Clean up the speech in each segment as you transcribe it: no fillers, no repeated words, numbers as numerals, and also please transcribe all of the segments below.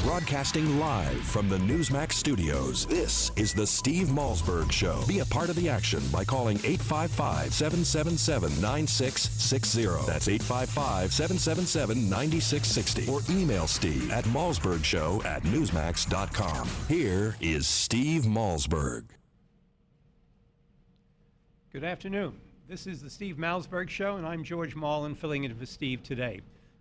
Broadcasting live from the Newsmax studios, this is the Steve Malzberg Show. Be a part of the action by calling 855-777-9660. That's 855-777-9660. Or email Steve at malzbergshow@newsmax.com. Here is Steve Malzberg. Good afternoon. This is the Steve Malzberg Show, and I'm George Marlin, filling in for Steve today.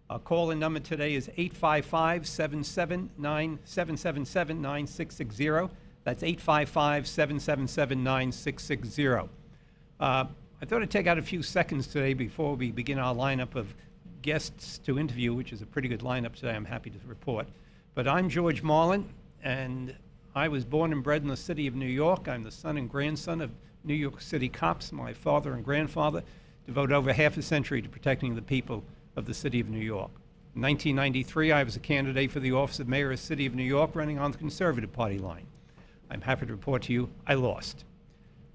Our call-in number today is 855-777-9660. That's 855-777-9660. I thought I'd take out a few seconds today before we begin our lineup of guests to interview, which is a pretty good lineup today, I'm happy to report. But I'm George Marlin, and I was born and bred in the city of New York. I'm the son and grandson of New York City cops. My father and grandfather devoted over half a century to protecting the people of the city of New York. In 1993, I was a candidate for the office of mayor of the city of New York, running on the Conservative Party line. I'm happy to report to you, I lost.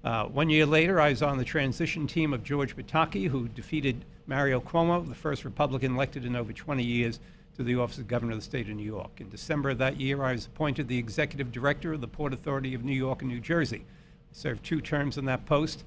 1 year later, I was on the transition team of George Pataki, who defeated Mario Cuomo, the first Republican elected in over 20 years, to the office of governor of the state of New York. In December of that year, I was appointed the executive director of the Port Authority of New York and New Jersey. I served 2 terms in that post.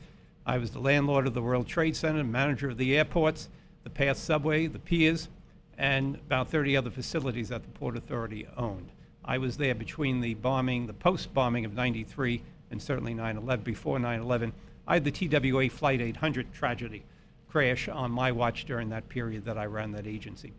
I was the landlord of the World Trade Center, manager of the airports, the Path Subway, the piers, and about 30 other facilities that the Port Authority owned. I was there between the bombing, the post-bombing of 93, and certainly 9/11. Before 9/11, I had the TWA Flight 800 tragedy crash on my watch during that period that I ran that agency.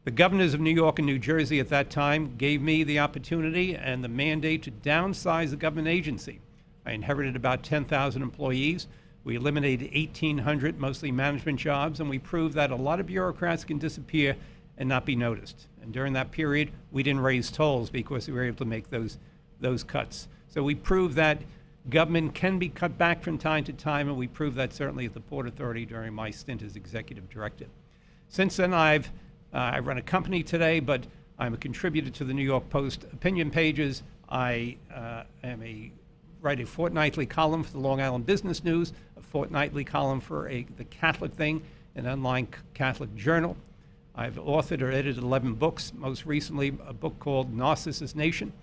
The governors of New York and New Jersey at that time gave me the opportunity and the mandate to downsize the government agency. I inherited about 10,000 employees. We eliminated 1,800 mostly management jobs, and we proved that a lot of bureaucrats can disappear and not be noticed. And during that period, we didn't raise tolls because we were able to make those cuts. So we proved that government can be cut back from time to time, and we proved that certainly at the Port Authority during my stint as executive director. Since then, I run a company today, but I'm a contributor to the New York Post opinion pages. I write a fortnightly column for the Long Island Business News, a fortnightly column for the Catholic Thing, an online Catholic journal. I've authored or edited 11 books, most recently a book called Narcissist Nation,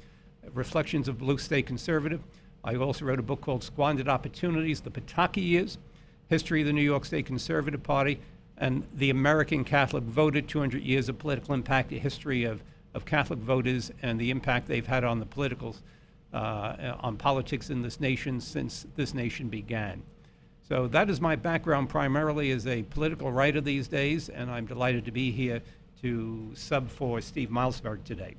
Reflections of Blue State Conservative. I also wrote a book called Squandered Opportunities, The Pataki Years, History of the New York State Conservative Party, and The American Catholic Voter, 200 Years of Political Impact, a history of Catholic voters and the impact they've had on the on politics in this nation since this nation began. So that is my background primarily as a political writer these days, and I'm delighted to be here to sub for Steve Malzberg today.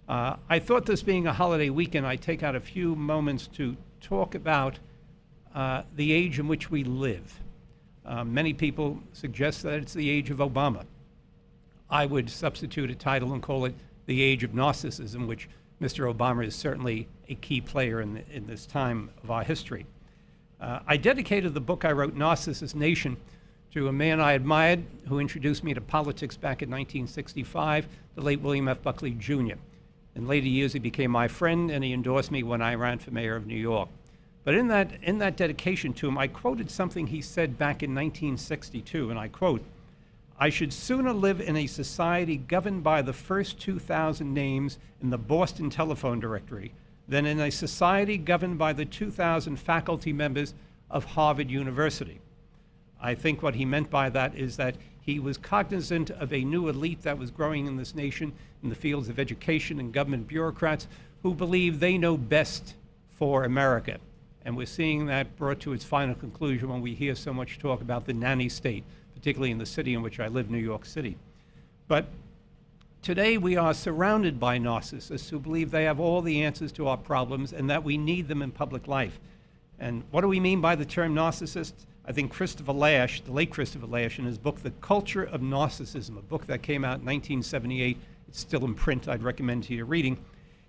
I thought, this being a holiday weekend, I'd take out a few moments to talk about the age in which we live. Many people suggest that it's the age of Obama. I would substitute a title and call it the age of narcissism, which Mr. Obama is certainly a key player in this time of our history. I dedicated the book I wrote, Narcissist Nation, to a man I admired who introduced me to politics back in 1965, the late William F. Buckley, Jr. In later years, he became my friend, and he endorsed me when I ran for mayor of New York. But in that dedication to him, I quoted something he said back in 1962, and I quote, "I should sooner live in a society governed by the first 2,000 names in the Boston telephone directory than in a society governed by the 2,000 faculty members of Harvard University." I think what he meant by that is that he was cognizant of a new elite that was growing in this nation in the fields of education and government bureaucrats who believe they know best for America. And we're seeing that brought to its final conclusion when we hear so much talk about the nanny state, particularly in the city in which I live, New York City. But today we are surrounded by narcissists who believe they have all the answers to our problems and that we need them in public life. And what do we mean by the term narcissist? I think Christopher Lasch, the late Christopher Lasch, in his book, The Culture of Narcissism, a book that came out in 1978, it's still in print, I'd recommend to your reading,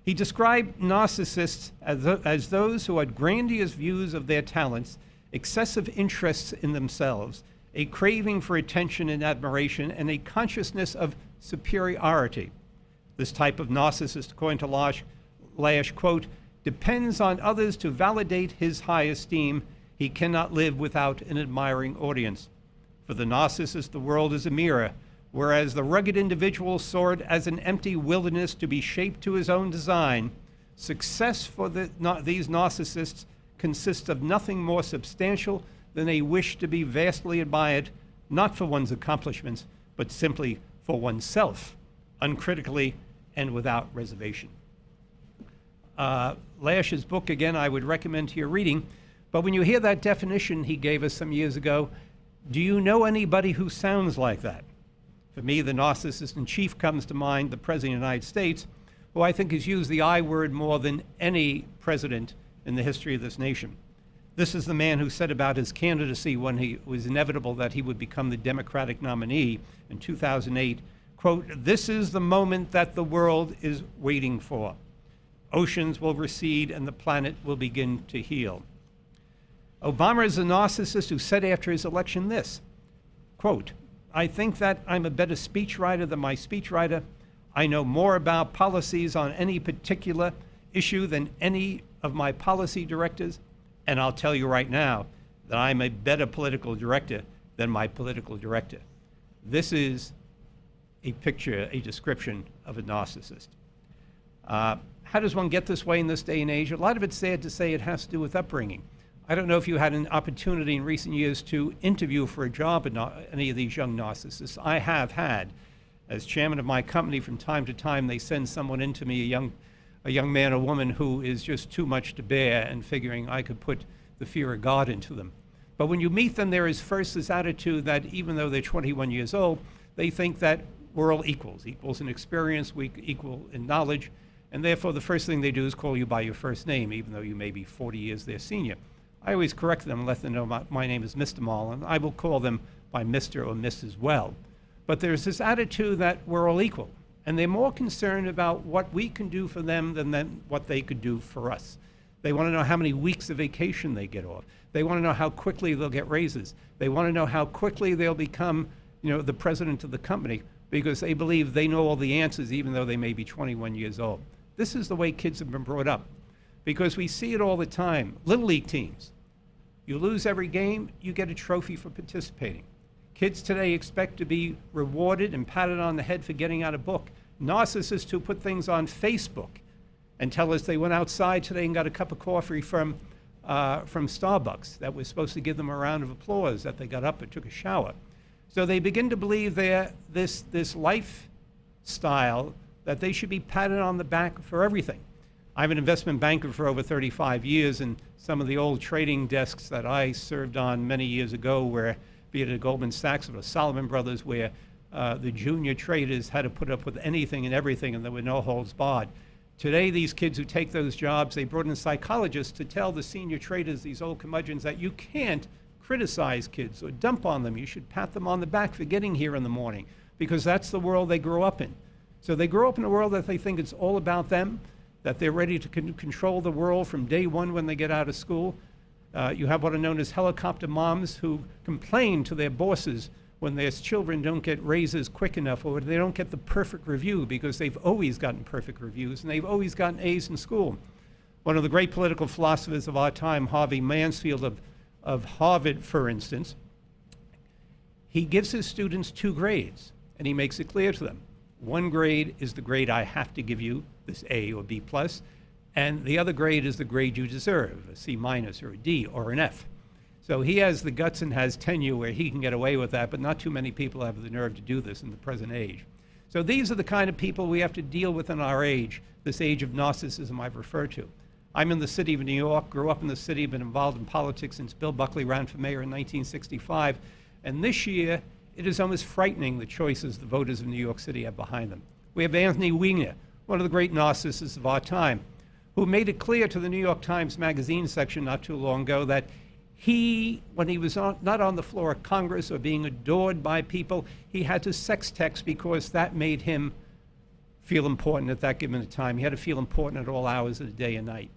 he described narcissists as those who had grandiose views of their talents, excessive interests in themselves, a craving for attention and admiration, and a consciousness of superiority. This type of narcissist, according to Lasch, quote, depends on others to validate his high esteem. He cannot live without an admiring audience. For the narcissist, the world is a mirror whereas the rugged individual saw it as an empty wilderness to be shaped to his own design, success for these narcissists consists of nothing more substantial than a wish to be vastly admired, not for one's accomplishments, but simply for oneself, uncritically and without reservation. Lash's book, again, I would recommend to your reading, but when you hear that definition he gave us some years ago, do you know anybody who sounds like that? For me, the narcissist in chief comes to mind, the President of the United States, who I think has used the I word more than any president in the history of this nation. This is the man who said about his candidacy when it was inevitable that he would become the Democratic nominee in 2008, quote, "This is the moment that the world is waiting for. Oceans will recede and the planet will begin to heal." Obama is a narcissist who said after his election this, quote, "I think that I'm a better speechwriter than my speechwriter. I know more about policies on any particular issue than any of my policy directors. And I'll tell you right now that I'm a better political director than my political director." This is a picture, a description of a narcissist. How does one get this way in this day and age? A lot of it's sad to say it has to do with upbringing. I don't know if you had an opportunity in recent years to interview for a job at any of these young narcissists. I have had. As chairman of my company, from time to time, they send someone into me, a young man or woman who is just too much to bear, and figuring I could put the fear of God into them. But when you meet them, there is first this attitude that even though they're 21 years old, they think that we're all equals in experience, we equal in knowledge, and therefore the first thing they do is call you by your first name, even though you may be 40 years their senior. I always correct them and let them know my name is Mr. Marlin. I will call them by Mr. or Miss as well. But there's this attitude that we're all equal, and they're more concerned about what we can do for them than what they could do for us. They want to know how many weeks of vacation they get off. They want to know how quickly they'll get raises. They want to know how quickly they'll become, the president of the company, because they believe they know all the answers, even though they may be 21 years old. This is the way kids have been brought up, because we see it all the time. Little league teams. You lose every game, you get a trophy for participating. Kids today expect to be rewarded and patted on the head for getting out a book. Narcissists who put things on Facebook and tell us they went outside today and got a cup of coffee from Starbucks that was supposed to give them a round of applause that they got up and took a shower. So they begin to believe this lifestyle that they should be patted on the back for everything. I'm an investment banker for over 35 years, and some of the old trading desks that I served on many years ago, where, be it at Goldman Sachs or Salomon Brothers, where the junior traders had to put up with anything and everything, and there were no holds barred. Today, these kids who take those jobs, they brought in psychologists to tell the senior traders, these old curmudgeons, that you can't criticize kids or dump on them. You should pat them on the back for getting here in the morning, because that's the world they grow up in. So they grow up in a world that they think it's all about them, that they're ready to control the world from day one when they get out of school. You have what are known as helicopter moms who complain to their bosses when their children don't get raises quick enough, or they don't get the perfect review, because they've always gotten perfect reviews and they've always gotten A's in school. One of the great political philosophers of our time, Harvey Mansfield of Harvard, for instance, he gives his students 2 grades, and he makes it clear to them. One grade is the grade I have to give you, this A or B plus, and the other grade is the grade you deserve, a C minus or a D or an F. So he has the guts and has tenure where he can get away with that, but not too many people have the nerve to do this in the present age. So these are the kind of people we have to deal with in our age, this age of narcissism I've referred to. I'm in the city of New York, grew up in the city, been involved in politics since Bill Buckley ran for mayor in 1965, and this year it is almost frightening the choices the voters of New York City have behind them. We have Anthony Weiner, one of the great narcissists of our time, who made it clear to the New York Times Magazine section not too long ago that he, when he was not on the floor of Congress or being adored by people, he had to sex text because that made him feel important at that given time. He had to feel important at all hours of the day and night.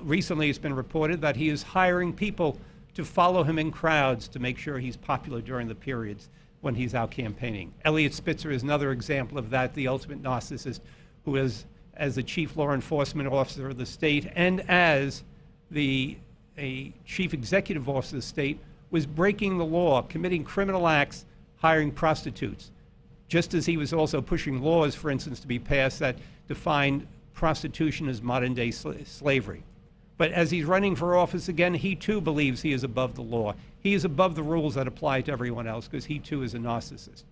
Recently, it's been reported that he is hiring people to follow him in crowds to make sure he's popular during the periods when he's out campaigning. Eliot Spitzer is another example of that, the ultimate narcissist, who is, as the chief law enforcement officer of the state and as a chief executive officer of the state, was breaking the law, committing criminal acts, hiring prostitutes. just as he was also pushing laws, for instance, to be passed that defined prostitution as modern-day slavery. But as he's running for office again, he too believes he is above the law. He is above the rules that apply to everyone else because he too is a narcissist.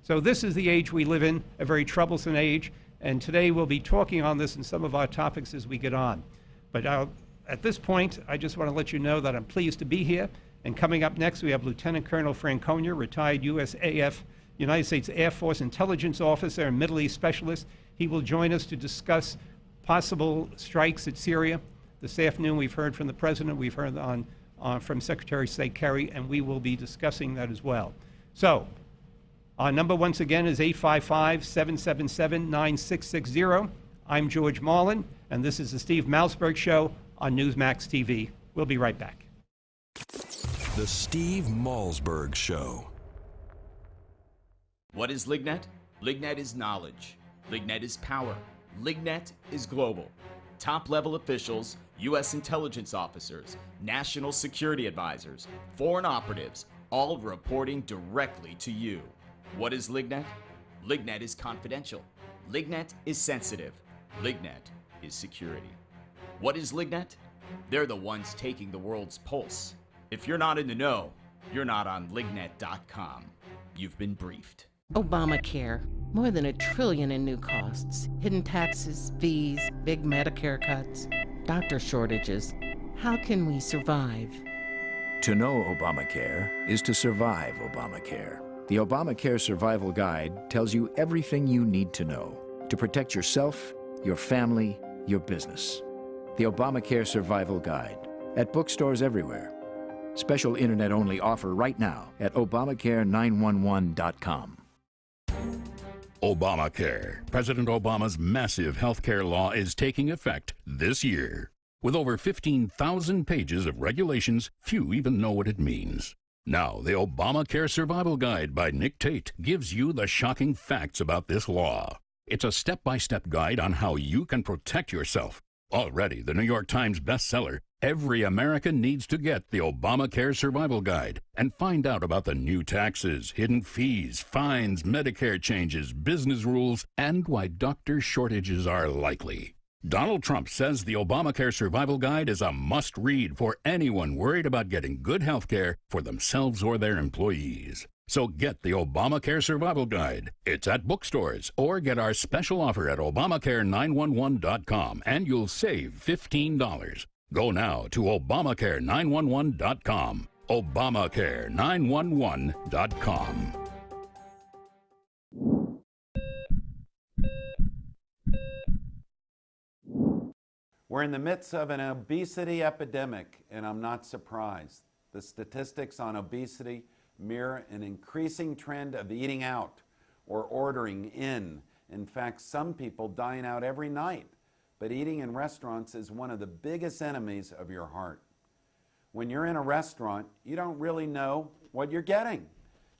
So this is the age we live in, a very troublesome age, and today we'll be talking on this in some of our topics as we get on. But at this point, I just want to let you know that I'm pleased to be here. And coming up next, we have Lt Col Francona, retired USAF, United States Air Force intelligence officer and Middle East specialist. He will join us to discuss possible strikes at Syria. This afternoon, we've heard from the president, we've heard from Secretary of State Kerry, and we will be discussing that as well. So, our number once again is 855-777-9660. I'm George Marlin, and this is the Steve Malzberg Show on Newsmax TV. We'll be right back. The Steve Malzberg Show. What is LigNet? LigNet is knowledge. LigNet is power. LigNet is global. Top-level officials, U.S. intelligence officers, national security advisors, foreign operatives, all reporting directly to you. What is LigNet? LigNet is confidential. LigNet is sensitive. LigNet is security. What is LigNet? They're the ones taking the world's pulse. If you're not in the know, you're not on lignet.com. You've been briefed. Obamacare. More than $1 trillion in new costs. Hidden taxes, fees, big Medicare cuts, doctor shortages. How can we survive? To know Obamacare is to survive Obamacare. The Obamacare Survival Guide tells you everything you need to know to protect yourself, your family, your business. The Obamacare Survival Guide at bookstores everywhere. Special internet-only offer right now at Obamacare911.com. Obamacare. President Obama's massive health care law is taking effect this year. With over 15,000 pages of regulations, few even know what it means. Now, the Obamacare Survival Guide by Nick Tate gives you the shocking facts about this law. It's a step-by-step guide on how you can protect yourself. Already the New York Times bestseller, every American needs to get the Obamacare Survival Guide and find out about the new taxes, hidden fees, fines, Medicare changes, business rules, and why doctor shortages are likely. Donald Trump says the Obamacare Survival Guide is a must-read for anyone worried about getting good health care for themselves or their employees. So get the Obamacare Survival Guide. It's at bookstores, or get our special offer at Obamacare911.com and you'll save $15. Go now to Obamacare911.com. Obamacare911.com. We're in the midst of an obesity epidemic, and I'm not surprised. The statistics on obesity mirror an increasing trend of eating out or ordering in. In fact, some people dine out every night, but eating in restaurants is one of the biggest enemies of your heart. When you're in a restaurant, you don't really know what you're getting,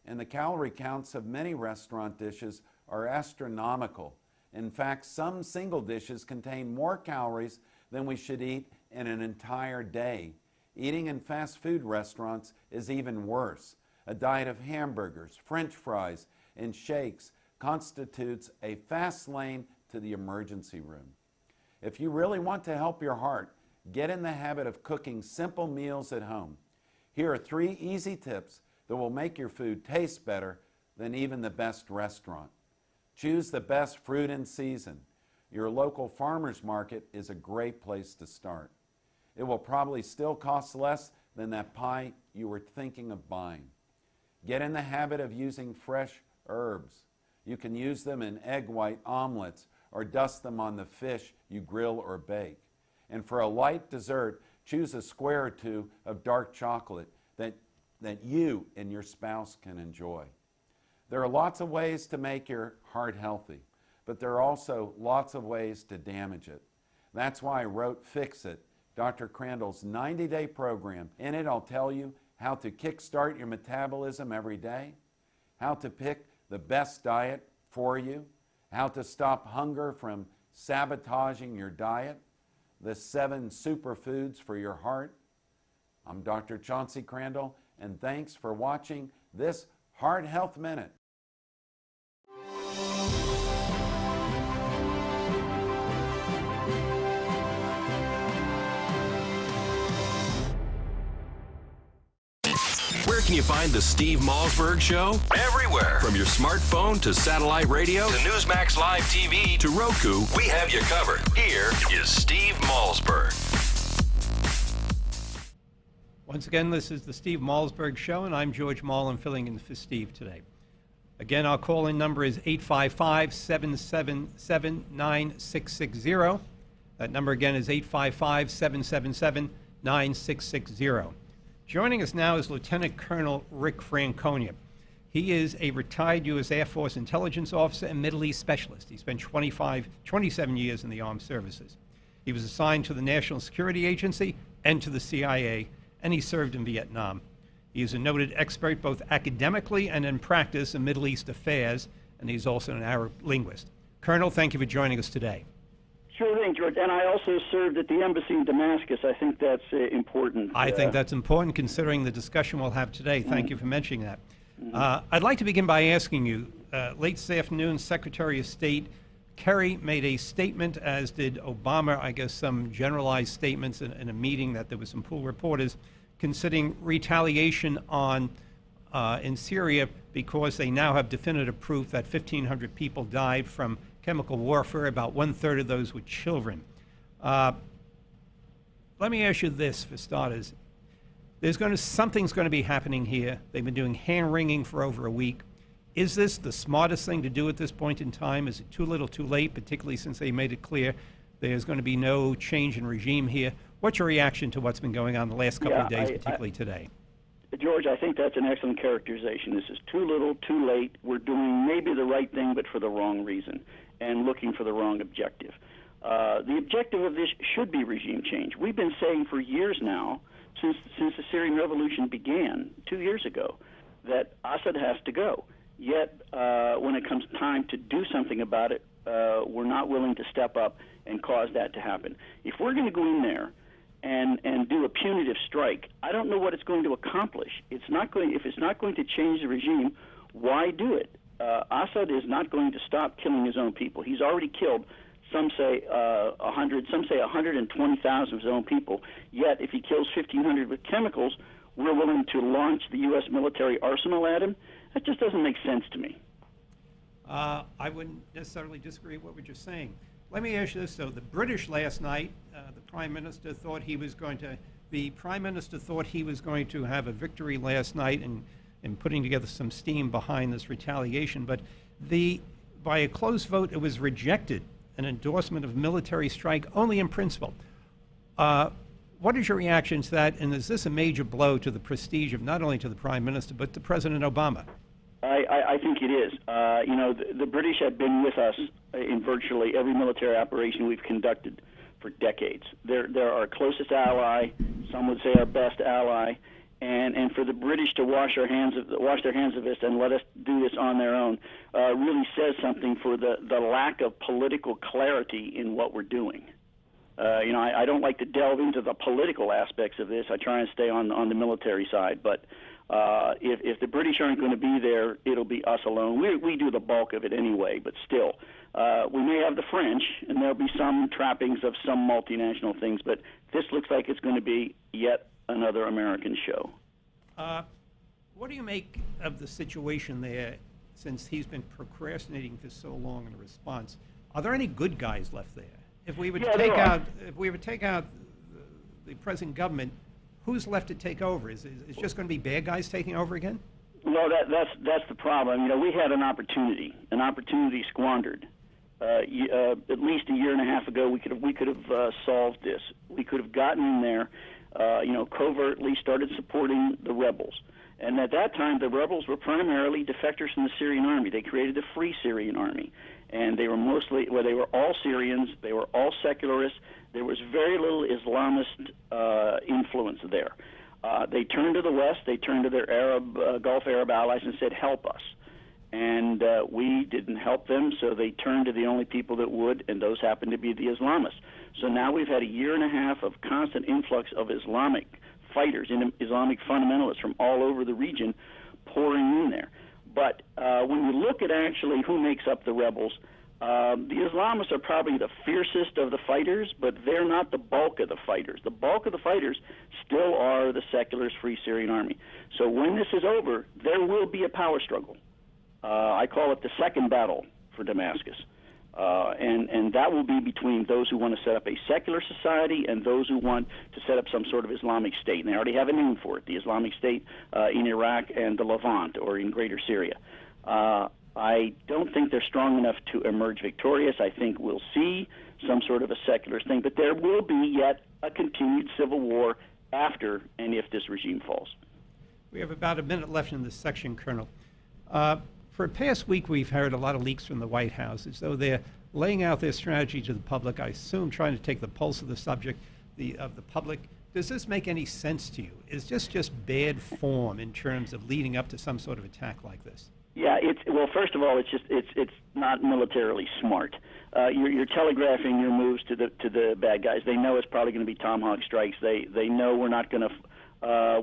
and the calorie counts of many restaurant dishes are astronomical. In fact, some single dishes contain more calories than we should eat in an entire day. Eating in fast food restaurants is even worse. A diet of hamburgers, French fries, and shakes constitutes a fast lane to the emergency room. If you really want to help your heart, get in the habit of cooking simple meals at home. Here are 3 easy tips that will make your food taste better than even the best restaurant. Choose the best fruit in season. Your local farmer's market is a great place to start. It will probably still cost less than that pie you were thinking of buying. Get in the habit of using fresh herbs. You can use them in egg white omelets or dust them on the fish you grill or bake. And for a light dessert, choose a square or 2 of dark chocolate that you and your spouse can enjoy. There are lots of ways to make your heart healthy, but there are also lots of ways to damage it. That's why I wrote Fix It, Dr. Crandall's 90-day program. In it, I'll tell you how to kickstart your metabolism every day, how to pick the best diet for you, how to stop hunger from sabotaging your diet, the 7 superfoods for your heart. I'm Dr. Chauncey Crandall, and thanks for watching this Heart Health Minute. can you find the Steve Malzberg Show? Everywhere. From your smartphone to satellite radio to Newsmax Live TV to Roku, we have you covered. Here is Steve Malzberg. Once again, this is the Steve Malzberg Show, and I'm George Marlin filling in for Steve today. Again, our call-in number is 855-777-9660. That number again is 855-777-9660. Joining us now is Lt Col Rick Francona. He is a retired U.S. Air Force intelligence officer and Middle East specialist. He spent 27 years in the armed services. He was assigned to the National Security Agency and to the CIA, and he served in Vietnam. He is a noted expert both academically and in practice in Middle East affairs, and he's also an Arab linguist. Colonel, thank you for joining us today. Sure thing, George. And I also served at the embassy in Damascus. I think that's important. I think that's important considering the discussion we'll have today. Thank you for mentioning that. I'd like to begin by asking you, late this afternoon, Secretary of State Kerry made a statement, as did Obama, I guess some generalized statements in a meeting that there was some pool reporters considering retaliation on in Syria because they now have definitive proof that 1,500 people died from chemical warfare. About 1/3 of those were children. Let me ask you this for starters. Something's going to be happening here. They've been doing hand-wringing for over a week. Is this the smartest thing to do at this point in time? Is it too little too late, particularly since they made it clear there's going to be no change in regime here? What's your reaction to what's been going on the last couple of days, particularly today? George, I think that's an excellent characterization. This is too little, too late. We're doing maybe the right thing, but for the wrong reason and looking for the wrong objective. The objective of this should be regime change. We've been saying for years now, since the Syrian revolution began 2 years ago, that Assad has to go. Yet, when it comes time to do something about it, we're not willing to step up and cause that to happen. If we're going to go in there and do a punitive strike, I don't know what it's going to accomplish. If it's not going to change the regime, why do it? Assad is not going to stop killing his own people. He's already killed, some say 100, some say 120,000 of his own people. Yet, if he kills 1,500 with chemicals, we're willing to launch the U.S. military arsenal at him. That just doesn't make sense to me. I wouldn't necessarily disagree with what we're just saying. Let me ask you this, though. The British last night, the Prime Minister thought he was going to have a victory last night in putting together some steam behind this retaliation, but by a close vote, it was rejected, an endorsement of military strike only in principle. What is your reaction to that, and is this a major blow to the prestige of not only to the Prime Minister, but to President Obama? I think it is. The British have been with us in virtually every military operation we've conducted for decades. They're our closest ally, some would say our best ally, and for the British to wash their hands of this and let us do this on their own really says something for the lack of political clarity in what we're doing. I don't like to delve into the political aspects of this. I try and stay on the military side. But if the British aren't going to be there, it'll be us alone. We do the bulk of it anyway, but still. We may have the French, and there'll be some trappings of some multinational things, but this looks like it's going to be yet another American show. What do you make of the situation there, since he's been procrastinating for so long in a response? Are there any good guys left there? If we would take out the present government, who's left to take over? Is just going to be bad guys taking over again? Well, that's the problem. We had an opportunity squandered. At least a year and a half ago, we could have solved this. We could have gotten in there, covertly started supporting the rebels. And at that time, the rebels were primarily defectors from the Syrian army. They created the Free Syrian Army. And they were they were all Syrians, they were all secularists. There was very little Islamist influence there. They turned to the West, they turned to their Gulf Arab allies and said, help us. And we didn't help them, so they turned to the only people that would, and those happened to be the Islamists. So now we've had a year and a half of constant influx of Islamic fighters, Islamic fundamentalists from all over the region pouring in there. But when you look at actually who makes up the rebels, The Islamists are probably the fiercest of the fighters, but they're not the bulk of the fighters. The bulk of the fighters still are the secularist Free Syrian Army. So when this is over, there will be a power struggle. I call it the second battle for Damascus. And that will be between those who want to set up a secular society and those who want to set up some sort of Islamic State. And they already have a name for it, the Islamic State in Iraq and the Levant, or in Greater Syria. I don't think they're strong enough to emerge victorious. I think we'll see some sort of a secular thing, but there will be yet a continued civil war after and if this regime falls. We have about a minute left in this section, Colonel. For the past week, we've heard a lot of leaks from the White House, as though they're laying out their strategy to the public, I assume trying to take the pulse of the subject, of the public. Does this make any sense to you? Is this just bad form in terms of leading up to some sort of attack like this? Yeah, well, first of all, it's not militarily smart. You're telegraphing your moves to the bad guys. They know it's probably going to be tomahawk strikes. They know we're not going to.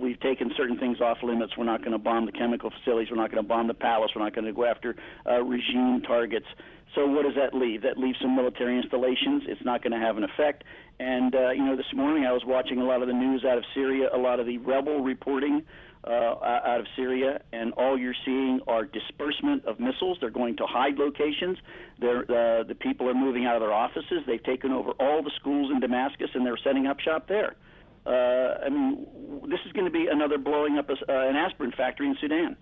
We've taken certain things off limits. We're not going to bomb the chemical facilities. We're not going to bomb the palace. We're not going to go after regime targets. So what does that leave? That leaves some military installations. It's not going to have an effect. And this morning I was watching a lot of the news out of Syria, a lot of the rebel reporting out of Syria, and all you're seeing are disbursement of missiles. They're going to hide locations. The people are moving out of their offices. They've taken over all the schools in Damascus, and they're setting up shop there. This is going to be another blowing up an aspirin factory in Sudan.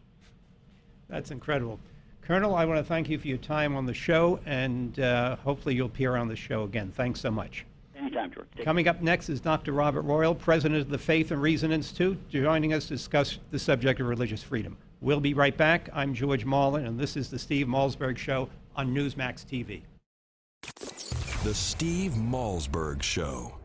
That's incredible. Colonel, I want to thank you for your time on the show, and hopefully you'll appear on the show again. Thanks so much. Anytime, George. Coming up next is Dr. Robert Royal, president of the Faith and Reason Institute, joining us to discuss the subject of religious freedom. We'll be right back. I'm George Marlin, and this is the Steve Malzberg Show on Newsmax TV. The Steve Malzberg Show.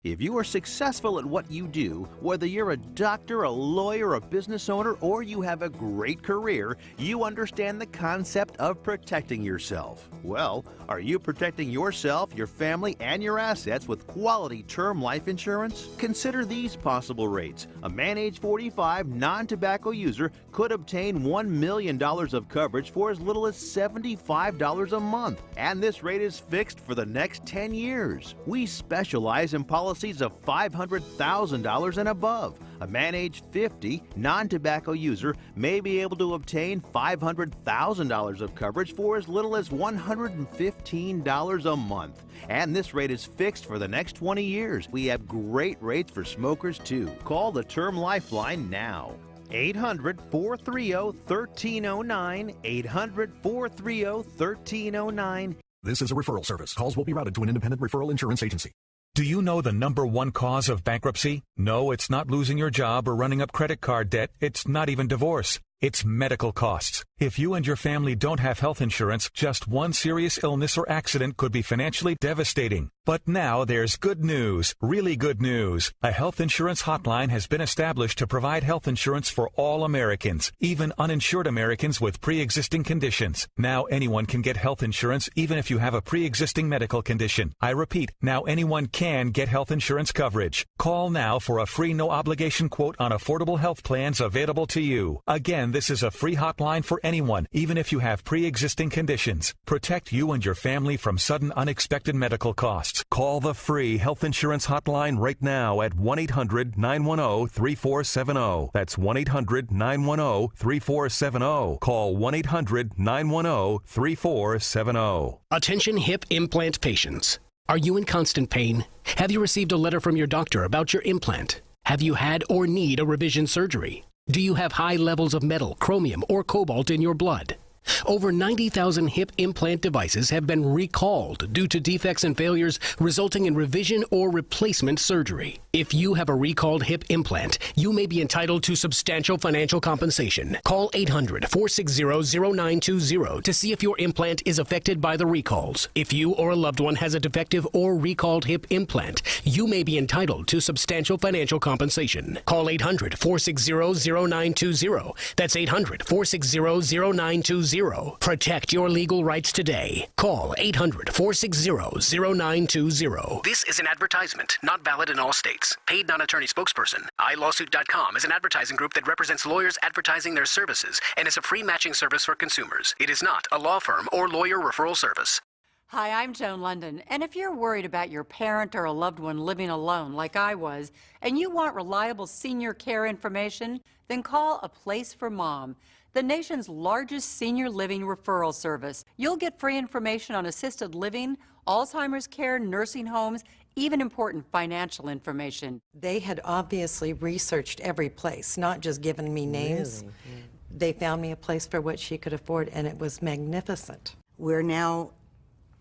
If you are successful at what you do, whether you're a doctor, a lawyer, a business owner, or you have a great career, you understand the concept of protecting yourself. Well, are you protecting yourself, your family, and your assets with quality term life insurance? Consider these possible rates. A man age 45, non-tobacco user could obtain $1 million of coverage for as little as $75 a month. And this rate is fixed for the next 10 years. We specialize in policies of $500,000 and above. A man age 50, non-tobacco user may be able to obtain $500,000 of coverage for as little as $115 a month. And this rate is fixed for the next 20 years. We have great rates for smokers too. Call the Term Lifeline now. 800-430-1309. 800-430-1309. This is a referral service. Calls will be routed to an independent referral insurance agency. Do you know the #1 cause of bankruptcy? No, it's not losing your job or running up credit card debt. It's not even divorce. It's medical costs. If you and your family don't have health insurance, just one serious illness or accident could be financially devastating. But now there's good news, really good news. A health insurance hotline has been established to provide health insurance for all Americans, even uninsured Americans with pre-existing conditions. Now anyone can get health insurance even if you have a pre-existing medical condition. I repeat, now anyone can get health insurance coverage. Call now for a free no-obligation quote on affordable health plans available to you. Again, this is a free hotline for anyone, even if you have pre-existing conditions. Protect you and your family from sudden unexpected medical costs. Call the free health insurance hotline right now at 1-800-910-3470. That's 1-800-910-3470. Call 1-800-910-3470. Attention hip implant patients. Are you in constant pain? Have you received a letter from your doctor about your implant? Have you had or need a revision surgery? Do you have high levels of metal, chromium, or cobalt in your blood? Over 90,000 hip implant devices have been recalled due to defects and failures resulting in revision or replacement surgery. If you have a recalled hip implant, you may be entitled to substantial financial compensation. Call 800-460-0920 to see if your implant is affected by the recalls. If you or a loved one has a defective or recalled hip implant, you may be entitled to substantial financial compensation. Call 800-460-0920. That's 800-460-0920. Protect your legal rights today. Call 800-460-0920. This is an advertisement, not valid in all states. Paid non-attorney spokesperson. iLawsuit.com is an advertising group that represents lawyers advertising their services and is a free matching service for consumers. It is not a law firm or lawyer referral service. Hi, I'm Joan London, and if you're worried about your parent or a loved one living alone like I was, and you want reliable senior care information, then call A Place for Mom, the nation's largest senior living referral service. You'll get free information on assisted living, Alzheimer's care, nursing homes, even important financial information. They had obviously researched every place, not just given me names. Really? They found me a place for what she could afford, and it was magnificent. We're now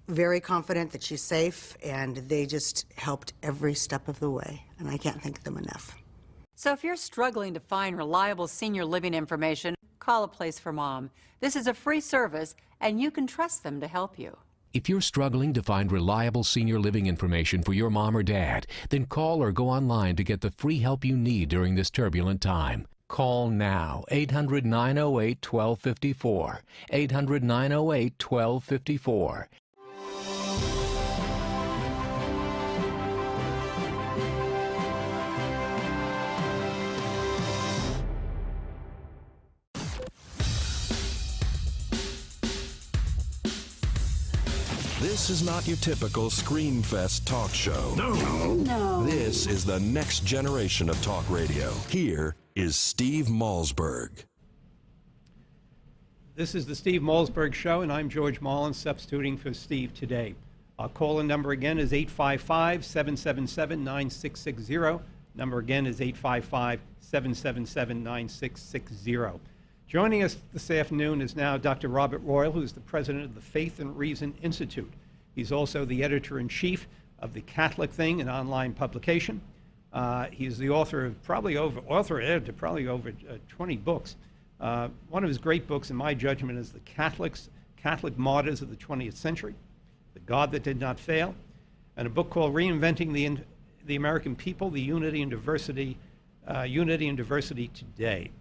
very confident that she's safe, and they just helped every step of the way, and I can't thank them enough. So if you're struggling to find reliable senior living information, call A Place for Mom. This is a free service, and you can trust them to help you. If you're struggling to find reliable senior living information for your mom or dad, then call or go online to get the free help you need during this turbulent time. Call now, 800-908-1254, 800-908-1254. This is not your typical Screamfest talk show. No. This is the next generation of talk radio. Here is Steve Malzberg. This is the Steve Malzberg Show, and I'm George Marlin, substituting for Steve today. Our call-in number again is 855-777-9660. Number again is 855-777-9660. Joining us this afternoon is now Dr. Robert Royal, who's the president of the Faith and Reason Institute. He's also the editor-in-chief of The Catholic Thing, an online publication. He's the author of probably over 20 books. One of his great books, in my judgment, is The Catholic Martyrs of the 20th Century, The God That Did Not Fail, and a book called Reinventing the American People, the Unity and Diversity Today.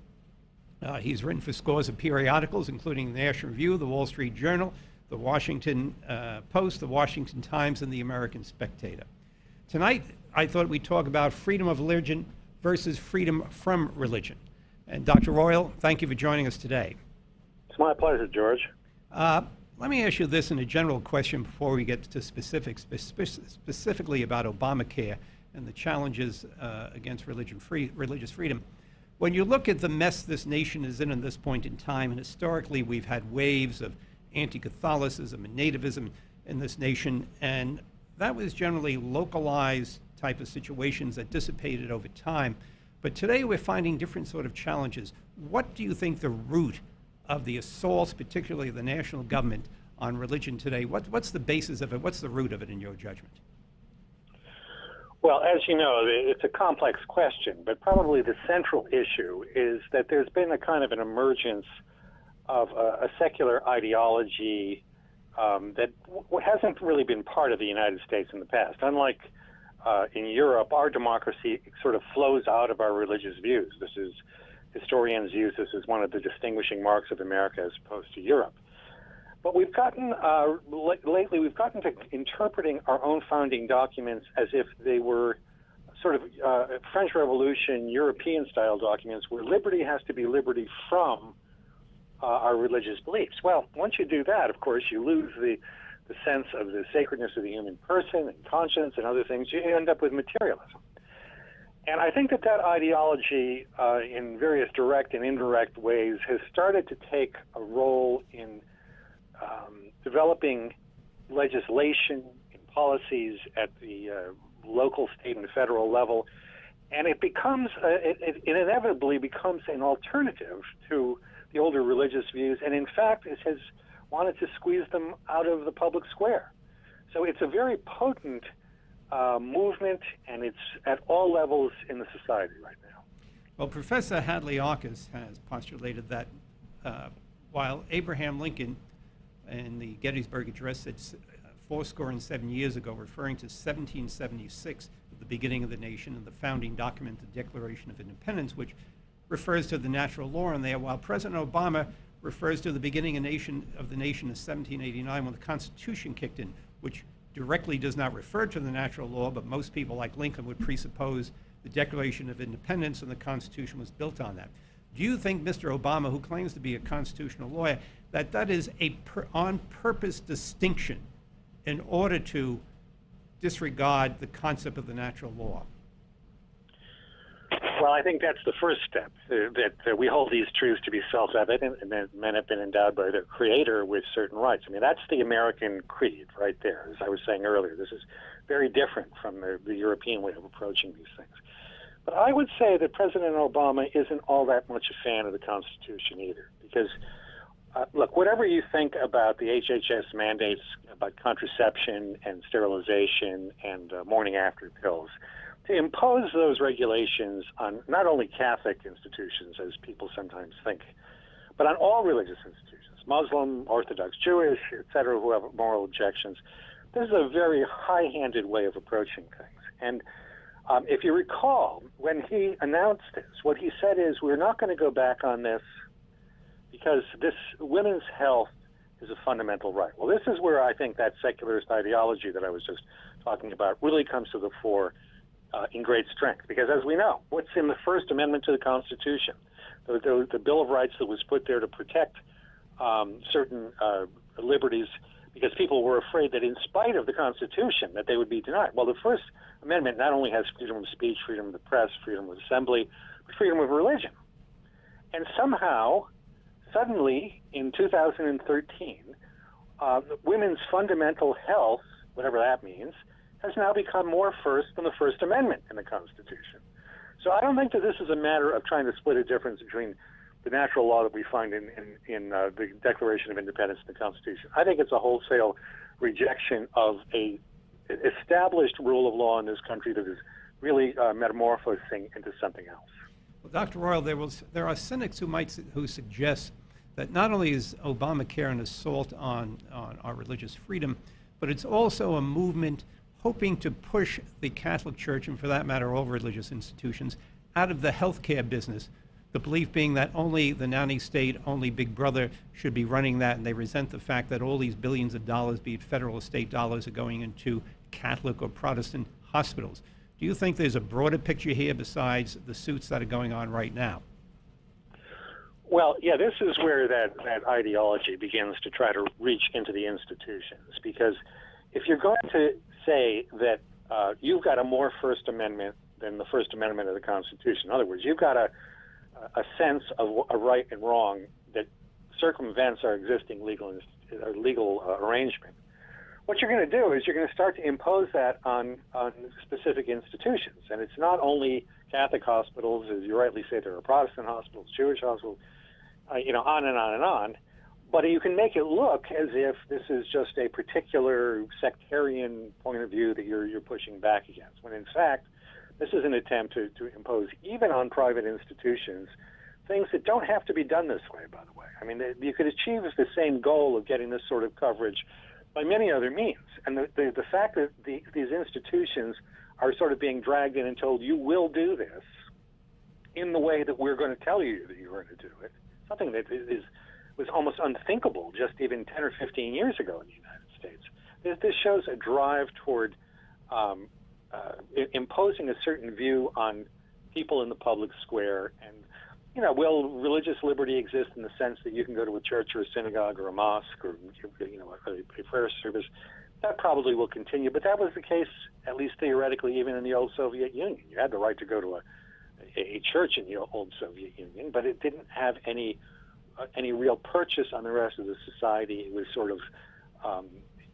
He's written for scores of periodicals, including the National Review, the Wall Street Journal, the Washington Post, the Washington Times, and the American Spectator. Tonight, I thought we'd talk about freedom of religion versus freedom from religion. And Dr. Royal, thank you for joining us today. It's my pleasure, George. Let me ask you this in a general question before we get to specifics, specifically about Obamacare and the challenges against religious freedom. When you look at the mess this nation is in this point in time, and historically we've had waves of anti-Catholicism and nativism in this nation, and that was generally localized type of situations that dissipated over time. But today we're finding different sort of challenges. What do you think the root of the assaults, particularly of the national government, on religion today? What's the basis of it? What's the root of it in your judgment? Well, as you know, it's a complex question, but probably the central issue is that there's been a kind of an emergence of a secular ideology that hasn't really been part of the United States in the past. Unlike in Europe, our democracy sort of flows out of our religious views. Historians use this as one of the distinguishing marks of America as opposed to Europe. But we've gotten, lately, we've gotten to interpreting our own founding documents as if they were sort of French Revolution, European-style documents where liberty has to be liberty from our religious beliefs. Well, once you do that, of course, you lose the sense of the sacredness of the human person and conscience and other things. You end up with materialism. And I think that ideology, in various direct and indirect ways, has started to take a role in developing legislation and policies at the local, state, and federal level, and it becomes, it inevitably becomes an alternative to the older religious views, and in fact, it has wanted to squeeze them out of the public square. So it's a very potent movement, and it's at all levels in the society right now. Well, Professor Hadley Arkes has postulated that while Abraham Lincoln in the Gettysburg Address said 7 years ago, referring to 1776, the beginning of the nation, and the founding document, the Declaration of Independence, which refers to the natural law in there, while President Obama refers to the beginning of the nation as 1789 when the Constitution kicked in, which directly does not refer to the natural law, but most people like Lincoln would presuppose the Declaration of Independence and the Constitution was built on that. Do you think Mr. Obama, who claims to be a constitutional lawyer, that is a on-purpose distinction in order to disregard the concept of the natural law? Well, I think that's the first step, that we hold these truths to be self-evident and that men have been endowed by their creator with certain rights. I mean, that's the American creed right there. As I was saying earlier, this is very different from the European way of approaching these things. But I would say that President Obama isn't all that much a fan of the Constitution either, because look, whatever you think about the HHS mandates about contraception and sterilization and morning after pills, to impose those regulations on not only Catholic institutions, as people sometimes think, but on all religious institutions, Muslim, Orthodox, Jewish, et cetera, who have moral objections, this is a very high-handed way of approaching things. And if you recall, when he announced this, what he said is, we're not going to go back on this because this women's health is a fundamental right. Well, this is where I think that secularist ideology that I was just talking about really comes to the fore in great strength. Because as we know, what's in the First Amendment to the Constitution, the Bill of Rights that was put there to protect certain liberties, because people were afraid that in spite of the Constitution that they would be denied. Well, the First Amendment not only has freedom of speech, freedom of the press, freedom of assembly, but freedom of religion. And somehow, suddenly, in 2013, women's fundamental health, whatever that means, has now become more first than the First Amendment in the Constitution. So I don't think that this is a matter of trying to split a difference between the natural law that we find in the Declaration of Independence and the Constitution. I think it's a wholesale rejection of a established rule of law in this country that is really metamorphosing into something else. Well, Dr. Royal, there are cynics who suggest that not only is Obamacare an assault on our religious freedom, but it's also a movement hoping to push the Catholic Church, and for that matter all religious institutions, out of the healthcare business. The belief being that only the nanny state, only Big Brother should be running that, and they resent the fact that all these billions of dollars, be it federal or state dollars, are going into Catholic or Protestant hospitals. Do you think there's a broader picture here besides the suits that are going on right now? Well, yeah, this is where that ideology begins to try to reach into the institutions, because if you're going to say that you've got a more First Amendment than the First Amendment of the Constitution, in other words, you've got a sense of a right and wrong that circumvents our existing legal arrangement, what you're going to do is you're going to start to impose that on specific institutions. And it's not only Catholic hospitals, as you rightly say, there are Protestant hospitals, Jewish hospitals, on and on and on. But you can make it look as if this is just a particular sectarian point of view that you're pushing back against, when in fact, this is an attempt to impose, even on private institutions, things that don't have to be done this way, by the way. I mean, you could achieve the same goal of getting this sort of coverage by many other means. And the fact that these institutions are sort of being dragged in and told, you will do this in the way that we're going to tell you that you're going to do it, something that was almost unthinkable just even 10 or 15 years ago in the United States. This shows a drive toward imposing a certain view on people in the public square. And, will religious liberty exist in the sense that you can go to a church or a synagogue or a mosque or, a prayer service? That probably will continue, but that was the case, at least theoretically, even in the old Soviet Union. You had the right to go to a church in the old Soviet Union, but it didn't have any real purchase on the rest of the society. It was sort of,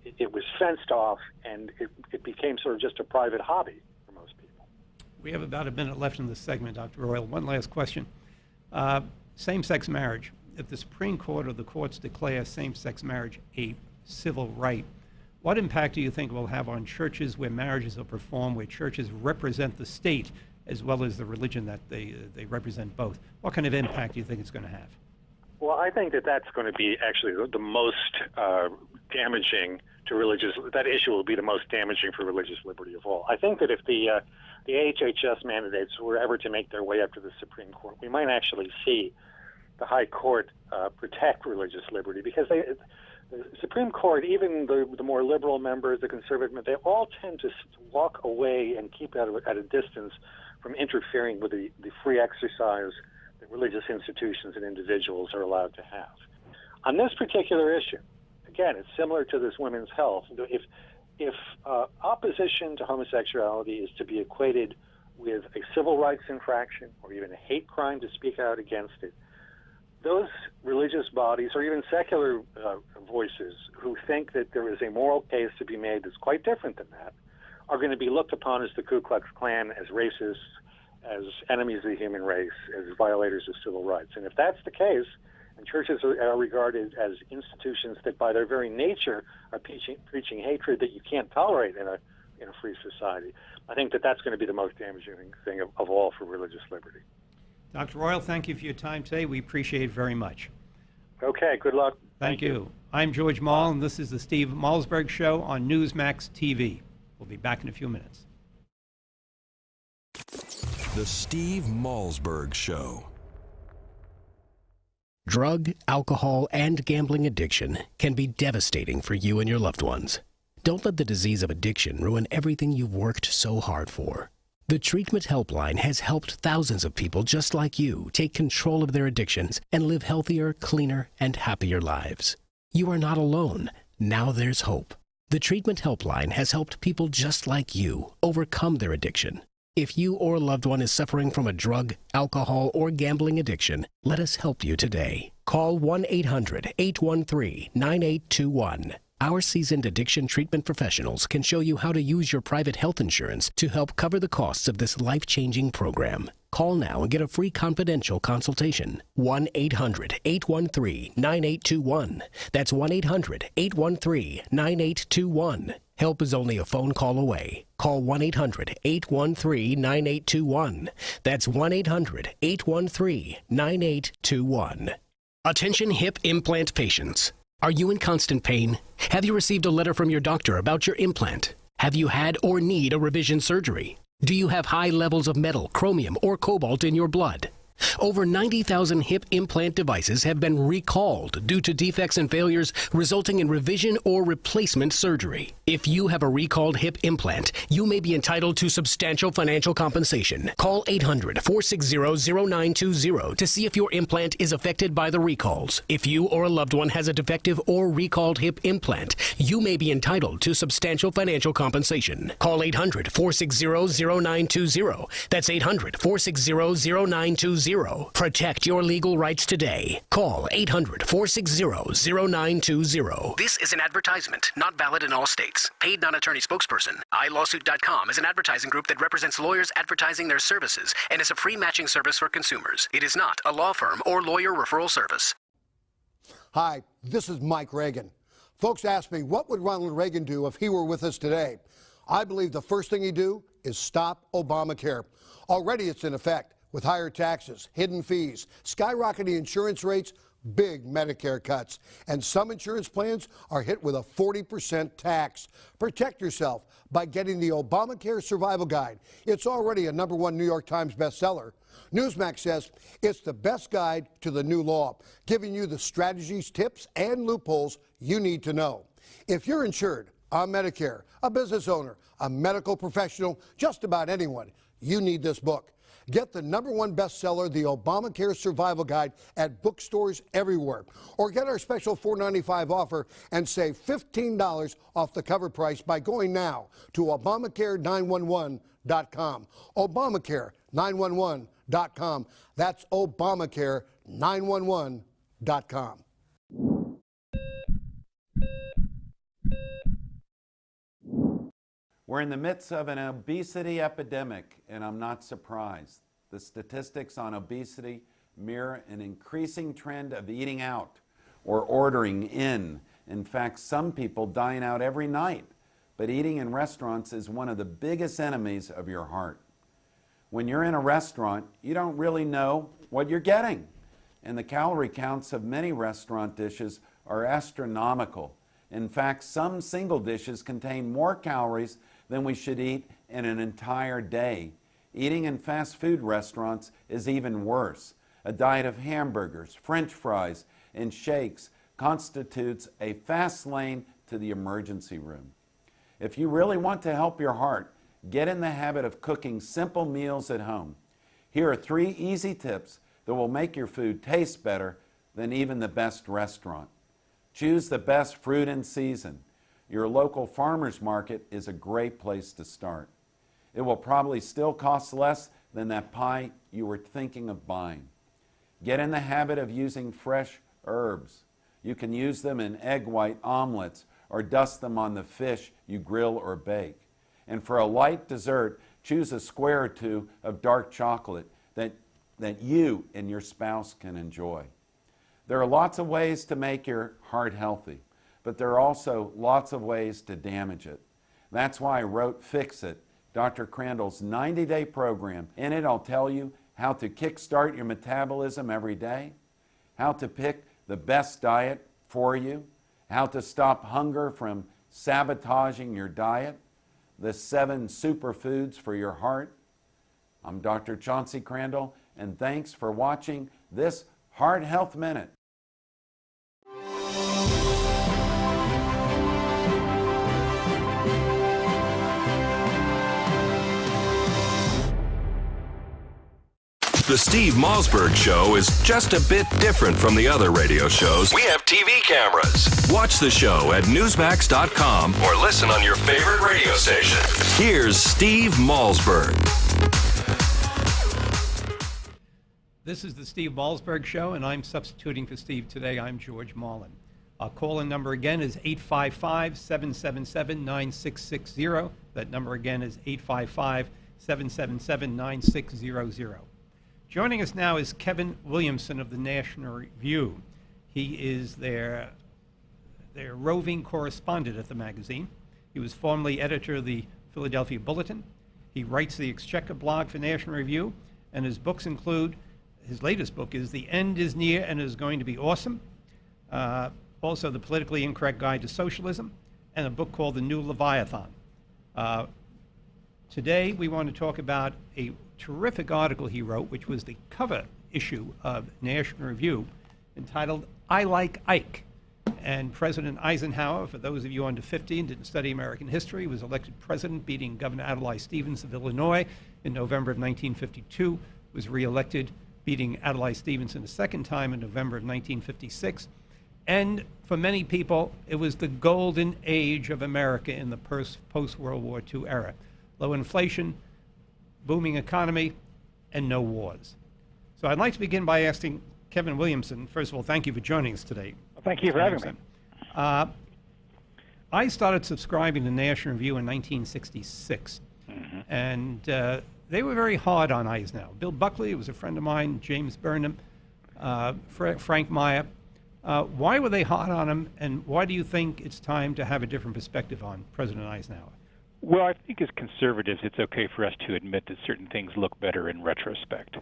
it was fenced off, and it became sort of just a private hobby for most people. We have about a minute left in this segment, Dr. Royal. One last question. Same-sex marriage. If the Supreme Court or the courts declare same-sex marriage a civil right, what impact do you think it will have on churches where marriages are performed, where churches represent the state as well as the religion that they represent both? What kind of impact do you think it's going to have? Well, I think that that's going to be actually the most damaging to religious. That issue will be the most damaging for religious liberty of all. I think that if the HHS mandates were ever to make their way up to the Supreme Court, we might actually see the High Court protect religious liberty, because the Supreme Court, even the more liberal members, the conservative members, they all tend to walk away and keep at a distance from interfering with the free exercise that religious institutions and individuals are allowed to have. On this particular issue, again, it's similar to this women's health. If opposition to homosexuality is to be equated with a civil rights infraction or even a hate crime to speak out against it, those religious bodies or even secular voices who think that there is a moral case to be made that's quite different than that are going to be looked upon as the Ku Klux Klan, as racists, as enemies of the human race, as violators of civil rights. And if that's the case, and churches are regarded as institutions that by their very nature are preaching hatred that you can't tolerate in a free society, I think that that's going to be the most damaging thing of all for religious liberty. Dr. Royal, thank you for your time today. We appreciate it very much. Okay, good luck. Thank you. I'm George Malin. This is the Steve Malzberg Show on Newsmax TV. We'll be back in a few minutes. The Steve Malzberg Show. Drug, alcohol, and gambling addiction can be devastating for you and your loved ones. Don't let the disease of addiction ruin everything you've worked so hard for. The Treatment Helpline has helped thousands of people just like you take control of their addictions and live healthier, cleaner, and happier lives. You are not alone. Now there's hope. The Treatment Helpline has helped people just like you overcome their addiction. If you or a loved one is suffering from a drug, alcohol, or gambling addiction, let us help you today. Call 1-800-813-9821. Our seasoned addiction treatment professionals can show you how to use your private health insurance to help cover the costs of this life-changing program. Call now and get a free confidential consultation. 1-800-813-9821. That's 1-800-813-9821. Help is only a phone call away. Call 1-800-813-9821. That's 1-800-813-9821. Attention hip implant patients. Are you in constant pain? Have you received a letter from your doctor about your implant? Have you had or need a revision surgery? Do you have high levels of metal, chromium, or cobalt in your blood? Over 90,000 hip implant devices have been recalled due to defects and failures resulting in revision or replacement surgery. If you have a recalled hip implant, you may be entitled to substantial financial compensation. Call 800-460-0920 to see if your implant is affected by the recalls. If you or a loved one has a defective or recalled hip implant, you may be entitled to substantial financial compensation. Call 800-460-0920. That's 800-460-0920. Protect your legal rights today. Call 800-460-0920. This is an advertisement, not valid in all states. Paid non-attorney spokesperson. iLawsuit.com is an advertising group that represents lawyers advertising their services and is a free matching service for consumers. It is not a law firm or lawyer referral service. Hi, this is Mike Reagan. Folks ask me, what would Ronald Reagan do if he were with us today? I believe the first thing he'd do is stop Obamacare. Already it's in effect, with higher taxes, hidden fees, skyrocketing insurance rates, big Medicare cuts. And some insurance plans are hit with a 40% tax. Protect yourself by getting the Obamacare Survival Guide. It's already a #1 New York Times bestseller. Newsmax says it's the best guide to the new law, giving you the strategies, tips, and loopholes you need to know. If you're insured on Medicare, a business owner, a medical professional, just about anyone, you need this book. Get the #1 bestseller, The Obamacare Survival Guide, at bookstores everywhere. Or get our special $4.95 offer and save $15 off the cover price by going now to Obamacare911.com. Obamacare911.com. That's Obamacare911.com. We're in the midst of an obesity epidemic, and I'm not surprised. The statistics on obesity mirror an increasing trend of eating out or ordering in. In fact, some people dine out every night, but eating in restaurants is one of the biggest enemies of your heart. When you're in a restaurant, you don't really know what you're getting, and the calorie counts of many restaurant dishes are astronomical. In fact, some single dishes contain more calories than we should eat in an entire day. Eating in fast food restaurants is even worse. A diet of hamburgers, French fries, and shakes constitutes a fast lane to the emergency room. If you really want to help your heart, get in the habit of cooking simple meals at home. Here are 3 easy tips that will make your food taste better than even the best restaurant. Choose the best fruit in season. Your local farmer's market is a great place to start. It will probably still cost less than that pie you were thinking of buying. Get in the habit of using fresh herbs. You can use them in egg white omelets or dust them on the fish you grill or bake. And for a light dessert, choose a square or 2 of dark chocolate that you and your spouse can enjoy. There are lots of ways to make your heart healthy, but there are also lots of ways to damage it. That's why I wrote Fix It, Dr. Crandall's 90-day program. In it, I'll tell you how to kickstart your metabolism every day, how to pick the best diet for you, how to stop hunger from sabotaging your diet, the 7 superfoods for your heart. I'm Dr. Chauncey Crandall, and thanks for watching this Heart Health Minute. The Steve Malzberg Show is just a bit different from the other radio shows. We have TV cameras. Watch the show at Newsmax.com or listen on your favorite radio station. Here's Steve Malzberg. This is the Steve Malzberg Show, and I'm substituting for Steve today. I'm George Marlin. Our call-in number again is 855-777-9660. That number again is 855-777-9600. Joining us now is Kevin Williamson of the National Review. He is their roving correspondent at the magazine. He was formerly editor of the Philadelphia Bulletin. He writes the Exchequer blog for National Review, and his books include, his latest book is The End is Near and Is Going to Be Awesome, also The Politically Incorrect Guide to Socialism, and a book called The New Leviathan. Today we want to talk about a terrific article he wrote, which was the cover issue of National Review, entitled I Like Ike. And President Eisenhower, for those of you under 50 and didn't study American history, was elected president, beating Governor Adlai Stevens of Illinois in November of 1952, was reelected, beating Adlai Stevens a second time in November of 1956. And for many people, it was the golden age of America in the post-World War II era. Low inflation, booming economy, and no wars. So I'd like to begin by asking Kevin Williamson, first of all, thank you for joining us today. Thank you for having me. I started subscribing to National Review in 1966, and they were very hard on Eisenhower. Bill Buckley was a friend of mine, James Burnham, Frank Meyer. Why were they hard on him, and why do you think it's time to have a different perspective on President Eisenhower? Well, I think as conservatives, it's okay for us to admit that certain things look better in retrospect.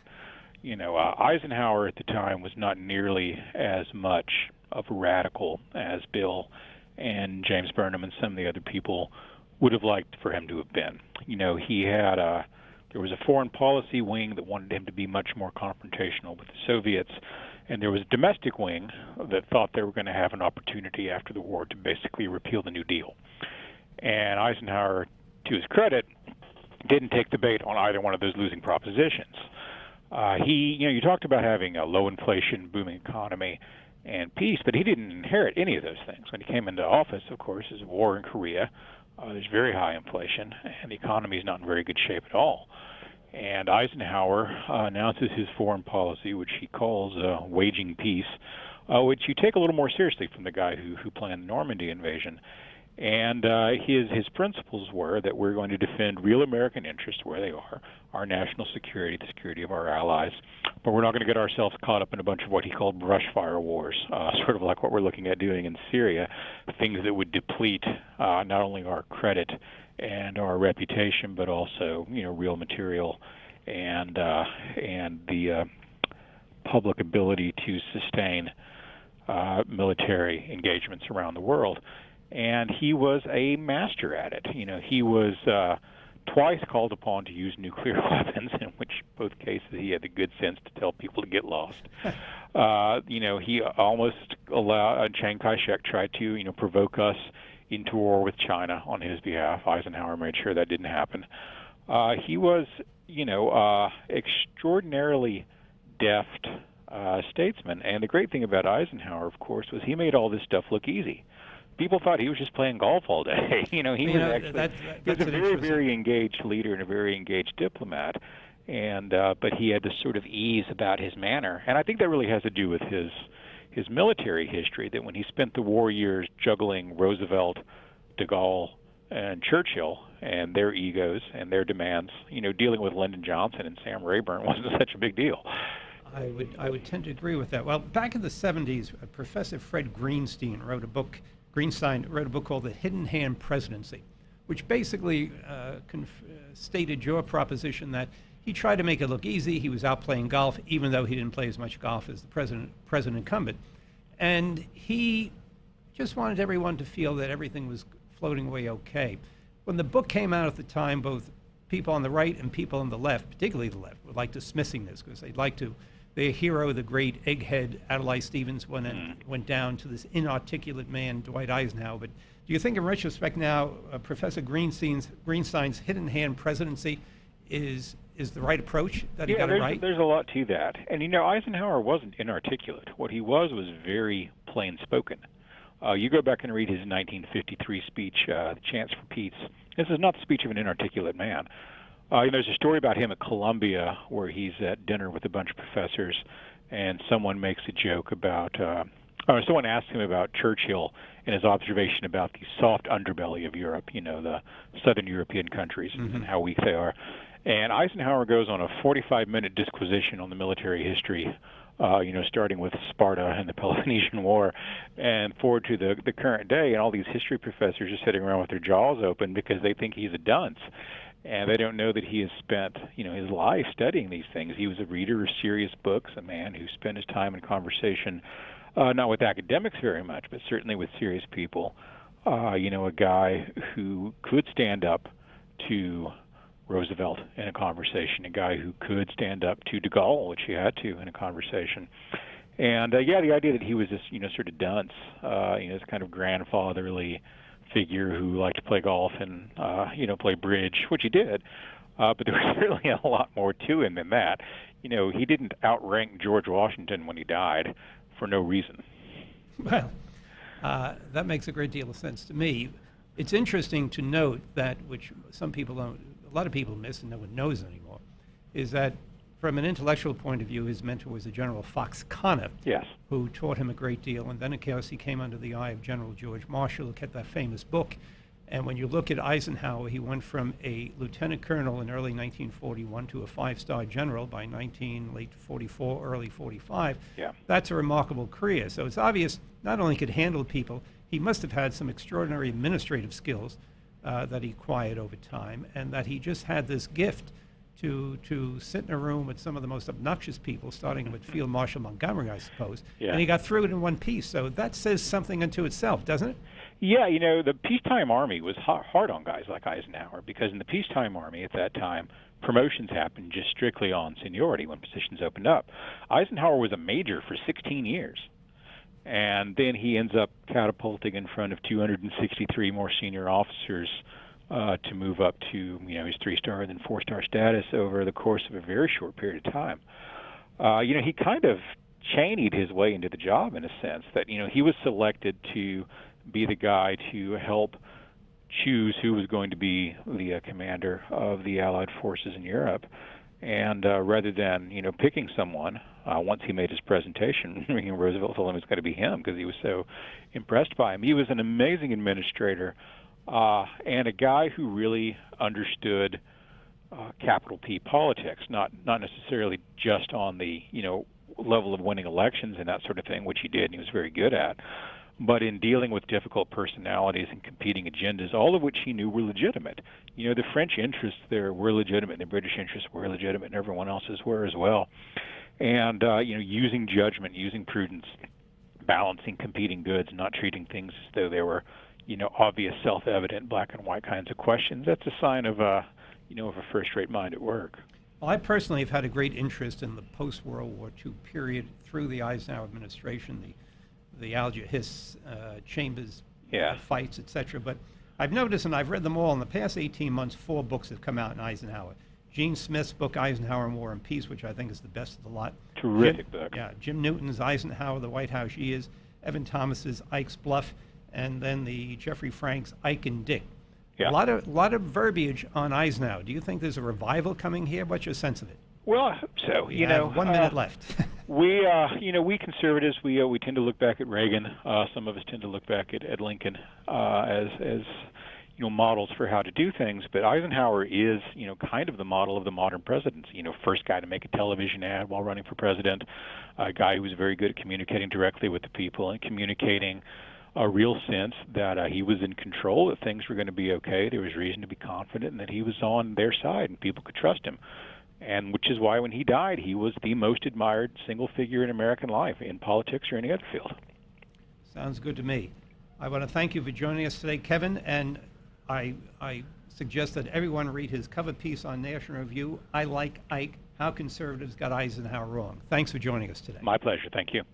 You know, Eisenhower at the time was not nearly as much of a radical as Bill and James Burnham and some of the other people would have liked for him to have been. You know, he had there was a foreign policy wing that wanted him to be much more confrontational with the Soviets, and there was a domestic wing that thought they were going to have an opportunity after the war to basically repeal the New Deal. And Eisenhower, to his credit, didn't take the bait on either one of those losing propositions. You talked about having a low inflation, booming economy, and peace, but he didn't inherit any of those things. When he came into office, of course, there's a war in Korea. There's very high inflation, and the economy is not in very good shape at all. And Eisenhower announces his foreign policy, which he calls waging peace, which you take a little more seriously from the guy who planned the Normandy invasion. And his principles were that we're going to defend real American interests where they are, our national security, the security of our allies, but we're not going to get ourselves caught up in a bunch of what he called brush fire wars, sort of like what we're looking at doing in Syria, things that would deplete not only our credit and our reputation, but also, real material and the public ability to sustain military engagements around the world. And he was a master at it. He was twice called upon to use nuclear weapons, in which both cases he had the good sense to tell people to get lost. He almost allowed, Chiang Kai-shek tried to, provoke us into war with China on his behalf. Eisenhower made sure that didn't happen. He was, extraordinarily deft statesman. And the great thing about Eisenhower, of course, was he made all this stuff look easy. People thought he was just playing golf all day. He was he was a very, very engaged leader and a very engaged diplomat. And but he had this sort of ease about his manner. And I think that really has to do with his military history, that when he spent the war years juggling Roosevelt, de Gaulle, and Churchill and their egos and their demands, dealing with Lyndon Johnson and Sam Rayburn wasn't such a big deal. I would tend to agree with that. Well, back in the 70s, Professor Fred Greenstein wrote a book called The Hidden Hand Presidency, which basically stated your proposition that he tried to make it look easy. He was out playing golf, even though he didn't play as much golf as the president incumbent. And he just wanted everyone to feel that everything was floating away okay. When the book came out at the time, both people on the right and people on the left, particularly the left, were like dismissing this because they'd like to. Their hero, the great egghead Adlai Stevens, went down to this inarticulate man, Dwight Eisenhower. But do you think, in retrospect now, Professor Greenstein's hidden hand presidency is the right approach, that he got it right? There's a lot to that. And, Eisenhower wasn't inarticulate. What he was very plain-spoken. You go back and read his 1953 speech, The Chance for Peace. This is not the speech of an inarticulate man. There's a story about him at Columbia where he's at dinner with a bunch of professors, and someone makes a joke about, or someone asks him about Churchill and his observation about the soft underbelly of Europe, the southern European countries and how weak they are. And Eisenhower goes on a 45-minute disquisition on the military history, starting with Sparta and the Peloponnesian War and forward to the current day, and all these history professors are sitting around with their jaws open because they think he's a dunce. And they don't know that he has spent, his life studying these things. He was a reader of serious books, a man who spent his time in conversation, not with academics very much, but certainly with serious people. A guy who could stand up to Roosevelt in a conversation, a guy who could stand up to de Gaulle, which he had to in a conversation. And, the idea that he was this, sort of dunce, this kind of grandfatherly figure who liked to play golf and play bridge, which he did, but there was really a lot more to him than that. He didn't outrank George Washington when he died for no reason. Well, that makes a great deal of sense to me. It's interesting to note that, which some people don't, a lot of people miss and no one knows anymore, is that from an intellectual point of view, his mentor was the General Fox Connor, yes, who taught him a great deal. And then, of course, he came under the eye of General George Marshall, who kept that famous book. And when you look at Eisenhower, he went from a lieutenant colonel in early 1941 to a five-star general by late 44, early 45. Yeah. That's a remarkable career. So it's obvious not only could handle people, he must have had some extraordinary administrative skills that he acquired over time, and that he just had this gift to sit in a room with some of the most obnoxious people, starting with Field Marshal Montgomery, I suppose. Yeah. And he got through it in one piece. So that says something unto itself, doesn't it? Yeah, the peacetime army was hard on guys like Eisenhower, because in the peacetime army at that time, promotions happened just strictly on seniority when positions opened up. Eisenhower was a major for 16 years. And then he ends up catapulting in front of 263 more senior officers to move up to his 3-star and then 4-star status over the course of a very short period of time. He kind of Cheney'd his way into the job in a sense, that he was selected to be the guy to help choose who was going to be the commander of the Allied forces in Europe. And rather than picking someone, once he made his presentation, Roosevelt told him it was going to be him because he was so impressed by him. He was an amazing administrator. And a guy who really understood capital P politics, not necessarily just on the level of winning elections and that sort of thing, which he did and he was very good at, but in dealing with difficult personalities and competing agendas, all of which he knew were legitimate. The French interests there were legitimate, the British interests were legitimate, and everyone else's were as well. And using judgment, using prudence, balancing competing goods, not treating things as though they were obvious, self-evident, black and white kinds of questions. That's a sign of, of a first-rate mind at work. Well, I personally have had a great interest in the post-World War II period through the Eisenhower administration, the Alger Hiss, Chambers fights, etc. But I've noticed, and I've read them all, in the past 18 months, 4 books have come out in Eisenhower. Gene Smith's book, Eisenhower and War and Peace, which I think is the best of the lot. Terrific book. Yeah, Jim Newton's Eisenhower, the White House Years, Evan Thomas's Ike's Bluff, and then the Jeffrey Frank's Ike and Dick. Yeah. A lot of verbiage on Eisenhower. Do you think there's a revival coming here? What's your sense of it? Well, I hope so. You have 1 minute left. We conservatives, we tend to look back at Reagan. Some of us tend to look back at Lincoln as models for how to do things. But Eisenhower is, kind of the model of the modern presidents. First guy to make a television ad while running for president, a guy who was very good at communicating directly with the people and communicating a real sense that he was in control, that things were going to be okay. There was reason to be confident, and that he was on their side, and people could trust him. And which is why when he died, he was the most admired single figure in American life, in politics or any other field. Sounds good to me. I want to thank you for joining us today, Kevin, and I suggest that everyone read his cover piece on National Review, I Like Ike, How Conservatives Got Eisenhower Wrong. Thanks for joining us today. My pleasure. Thank you.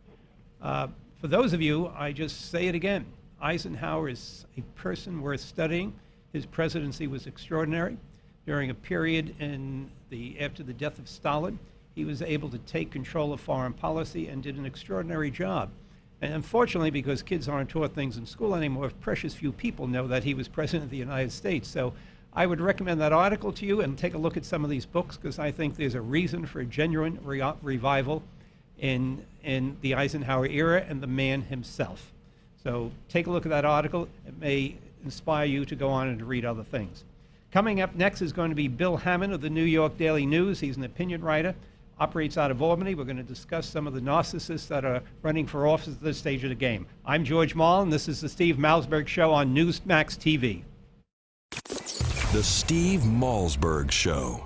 For those of you, I just say it again. Eisenhower is a person worth studying. His presidency was extraordinary. During a period after the death of Stalin, he was able to take control of foreign policy and did an extraordinary job. And unfortunately, because kids aren't taught things in school anymore, precious few people know that he was president of the United States. So I would recommend that article to you and take a look at some of these books, because I think there's a reason for a genuine revival in the Eisenhower era and the man himself. So take a look at that article. It may inspire you to go on and to read other things. Coming up next is going to be Bill Hammond of the New York Daily News. He's an opinion writer, operates out of Albany. We're going to discuss some of the narcissists that are running for office at this stage of the game. I'm George Marlin. This is the Steve Malzberg Show on Newsmax TV. The Steve Malzberg Show.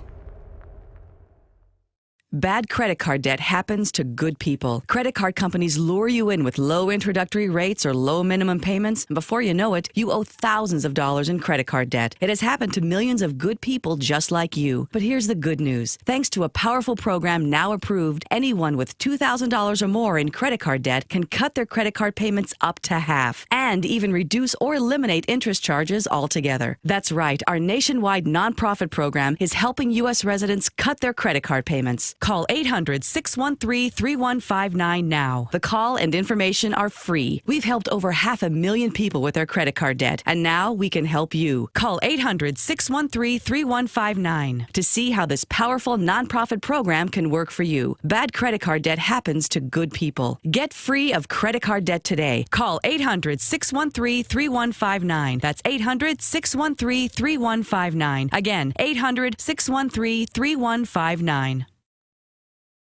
Bad credit card debt happens to good people. Credit card companies lure you in with low introductory rates or low minimum payments, and before you know it, you owe thousands of dollars in credit card debt. It has happened to millions of good people just like you. But here's the good news. Thanks to a powerful program now approved, anyone with $2,000 or more in credit card debt can cut their credit card payments up to half and even reduce or eliminate interest charges altogether. That's right. Our nationwide nonprofit program is helping U.S. residents cut their credit card payments. Call 800-613-3159 now. The call and information are free. We've helped over 500,000 people with their credit card debt, and now we can help you. Call 800-613-3159 to see how this powerful nonprofit program can work for you. Bad credit card debt happens to good people. Get free of credit card debt today. Call 800-613-3159. That's 800-613-3159. Again, 800-613-3159.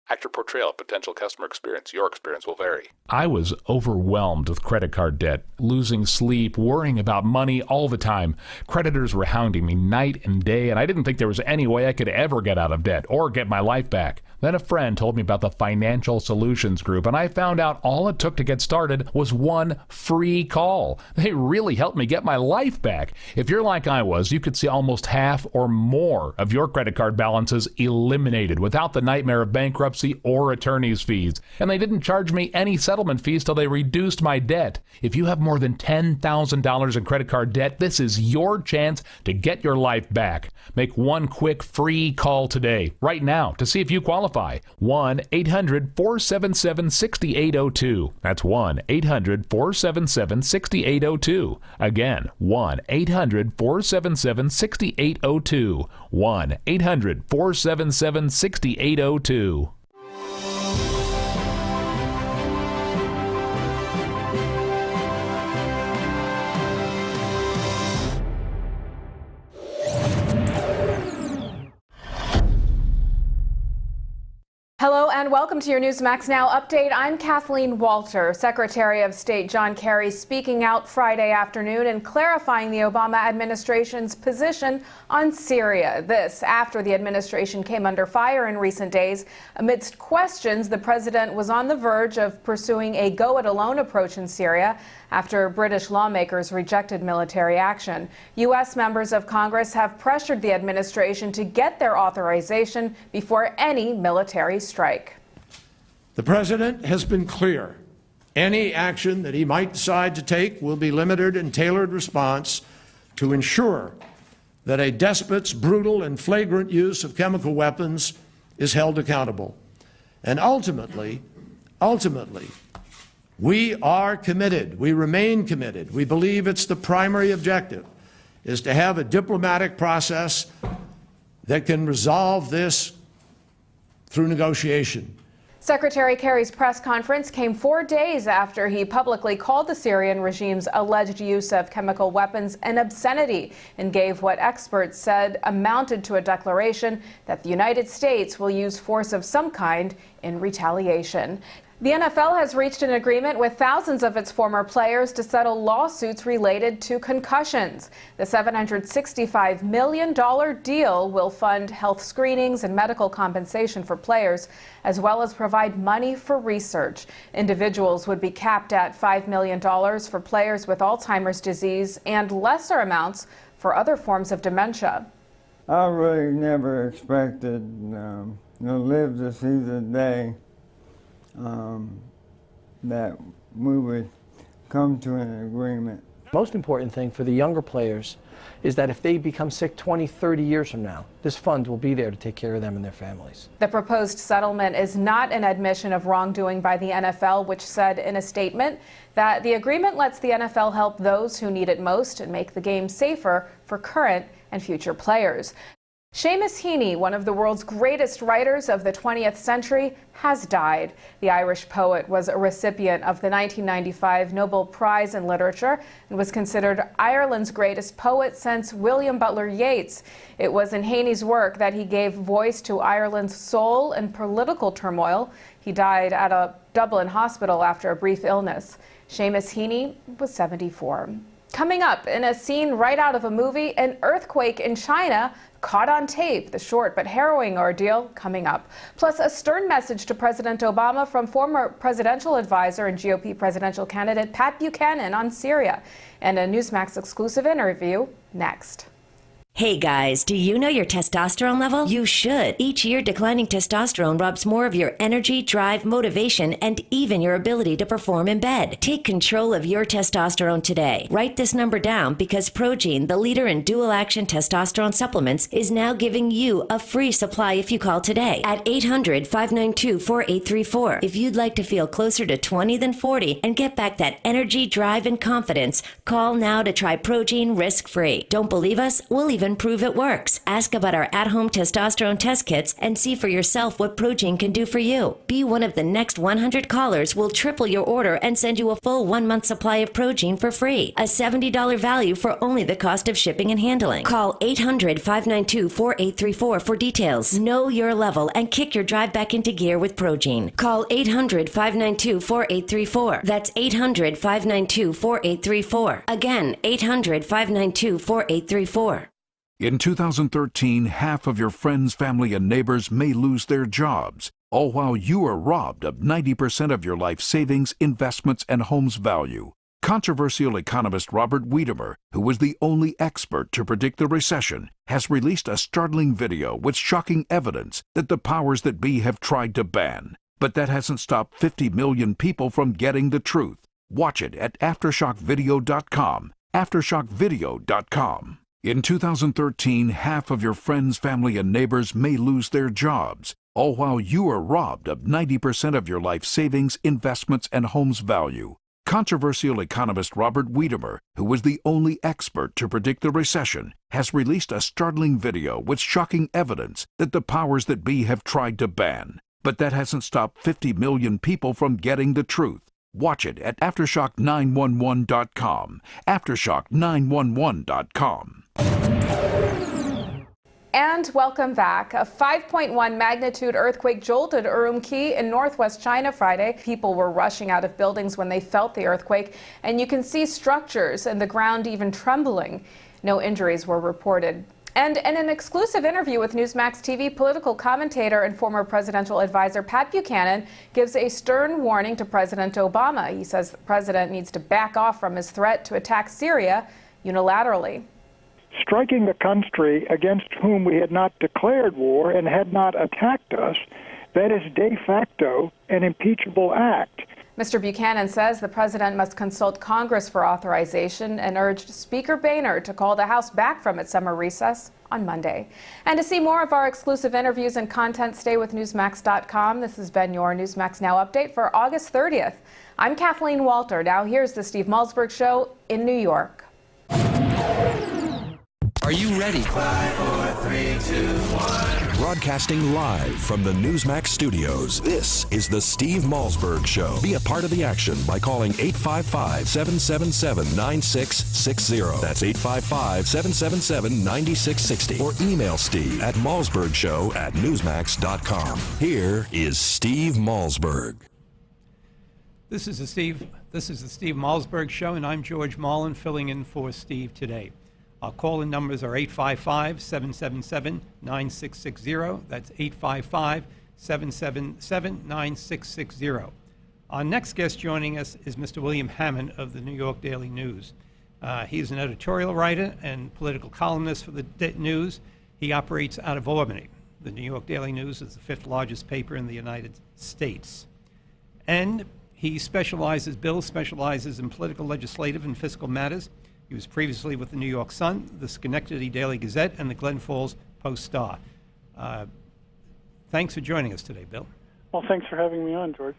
Accurate portrayal of potential customer experience. Your experience will vary. I was overwhelmed with credit card debt, losing sleep, worrying about money all the time. Creditors were hounding me night and day, and I didn't think there was any way I could ever get out of debt or get my life back. Then a friend told me about the Financial Solutions Group, and I found out all it took to get started was one free call. They really helped me get my life back. If you're like I was, you could see almost half or more of your credit card balances eliminated without the nightmare of bankruptcy or attorney's fees. And they didn't charge me any settlement fees till they reduced my debt. If you have more than $10,000 in credit card debt, this is your chance to get your life back. Make one quick free call today, right now, to see if you qualify. 1-800-477-6802. That's 1-800-477-6802. Again, 1-800-477-6802. 1-800-477-6802. Hello and welcome to your Newsmax Now update. I'm Kathleen Walter. Secretary of State John Kerry speaking out Friday afternoon and clarifying the Obama administration's position on Syria. This after the administration came under fire in recent days. Amidst questions, the president was on the verge of pursuing a go-it-alone approach in Syria after British lawmakers rejected military action. U.S. members of Congress have pressured the administration to get their authorization before any military strike. The President has been clear. Any action that he might decide to take will be limited and tailored response to ensure that a despot's brutal and flagrant use of chemical weapons is held accountable. And ultimately, we are committed. We remain committed. We believe it's the primary objective is to have a diplomatic process that can resolve this through negotiation. Secretary Kerry's press conference came 4 days after he publicly called the Syrian regime's alleged use of chemical weapons an obscenity and gave what experts said amounted to a declaration that the United States will use force of some kind in retaliation. The NFL has reached an agreement with thousands of its former players to settle lawsuits related to concussions. The $765 million deal will fund health screenings and medical compensation for players, as well as provide money for research. Individuals would be capped at $5 million for players with Alzheimer's disease and lesser amounts for other forms of dementia. I really never expected to live to see the day that we would come to an agreement. Most important thing for the younger players is that if they become sick 20, 30 years from now, this fund will be there to take care of them and their families. The proposed settlement is not an admission of wrongdoing by the NFL, which said in a statement that the agreement lets the NFL help those who need it most and make the game safer for current and future players. Seamus Heaney, one of the world's greatest writers of the 20th century, has died. The Irish poet was a recipient of the 1995 Nobel Prize in Literature and was considered Ireland's greatest poet since William Butler Yeats. It was in Heaney's work that he gave voice to Ireland's soul and political turmoil. He died at a Dublin hospital after a brief illness. Seamus Heaney was 74. Coming up, in a scene right out of a movie, an earthquake in China caught on tape. The short but harrowing ordeal coming up. Plus, a stern message to President Obama from former presidential advisor and GOP presidential candidate Pat Buchanan on Syria. And a Newsmax exclusive interview next. Hey guys, do you know your testosterone level? You should. Each year, declining testosterone robs more of your energy, drive, motivation, and even your ability to perform in bed. Take control of your testosterone today. Write this number down because Protein, the leader in dual-action testosterone supplements, is now giving you a free supply if you call today at 800-592-4834. If you'd like to feel closer to 20 than 40 and get back that energy, drive, and confidence, call now to try Protein risk-free. Don't believe us? We'll even prove it works. Ask about our at-home testosterone test kits and see for yourself what Protein can do for you. Be one of the next 100 callers. We'll triple your order and send you a full 1-month supply of Protein for free. A $70 value for only the cost of shipping and handling. Call 800-592-4834 for details. Know your level and kick your drive back into gear with Protein. Call 800-592-4834. That's 800-592-4834. Again, 800-592-4834. In 2013, half of your friends, family, and neighbors may lose their jobs, all while you are robbed of 90% of your life savings, investments, and home's value. Controversial economist Robert Wiedemer, who was the only expert to predict the recession, has released a startling video with shocking evidence that the powers that be have tried to ban. But that hasn't stopped 50 million people from getting the truth. Watch it at AftershockVideo.com. AftershockVideo.com. In 2013, half of your friends, family, and neighbors may lose their jobs, all while you are robbed of 90% of your life savings, investments, and home's value. Controversial economist Robert Wiedemer, who was the only expert to predict the recession, has released a startling video with shocking evidence that the powers that be have tried to ban. But that hasn't stopped 50 million people from getting the truth. Watch it at Aftershock911.com. Aftershock911.com. And welcome back. A 5.1 magnitude earthquake jolted Urumqi in northwest China Friday. People were rushing out of buildings when they felt the earthquake, and you can see structures and the ground even trembling. No injuries were reported. And in an exclusive interview with Newsmax TV, political commentator and former presidential advisor Pat Buchanan gives a stern warning to President Obama. He says the president needs to back off from his threat to attack Syria unilaterally. Striking a country against whom we had not declared war and had not attacked us, that is de facto an impeachable act. Mr. Buchanan says the president must consult Congress for authorization and urged Speaker Boehner to call the House back from its summer recess on Monday. And to see more of our exclusive interviews and content, stay with Newsmax.com. This has been your Newsmax Now update for August 30th. I'm Kathleen Walter. Now here's the Steve Malzberg Show in New York. Are you ready? 5, 4, 3, 2, 1. Broadcasting live from the Newsmax studios, this is the Steve Malzberg Show. Be a part of the action by calling 855-777-9660. That's 855-777-9660. Or email Steve at malzbergshow@newsmax.com. Here is Steve Malzberg. This is the Steve Malzberg Show, and I'm George Marlin filling in for Steve today. Our call-in numbers are 855-777-9660. That's 855-777-9660. Our next guest joining us is Mr. William Hammond of the New York Daily News. He's an editorial writer and political columnist for the News. He operates out of Albany. The New York Daily News is the 5th largest paper in the United States. And Bill specializes in political, legislative, and fiscal matters. He was previously with the New York Sun, the Schenectady Daily Gazette, and the Glen Falls Post-Star. Thanks for joining us today, Bill. Well, thanks for having me on, George.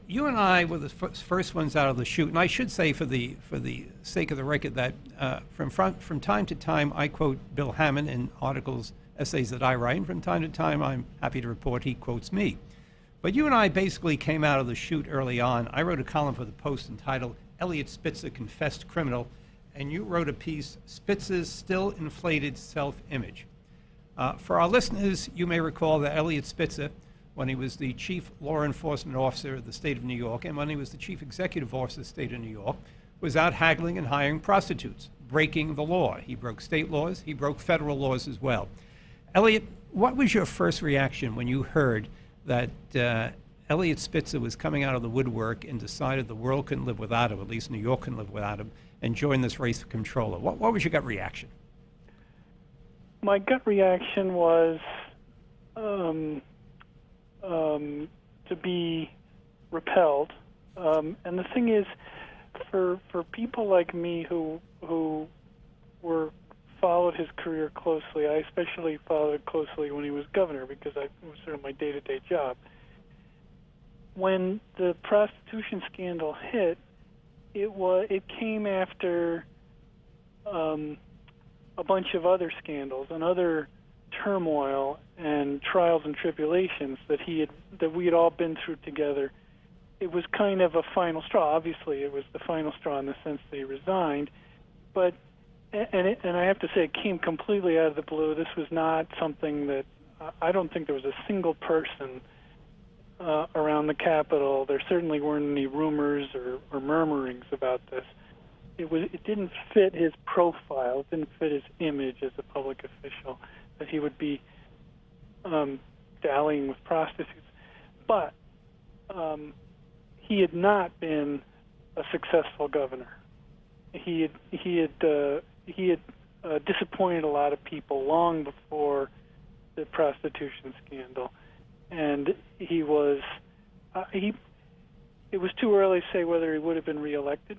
You and I were the first ones out of the chute, and I should say, for the sake of the record, that from time to time I quote Bill Hammond in articles, essays that I write, and from time to time I'm happy to report he quotes me. But you and I basically came out of the chute early on. I wrote a column for the Post entitled "Eliot Spitzer Confessed Criminal," and you wrote a piece, Spitzer's Still Inflated Self-Image. For our listeners, you may recall that Eliot Spitzer, when he was the chief law enforcement officer of the state of New York and when he was the chief executive officer of the state of New York, was out haggling and hiring prostitutes, breaking the law. He broke state laws, he broke federal laws as well. Eliot, what was your first reaction when you heard that Eliot Spitzer was coming out of the woodwork and decided the world couldn't live without him, at least New York couldn't live without him, and joined this race for comptroller? What was your gut reaction? My gut reaction was to be repelled. And the thing is, for people like me who followed his career closely, I especially followed it closely when he was governor because it was sort of my day-to-day job. When the prostitution scandal hit, it came after a bunch of other scandals and other turmoil and trials and tribulations that we had all been through together. It was kind of a final straw. Obviously, it was the final straw in the sense that he resigned, but and I have to say, it came completely out of the blue. This was not something that I don't think there was a single person around the Capitol. There certainly weren't any rumors or murmurings about this. It didn't fit his profile. It didn't fit his image as a public official that he would be dallying with prostitutes. But he had not been a successful governor. He had disappointed a lot of people long before the prostitution scandal, and it was too early to say whether he would have been reelected.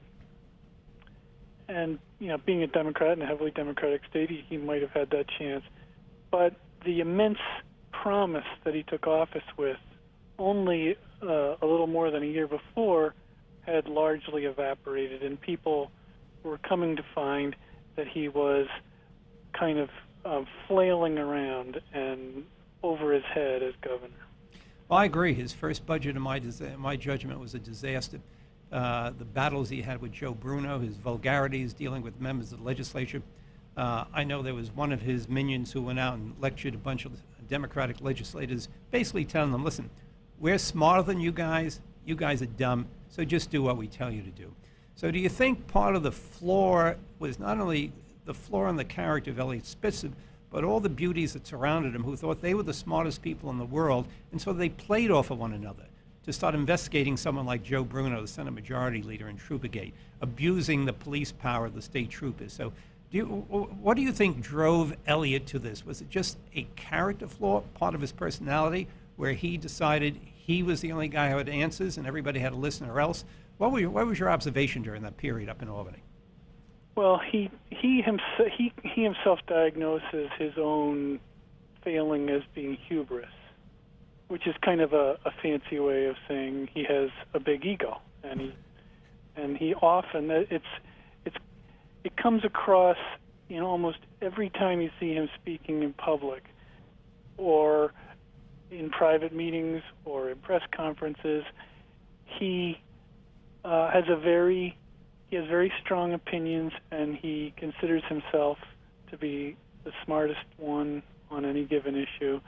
And being a Democrat in a heavily Democratic state, he might have had that chance. But the immense promise that he took office with, only a little more than a year before, had largely evaporated, and people were coming to find that he was kind of flailing around and over his head as governor. Well, I agree. His first budget, in my judgment, was a disaster. The battles he had with Joe Bruno, his vulgarities dealing with members of the legislature. I know there was one of his minions who went out and lectured a bunch of Democratic legislators, basically telling them, listen, we're smarter than you guys are dumb, so just do what we tell you to do. So do you think part of the flaw was not only the flaw in the character of Eliot Spitzer, but all the beauties that surrounded him, who thought they were the smartest people in the world, and so they played off of one another to start investigating someone like Joe Bruno, the Senate Majority Leader in Troopergate, abusing the police power of the state troopers. So what do you think drove Eliot to this? Was it just a character flaw, part of his personality, where he decided he was the only guy who had answers and everybody had to listen or else? What was your observation during that period up in Albany? Well, he himself diagnoses his own failing as being hubris, which is kind of a fancy way of saying he has a big ego, and he often it comes across, almost every time you see him speaking in public, or in private meetings, or in press conferences. He has very strong opinions, and he considers himself to be the smartest one on any given issue.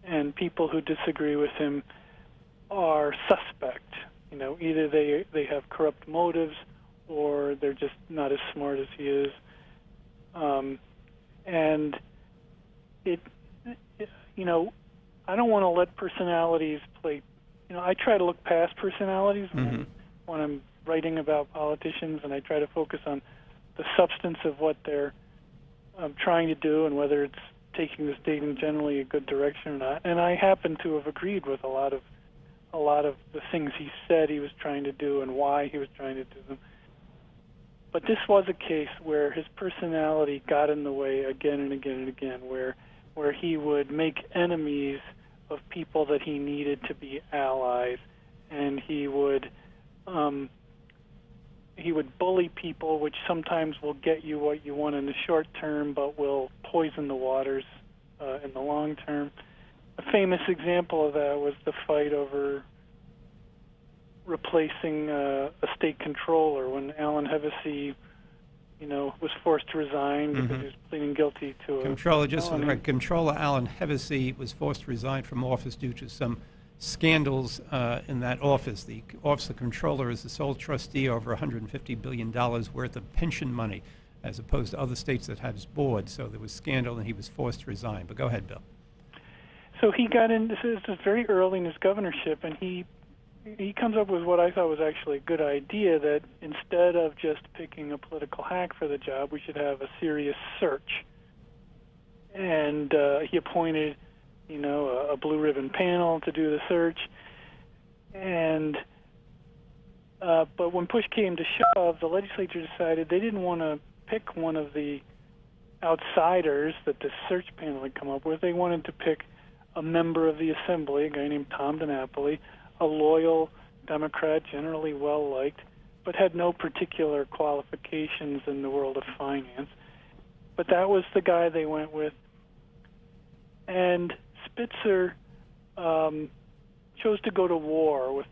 And people who disagree with him are suspect. Either they have corrupt motives, or they're just not as smart as he is. And I don't want to let personalities play. I try to look past personalities when I'm writing about politicians, and I try to focus on the substance of what they're trying to do and whether it's taking the state in generally a good direction or not. And I happen to have agreed with a lot of the things he said he was trying to do and why he was trying to do them. But this was a case where his personality got in the way again and again and again, where he would make enemies of people that he needed to be allies, and he would bully people, which sometimes will get you what you want in the short term, but will poison the waters in the long term. A famous example of that was the fight over replacing a state controller when Alan Hevesy, was forced to resign because he was pleading guilty to a Controller, just for the felony. record, Controller Alan Hevesy was forced to resign from office due to some scandals in that office. The Office of Controller is the sole trustee over $150 billion worth of pension money, as opposed to other states that have boards. So there was scandal, and he was forced to resign. But go ahead, Bill. So he got in. This is very early in his governorship, and he comes up with what I thought was actually a good idea, that instead of just picking a political hack for the job, we should have a serious search. And he appointed, a blue ribbon panel to do the search. And but when push came to shove, the legislature decided they didn't want to pick one of the outsiders that the search panel had come up with. They wanted to pick a member of the assembly, a guy named Tom DiNapoli, a loyal Democrat, generally well-liked, but had no particular qualifications in the world of finance. But that was the guy they went with. And Spitzer chose to go to war with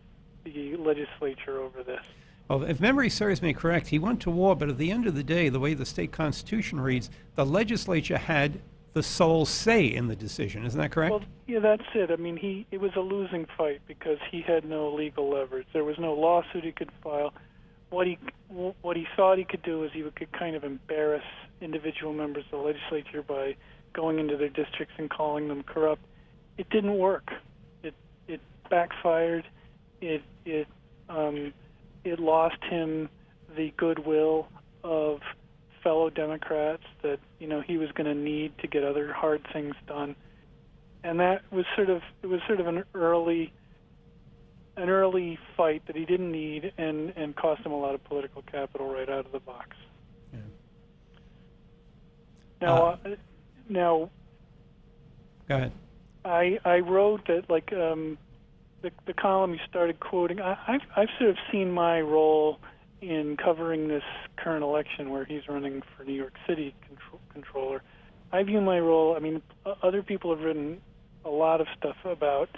the legislature over this. Well, if memory serves me correct, he went to war, but at the end of the day, the way the state constitution reads, the legislature had the sole say in the decision. Isn't that correct? Well, yeah, that's it. I mean, it was a losing fight because he had no legal leverage. There was no lawsuit he could file. What he thought he could do is he could kind of embarrass individual members of the legislature by going into their districts and calling them corrupt. It didn't work. It backfired. It lost him the goodwill of fellow Democrats that he was going to need to get other hard things done, and that was sort of an early fight that he didn't need and cost him a lot of political capital right out of the box. Yeah. Now, go ahead. I wrote that the column you started quoting. I've sort of seen my role in covering this current election where he's running for New York City controller. I view my role, other people have written a lot of stuff about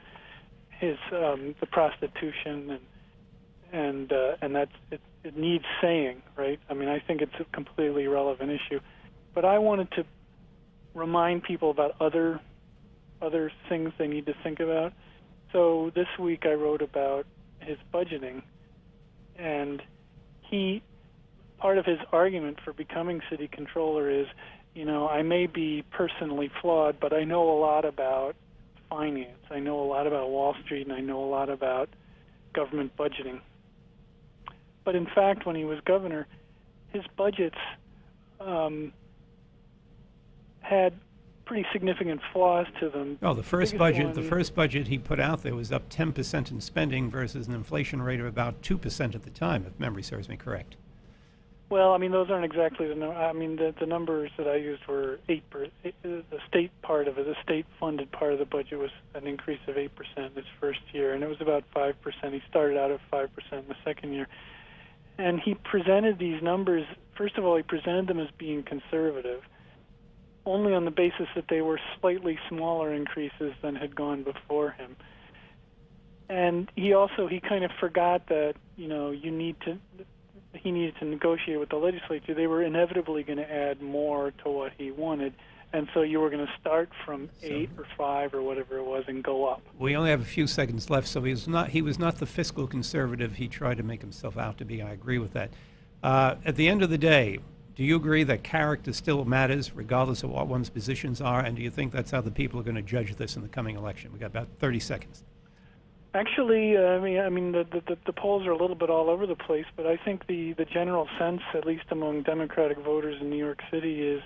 his the prostitution and that's it needs saying, right? I think it's a completely irrelevant issue. But I wanted to remind people about other things they need to think about. So this week I wrote about his budgeting, and he part of his argument for becoming city controller is, I may be personally flawed, but I know a lot about finance. I know a lot about Wall Street, and I know a lot about government budgeting. But in fact, when he was governor, his budgets had pretty significant flaws to them. Oh, the first budget he put out there was up 10% in spending versus an inflation rate of about 2% at the time, if memory serves me correct. Well, those aren't exactly the the numbers that I used were 8%. The state part of it, the state-funded part of the budget was an increase of 8% this first year, and it was about 5%. He started out at 5% in the second year. And he presented these numbers, first of all, he presented them as being conservative, only on the basis that they were slightly smaller increases than had gone before him. And he kind of forgot that, he needed to negotiate with the legislature. They were inevitably going to add more to what he wanted, and so you were going to start from 8 or 5 or whatever it was and go up. We only have a few seconds left, so he was not the fiscal conservative he tried to make himself out to be. I agree with that. At the end of the day, do you agree that character still matters regardless of what one's positions are, and do you think that's how the people are going to judge this in the coming election? We've got about 30 seconds. Actually, the polls are a little bit all over the place, but I think the general sense, at least among Democratic voters in New York City, is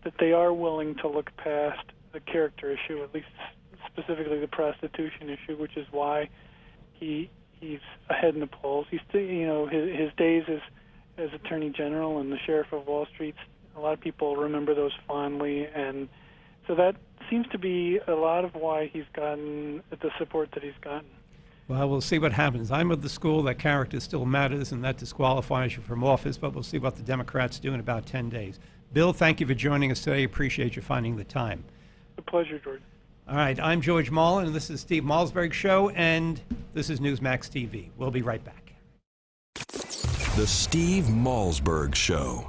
that they are willing to look past the character issue, at least specifically the prostitution issue, which is why he's ahead in the polls. He's still, his days as Attorney General and the Sheriff of Wall Street, a lot of people remember those fondly, and so that seems to be a lot of why he's gotten the support that he's gotten. Well, we'll see what happens. I'm of the school that character still matters, and that disqualifies you from office, but we'll see what the Democrats do in about 10 days. Bill, thank you for joining us today. Appreciate you finding the time. A pleasure, George. All right, I'm George Marlin, and this is Steve Malzberg Show, and this is Newsmax TV. We'll be right back. The Steve Malzberg Show.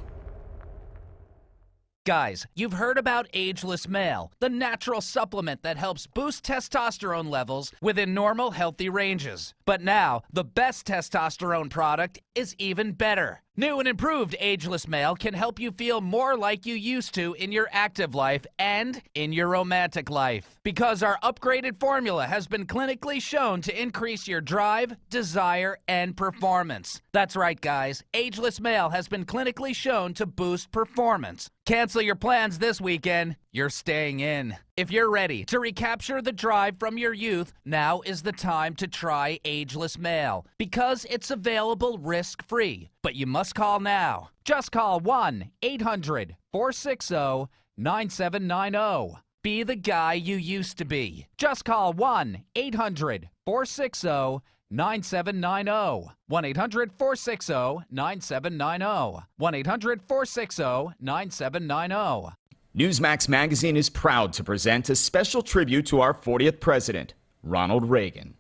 Guys, you've heard about Ageless Male, the natural supplement that helps boost testosterone levels within normal, healthy ranges. But now, the best testosterone product is even better. New and improved Ageless Male can help you feel more like you used to in your active life and in your romantic life. Because our upgraded formula has been clinically shown to increase your drive, desire, and performance. That's right, guys. Ageless Male has been clinically shown to boost performance. Cancel your plans this weekend. You're staying in. If you're ready to recapture the drive from your youth, now is the time to try Ageless Male because it's available risk-free. But you must call now. Just call 1-800-460-9790. Be the guy you used to be. Just call 1-800-460-9790. 1-800-460-9790. 1-800-460-9790. Newsmax Magazine is proud to present a special tribute to our 40th president, Ronald Reagan.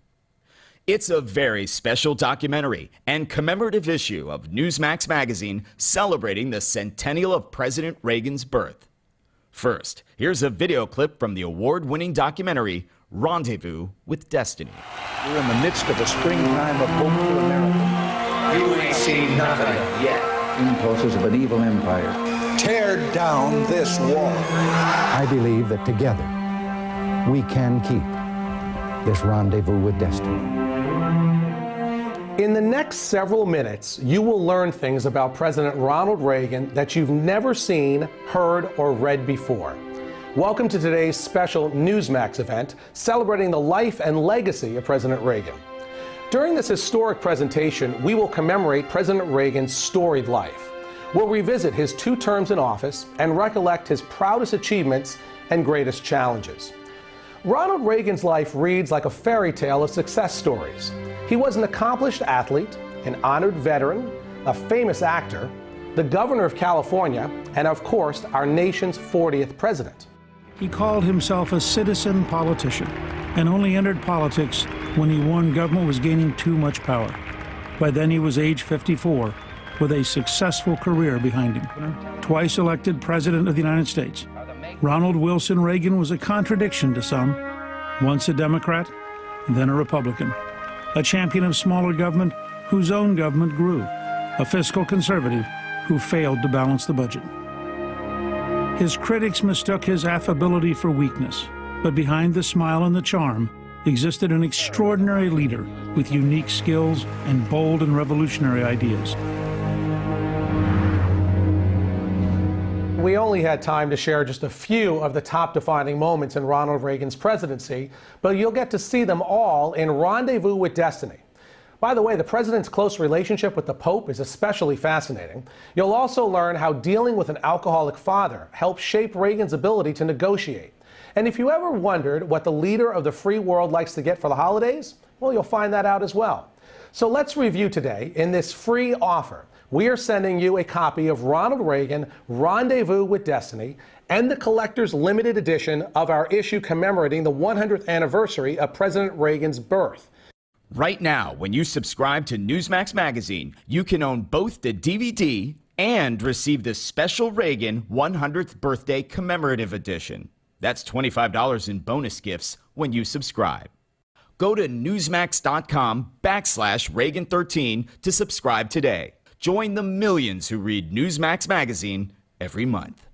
It's a very special documentary and commemorative issue of Newsmax Magazine celebrating the centennial of President Reagan's birth. First, here's a video clip from the award-winning documentary, Rendezvous with Destiny. We're in the midst of a springtime of hope for America. You ain't seen nothing yet. Impulses of an evil empire. Tear down this wall. I believe that together we can keep this rendezvous with destiny. In the next several minutes, you will learn things about President Ronald Reagan that you've never seen, heard, or read before. Welcome to today's special Newsmax event celebrating the life and legacy of President Reagan. During this historic presentation, we will commemorate President Reagan's storied life. We'll revisit his 2 terms in office and recollect his proudest achievements and greatest challenges. Ronald Reagan's life reads like a fairy tale of success stories. He was an accomplished athlete, an honored veteran, a famous actor, the governor of California, and of course, our nation's 40th president. He called himself a citizen politician and only entered politics when he warned government was gaining too much power. By then he was age 54, with a successful career behind him. Twice elected President of the United States, Ronald Wilson Reagan was a contradiction to some. Once a Democrat, then a Republican. A champion of smaller government whose own government grew. A fiscal conservative who failed to balance the budget. His critics mistook his affability for weakness, but behind the smile and the charm existed an extraordinary leader with unique skills and bold and revolutionary ideas. We only had time to share just a few of the top defining moments in Ronald Reagan's presidency, but you'll get to see them all in Rendezvous with Destiny. By the way, the president's close relationship with the Pope is especially fascinating. You'll also learn how dealing with an alcoholic father helped shape Reagan's ability to negotiate. And if you ever wondered what the leader of the free world likes to get for the holidays, well, you'll find that out as well. So let's review today in this free offer. We are sending you a copy of Ronald Reagan, Rendezvous with Destiny, and the collector's limited edition of our issue commemorating the 100th anniversary of President Reagan's birth. Right now, when you subscribe to Newsmax magazine, you can own both the DVD and receive the special Reagan 100th birthday commemorative edition. That's $25 in bonus gifts when you subscribe. Go to newsmax.com/Reagan13 to subscribe today. Join the millions who read Newsmax magazine every month.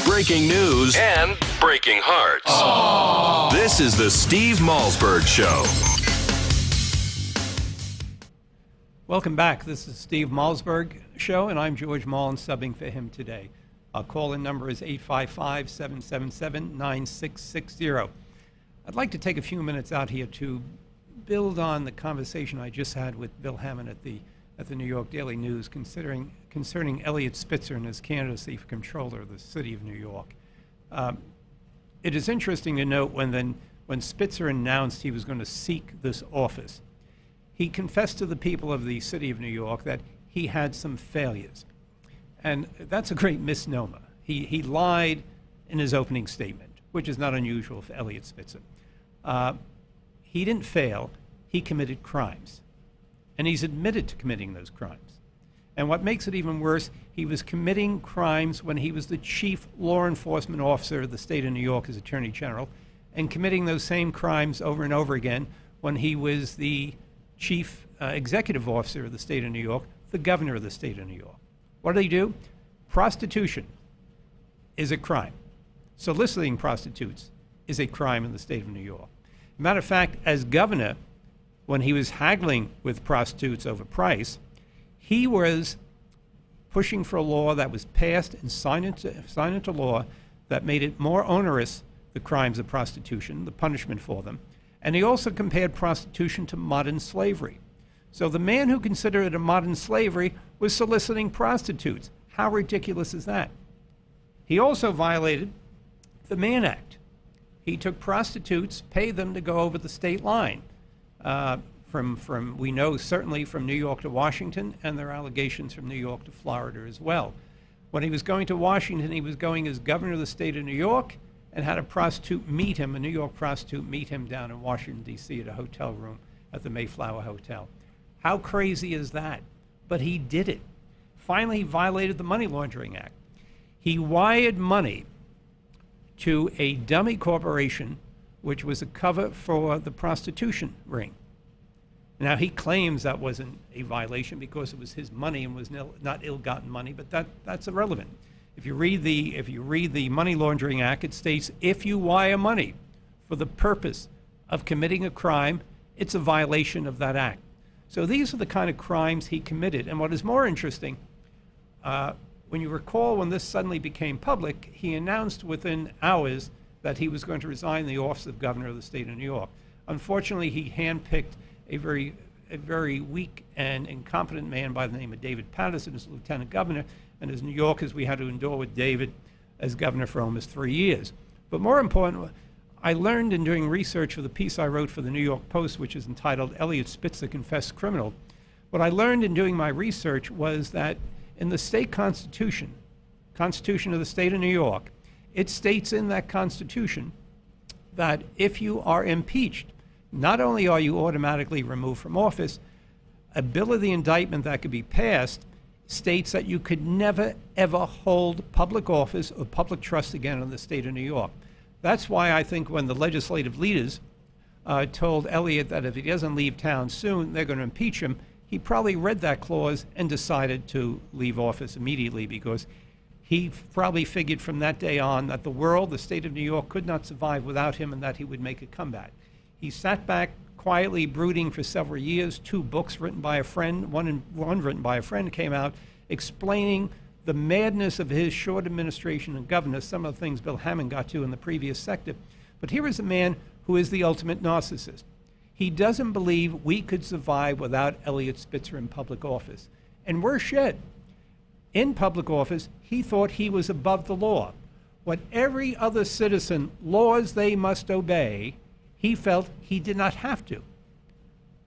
Breaking news and breaking hearts. Aww. This is the Steve Malzberg Show. Welcome back. This is Steve Malzberg Show, and I'm George Malin subbing for him today. Our call-in number is 855-777-9660. I'd like to take a few minutes out here to build on the conversation I just had with Bill Hammond at the New York Daily News concerning Eliot Spitzer and his candidacy for comptroller of the city of New York. It is interesting to note when Spitzer announced he was going to seek this office, he confessed to the people of the city of New York that he had some failures. And that's a great misnomer. He lied in his opening statement, which is not unusual for Eliot Spitzer. He didn't fail. He committed crimes. And he's admitted to committing those crimes. And what makes it even worse, he was committing crimes when he was the chief law enforcement officer of the state of New York as Attorney General, and committing those same crimes over and over again when he was the chief executive officer of the state of New York, the governor of the state of New York. What do they do? Prostitution is a crime. Soliciting prostitutes is a crime in the state of New York. Matter of fact, as governor, when he was haggling with prostitutes over price, he was pushing for a law that was passed and signed into law that made it more onerous, the crimes of prostitution, the punishment for them. And he also compared prostitution to modern slavery. So the man who considered it a modern slavery was soliciting prostitutes. How ridiculous is that? He also violated the Mann Act. He took prostitutes, paid them to go over the state line. We know certainly from New York to Washington, and there are allegations from New York to Florida as well. When he was going to Washington, he was going as governor of the state of New York and had a prostitute meet him, a New York prostitute meet him down in Washington, D.C. at a hotel room at the Mayflower Hotel. How crazy is that? But he did it. Finally, he violated the Money Laundering Act. He wired money to a dummy corporation, which was a cover for the prostitution ring. Now, he claims that wasn't a violation because it was his money and was not ill-gotten money, but that's irrelevant. If you read the Money Laundering Act, it states if you wire money for the purpose of committing a crime, it's a violation of that act. So these are the kind of crimes he committed. And what is more interesting, when you recall when this suddenly became public, he announced within hours that he was going to resign the office of governor of the state of New York. Unfortunately, he handpicked a very weak and incompetent man by the name of David Paterson as lieutenant governor, and as New Yorkers, we had to endure with David as governor for almost 3 years. But more important, I learned in doing research for the piece I wrote for the New York Post, which is entitled Eliot Spitzer, Confessed Criminal. What I learned in doing my research was that in the state Constitution of the state of New York, it states in that Constitution that if you are impeached, not only are you automatically removed from office, a bill of the indictment that could be passed states that you could never, ever hold public office or public trust again in the state of New York. That's why I think when the legislative leaders told Eliot that if he doesn't leave town soon, they're going to impeach him, he probably read that clause and decided to leave office immediately, because he probably figured from that day on that the world, the state of New York, could not survive without him, and that he would make a comeback. He sat back quietly brooding for several years. 2 books written by a friend, one written by a friend, came out explaining the madness of his short administration and governance, some of the things Bill Hammond got to in the previous sector. But here is a man who is the ultimate narcissist. He doesn't believe we could survive without Eliot Spitzer in public office. And worse yet, in public office, he thought he was above the law. What every other citizen, laws they must obey, he felt he did not have to,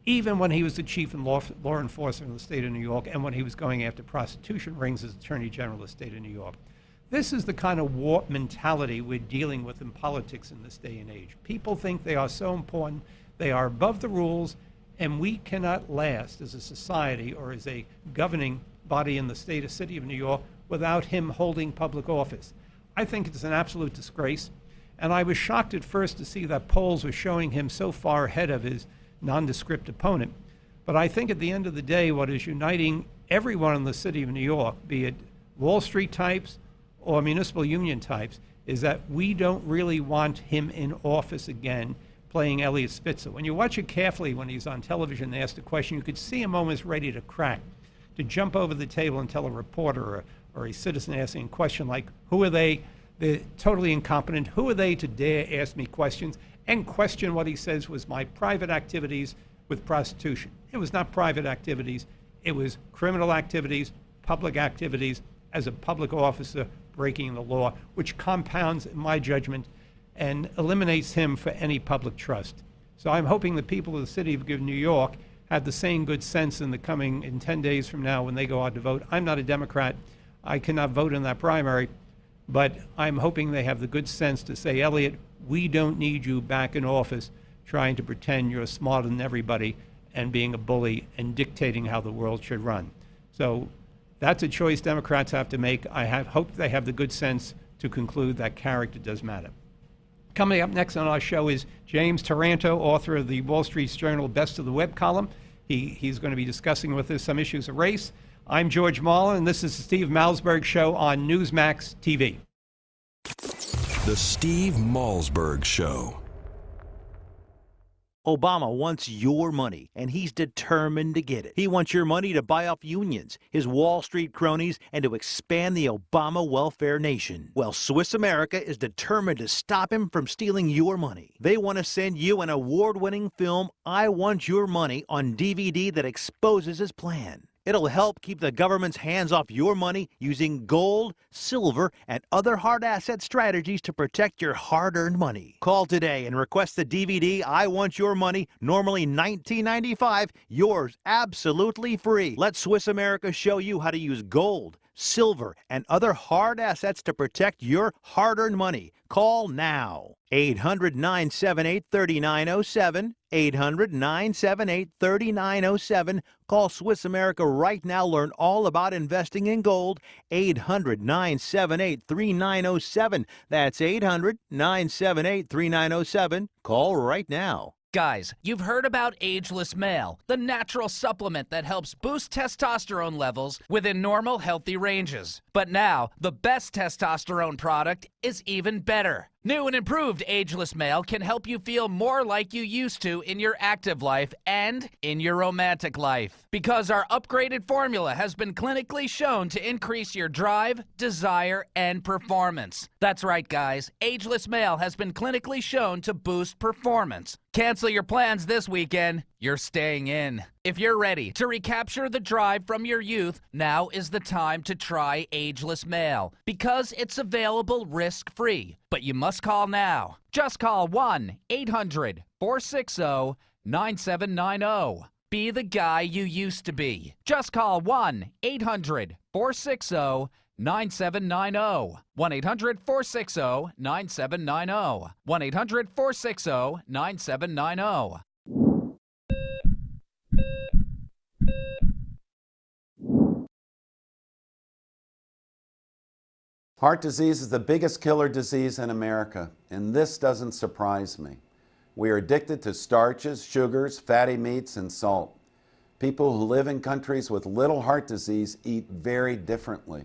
even when he was the chief and law enforcer in the state of New York, and when he was going after prostitution rings as Attorney General of the state of New York. This is the kind of warped mentality we're dealing with in politics in this day and age. People think they are so important, they are above the rules, and we cannot last as a society or as a governing body in the city of New York without him holding public office. I think it's an absolute disgrace, and I was shocked at first to see that polls were showing him so far ahead of his nondescript opponent. But I think at the end of the day, what is uniting everyone in the city of New York, be it Wall Street types or municipal union types, is that we don't really want him in office again playing Eliot Spitzer. When you watch it carefully when he's on television and asked a question, you could see him almost ready to crack, to jump over the table and tell a reporter or a citizen asking a question like, who are they? They're totally incompetent. Who are they to dare ask me questions? And question what he says was my private activities with prostitution. It was not private activities. It was criminal activities, public activities as a public officer breaking the law, which compounds, in my judgment, and eliminates him for any public trust. So I'm hoping the people of the city of New York have the same good sense in 10 days from now when they go out to vote. I'm not a Democrat. I cannot vote in that primary, but I'm hoping they have the good sense to say, Eliot, we don't need you back in office trying to pretend you're smarter than everybody and being a bully and dictating how the world should run. So that's a choice Democrats have to make. I hope they have the good sense to conclude that character does matter. Coming up next on our show is James Taranto, author of the Wall Street Journal Best of the Web column. He's going to be discussing with us some issues of race. I'm George Marlin, and this is the Steve Malzberg Show on Newsmax TV. The Steve Malzberg Show. Obama wants your money, and he's determined to get it. He wants your money to buy off unions, his Wall Street cronies, and to expand the Obama welfare nation. Well, Swiss America is determined to stop him from stealing your money. They want to send you an award-winning film, I Want Your Money, on DVD that exposes his plan. It'll help keep the government's hands off your money using gold, silver, and other hard asset strategies to protect your hard-earned money. Call today and request the DVD, I Want Your Money, normally $19.95, yours absolutely free. Let Swiss America show you how to use gold, silver, and other hard assets to protect your hard-earned money. Call now. 800-978-3907. 800-978-3907. Call Swiss America right now. Learn all about investing in gold. 800-978-3907. That's 800-978-3907. Call right now. Guys, you've heard about Ageless Male, the natural supplement that helps boost testosterone levels within normal, healthy ranges. But now, the best testosterone product is even better. New and improved Ageless Male can help you feel more like you used to in your active life and in your romantic life. Because our upgraded formula has been clinically shown to increase your drive, desire, and performance. That's right, guys. Ageless Male has been clinically shown to boost performance. Cancel your plans this weekend. You're staying in. If you're ready to recapture the drive from your youth, now is the time to try Ageless Male because it's available risk-free. But you must call now. Just call 1-800-460-9790. Be the guy you used to be. Just call 1-800-460-9790. 1-800-460-9790. 1-800-460-9790. Heart disease is the biggest killer disease in America, and this doesn't surprise me. We are addicted to starches, sugars, fatty meats, and salt. People who live in countries with little heart disease eat very differently.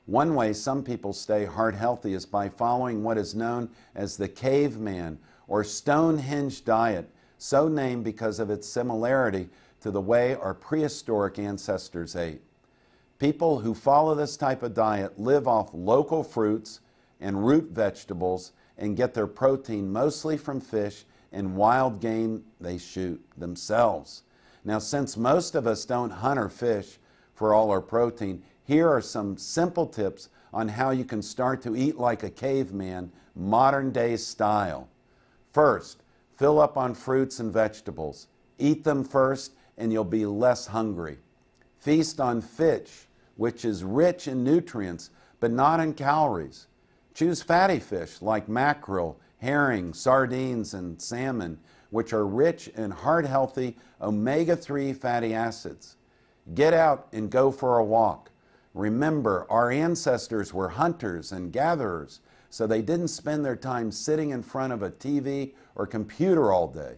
One way some people stay heart healthy is by following what is known as the caveman or Stonehenge diet, so named because of its similarity to the way our prehistoric ancestors ate. People who follow this type of diet live off local fruits and root vegetables and get their protein mostly from fish and wild game they shoot themselves. Now, since most of us don't hunt or fish for all our protein, here are some simple tips on how you can start to eat like a caveman, modern day style. First, fill up on fruits and vegetables. Eat them first and you'll be less hungry. Feast on fish, which is rich in nutrients but not in calories. Choose fatty fish like mackerel, herring, sardines, and salmon, which are rich in heart-healthy omega-3 fatty acids. Get out and go for a walk. Remember, our ancestors were hunters and gatherers, so they didn't spend their time sitting in front of a TV or computer all day.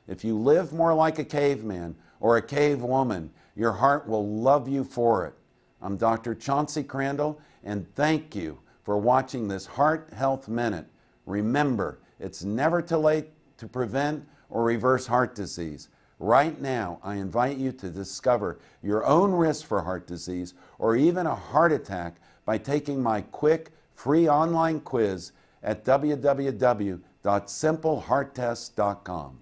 If you live more like a caveman or a cave woman, your heart will love you for it. I'm Dr. Chauncey Crandall, and thank you for watching this Heart Health Minute. Remember, it's never too late to prevent or reverse heart disease. Right now, I invite you to discover your own risk for heart disease or even a heart attack by taking my quick, free online quiz at www.simplehearttest.com.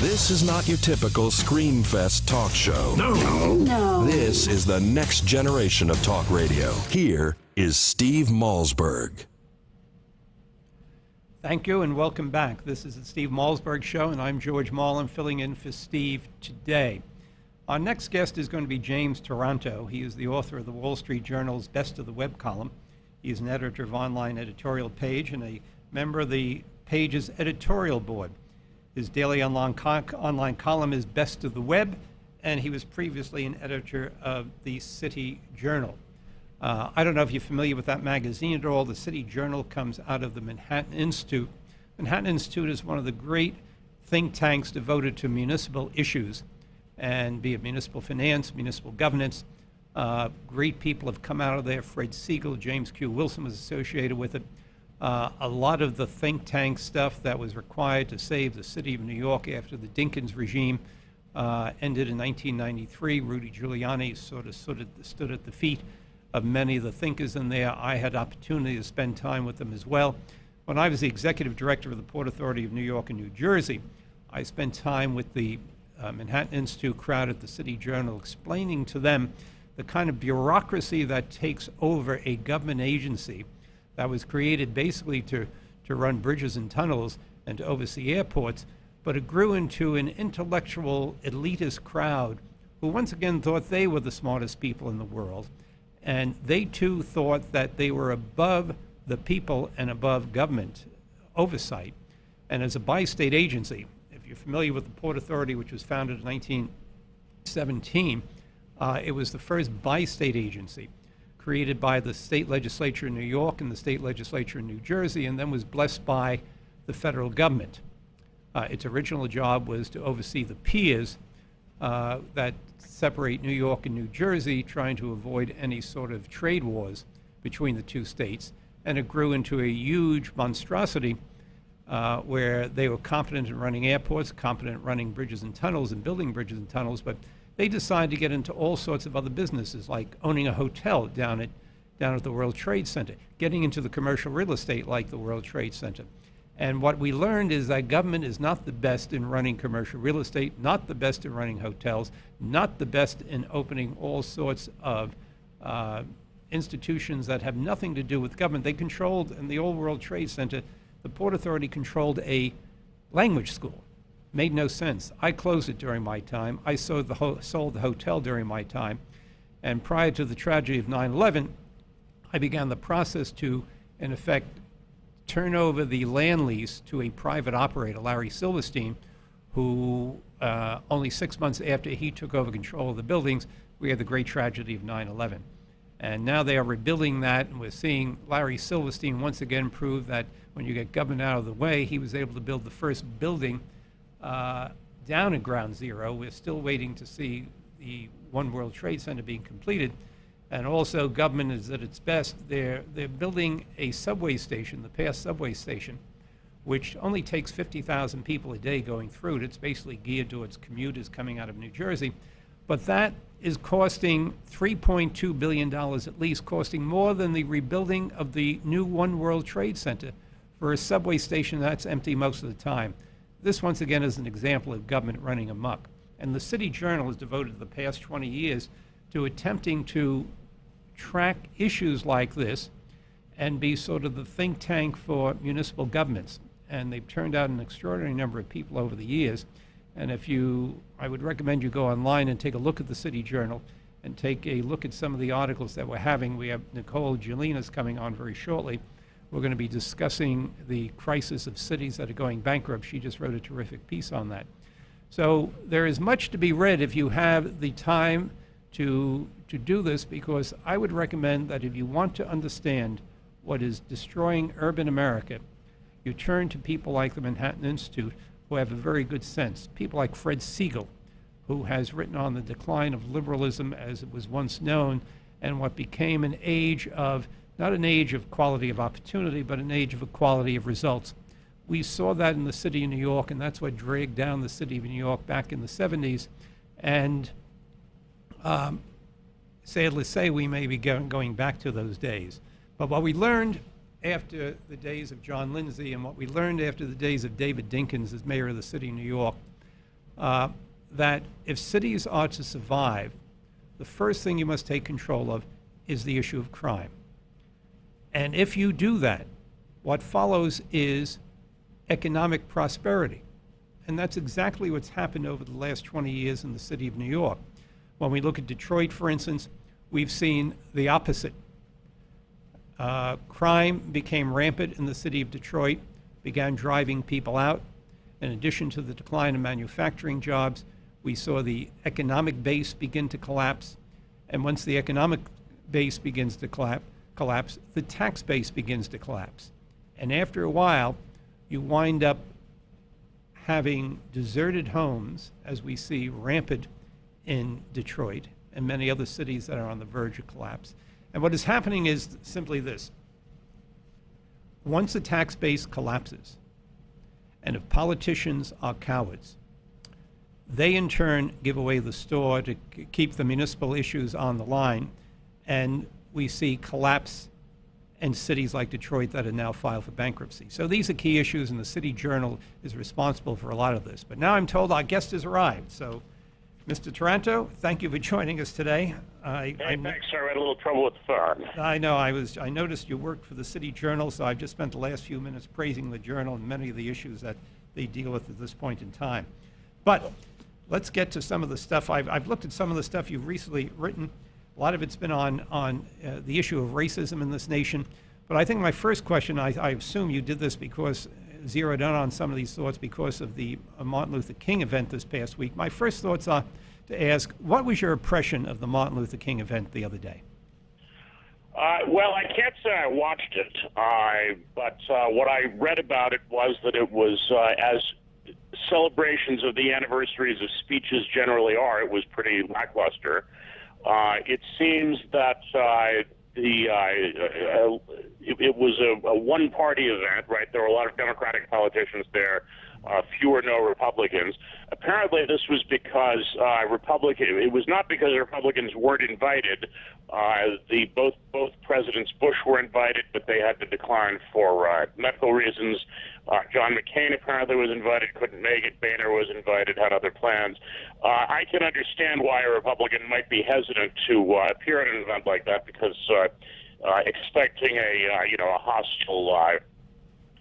This is not your typical Screamfest talk show. No. This is the next generation of talk radio. Here is Steve Malzberg. Thank you and welcome back. This is the Steve Malzberg Show, and I'm George Marlin filling in for Steve today. Our next guest is going to be James Taranto. He is the author of the Wall Street Journal's Best of the Web column. He is an editor of Online Editorial Page and a member of the Page's editorial board. His daily online column is Best of the Web, and he was previously an editor of the City Journal. I don't know if you're familiar with that magazine at all. The City Journal comes out of the Manhattan Institute. Manhattan Institute is one of the great think tanks devoted to municipal issues, and be it municipal finance, municipal governance. Great people have come out of there. Fred Siegel, James Q. Wilson was associated with it. A lot of the think tank stuff that was required to save the city of New York after the Dinkins regime ended in 1993. Rudy Giuliani sort of stood at the feet of many of the thinkers in there. I had opportunity to spend time with them as well. When I was the executive director of the Port Authority of New York and New Jersey, I spent time with the Manhattan Institute crowd at the City Journal explaining to them the kind of bureaucracy that takes over a government agency that was created basically to run bridges and tunnels and to oversee airports, but it grew into an intellectual elitist crowd who once again thought they were the smartest people in the world. And they too thought that they were above the people and above government oversight. And as a bi-state agency, if you're familiar with the Port Authority, which was founded in 1917, it was the first bi-state agency created by the state legislature in New York and the state legislature in New Jersey, and then was blessed by the federal government. Its original job was to oversee the piers that separate New York and New Jersey, trying to avoid any sort of trade wars between the two states. And it grew into a huge monstrosity where they were competent in running airports, competent in running bridges and tunnels and building bridges and tunnels, but they decided to get into all sorts of other businesses, like owning a hotel down at the World Trade Center, getting into the commercial real estate like the World Trade Center. And what we learned is that government is not the best in running commercial real estate, not the best in running hotels, not the best in opening all sorts of institutions that have nothing to do with government. They controlled, in the old World Trade Center, the Port Authority controlled a language school. Made no sense. I closed it during my time. I sold the hotel during my time. And prior to the tragedy of 9/11, I began the process to, in effect, turn over the land lease to a private operator, Larry Silverstein, who only 6 months after he took over control of the buildings, we had the great tragedy of 9/11. And now they are rebuilding that, and we're seeing Larry Silverstein once again prove that when you get government out of the way, he was able to build the first building down at Ground Zero. We're still waiting to see the One World Trade Center being completed. And also, government is at its best. They're building a subway station, the past subway station, which only takes 50,000 people a day going through it. It's basically geared towards commuters coming out of New Jersey. But that is costing $3.2 billion at least, costing more than the rebuilding of the new One World Trade Center for a subway station that's empty most of the time. This, once again, is an example of government running amok. And the City Journal has devoted the past 20 years to attempting to track issues like this and be sort of the think tank for municipal governments. And they've turned out an extraordinary number of people over the years. And I would recommend you go online and take a look at the City Journal and take a look at some of the articles that we're having. We have Nicole Giuliana's coming on very shortly. We're going to be discussing the crisis of cities that are going bankrupt. She just wrote a terrific piece on that. So there is much to be read if you have the time to do this, because I would recommend that if you want to understand what is destroying urban America, you turn to people like the Manhattan Institute, who have a very good sense. People like Fred Siegel, who has written on the decline of liberalism as it was once known, and what became an age of, not an age of quality of opportunity, but an age of equality of results. We saw that in the city of New York, and that's what dragged down the city of New York back in the 70s. And sadly to say, we may be going back to those days. But what we learned after the days of John Lindsay and what we learned after the days of David Dinkins as mayor of the city of New York, that if cities are to survive, the first thing you must take control of is the issue of crime. And if you do that, what follows is economic prosperity. And that's exactly what's happened over the last 20 years in the city of New York. When we look at Detroit, for instance, we've seen the opposite. Crime became rampant in the city of Detroit, began driving people out. In addition to the decline in manufacturing jobs, we saw the economic base begin to collapse. And once the economic base begins to collapse, the tax base begins to collapse. And after a while, you wind up having deserted homes, as we see rampant in Detroit and many other cities that are on the verge of collapse. And what is happening is simply this. Once the tax base collapses, and if politicians are cowards, they in turn give away the store to keep the municipal issues on the line, and we see collapse in cities like Detroit that are now filed for bankruptcy. So these are key issues, and the City Journal is responsible for a lot of this. But now I'm told our guest has arrived. So, Mr. Taranto, thank you for joining us today. Thanks. Sorry, I had a little trouble with the phone. I know. I noticed you worked for the City Journal, so I've just spent the last few minutes praising the Journal and many of the issues that they deal with at this point in time. But let's get to some of the stuff. I've looked at some of the stuff you've recently written. A lot of it's been on the issue of racism in this nation. But I think my first question, I assume you did this because, zeroed in on some of these thoughts because of the Martin Luther King event this past week. My first thoughts are to ask, what was your impression of the Martin Luther King event the other day? Well, I can't say I watched it, but what I read about it was that it was, as celebrations of the anniversaries of speeches generally are, it was pretty lackluster. It seems that it was a one-party event, right? There were a lot of Democratic politicians there, few or no Republicans. Apparently, this was because it was not because the Republicans weren't invited. Both Presidents Bush were invited, but they had to decline for medical reasons. John McCain apparently was invited, couldn't make it. Boehner was invited, had other plans. I can understand why a Republican might be hesitant to appear at an event like that, because expecting a hostile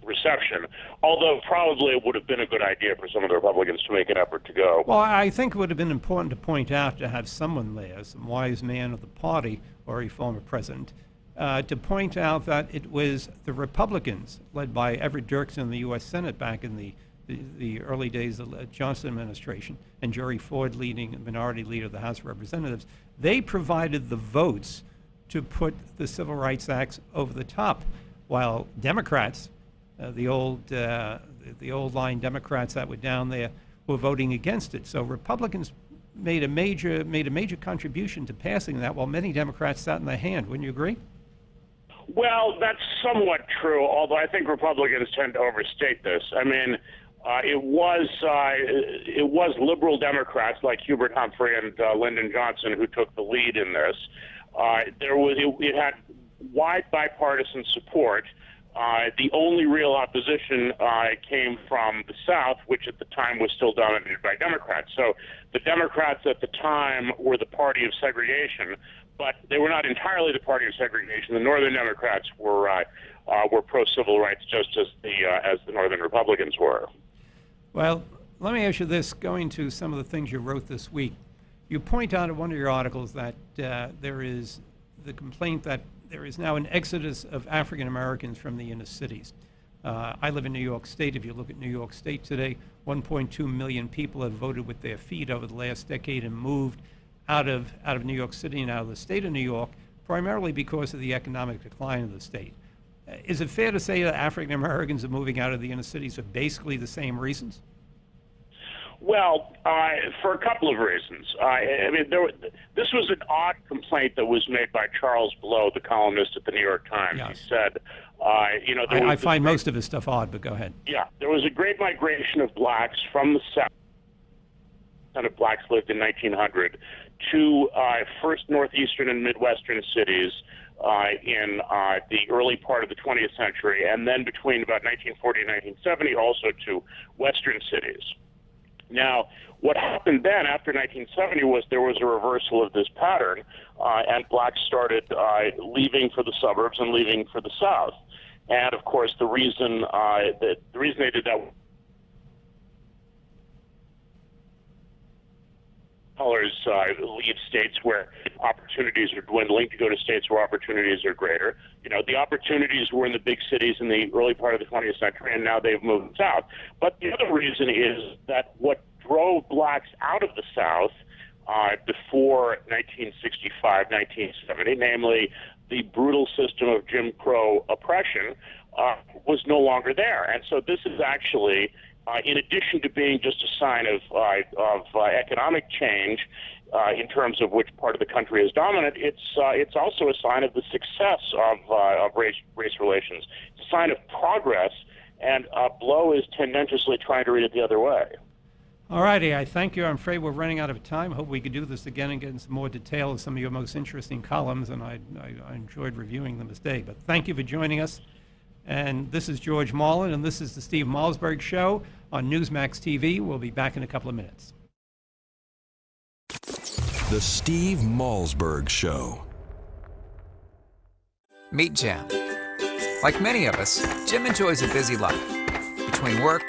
reception, although probably it would have been a good idea for some of the Republicans to make an effort to go. Well, I think it would have been important to point out to have someone there, some wise man of the party or a former president, to point out that it was the Republicans, led by Everett Dirksen in the U.S. Senate back in the early days of the Johnson administration, and Jerry Ford leading the minority leader of the House of Representatives. They provided the votes to put the Civil Rights Acts over the top, while Democrats, the old line Democrats that were down there, were voting against it. So Republicans made a major contribution to passing that, while many Democrats sat in their hand. Wouldn't you agree? Well, that's somewhat true, although I think Republicans tend to overstate this. I mean, it was liberal Democrats like Hubert Humphrey and Lyndon Johnson who took the lead in this. It had wide bipartisan support. The only real opposition came from the South, which at the time was still dominated by Democrats. So the Democrats at the time were the party of segregation, but they were not entirely the party of segregation. The Northern Democrats were pro-civil rights, just as the Northern Republicans were. Well, let me ask you this, going to some of the things you wrote this week. You point out in one of your articles that there is the complaint that there is now an exodus of African Americans from the inner cities. I live in New York State. If you look at New York State today, 1.2 million people have voted with their feet over the last decade and moved out of New York City and out of the state of New York, primarily because of the economic decline of the state. Is it fair to say that African Americans are moving out of the inner cities for basically the same reasons? Well, for a couple of reasons. I mean, this was an odd complaint that was made by Charles Blow, the columnist at the New York Times. Yes. He said, I find most of his stuff odd, but go ahead. Yeah, there was a great migration of blacks from the South. Of blacks lived in 1900 to first northeastern and midwestern cities in the early part of the 20th century, and then between about 1940 and 1970 also to western cities. Now, what happened then after 1970 was there was a reversal of this pattern, and blacks started leaving for the suburbs and leaving for the South. And of course, the reason they did that, colors leave states where opportunities are dwindling to go to states where opportunities are greater. You know, the opportunities were in the big cities in the early part of the 20th century, and now they've moved south. But the other reason is that what drove blacks out of the South before 1965, 1970, namely the brutal system of Jim Crow oppression, was no longer there. And so this is actually, in addition to being just a sign of economic change in terms of which part of the country is dominant, it's also a sign of the success of race relations. It's a sign of progress, and Blow is tendentiously trying to read it the other way. All righty, I thank you. I'm afraid we're running out of time. Hope we could do this again and get into some more detail of some of your most interesting columns, and I enjoyed reviewing them today. But thank you for joining us. And this is George Marlin, and this is the Steve Malzberg Show on Newsmax TV. We'll be back in a couple of minutes. The Steve Malzberg Show. Meet Jim. Like many of us, Jim enjoys a busy life. Between work,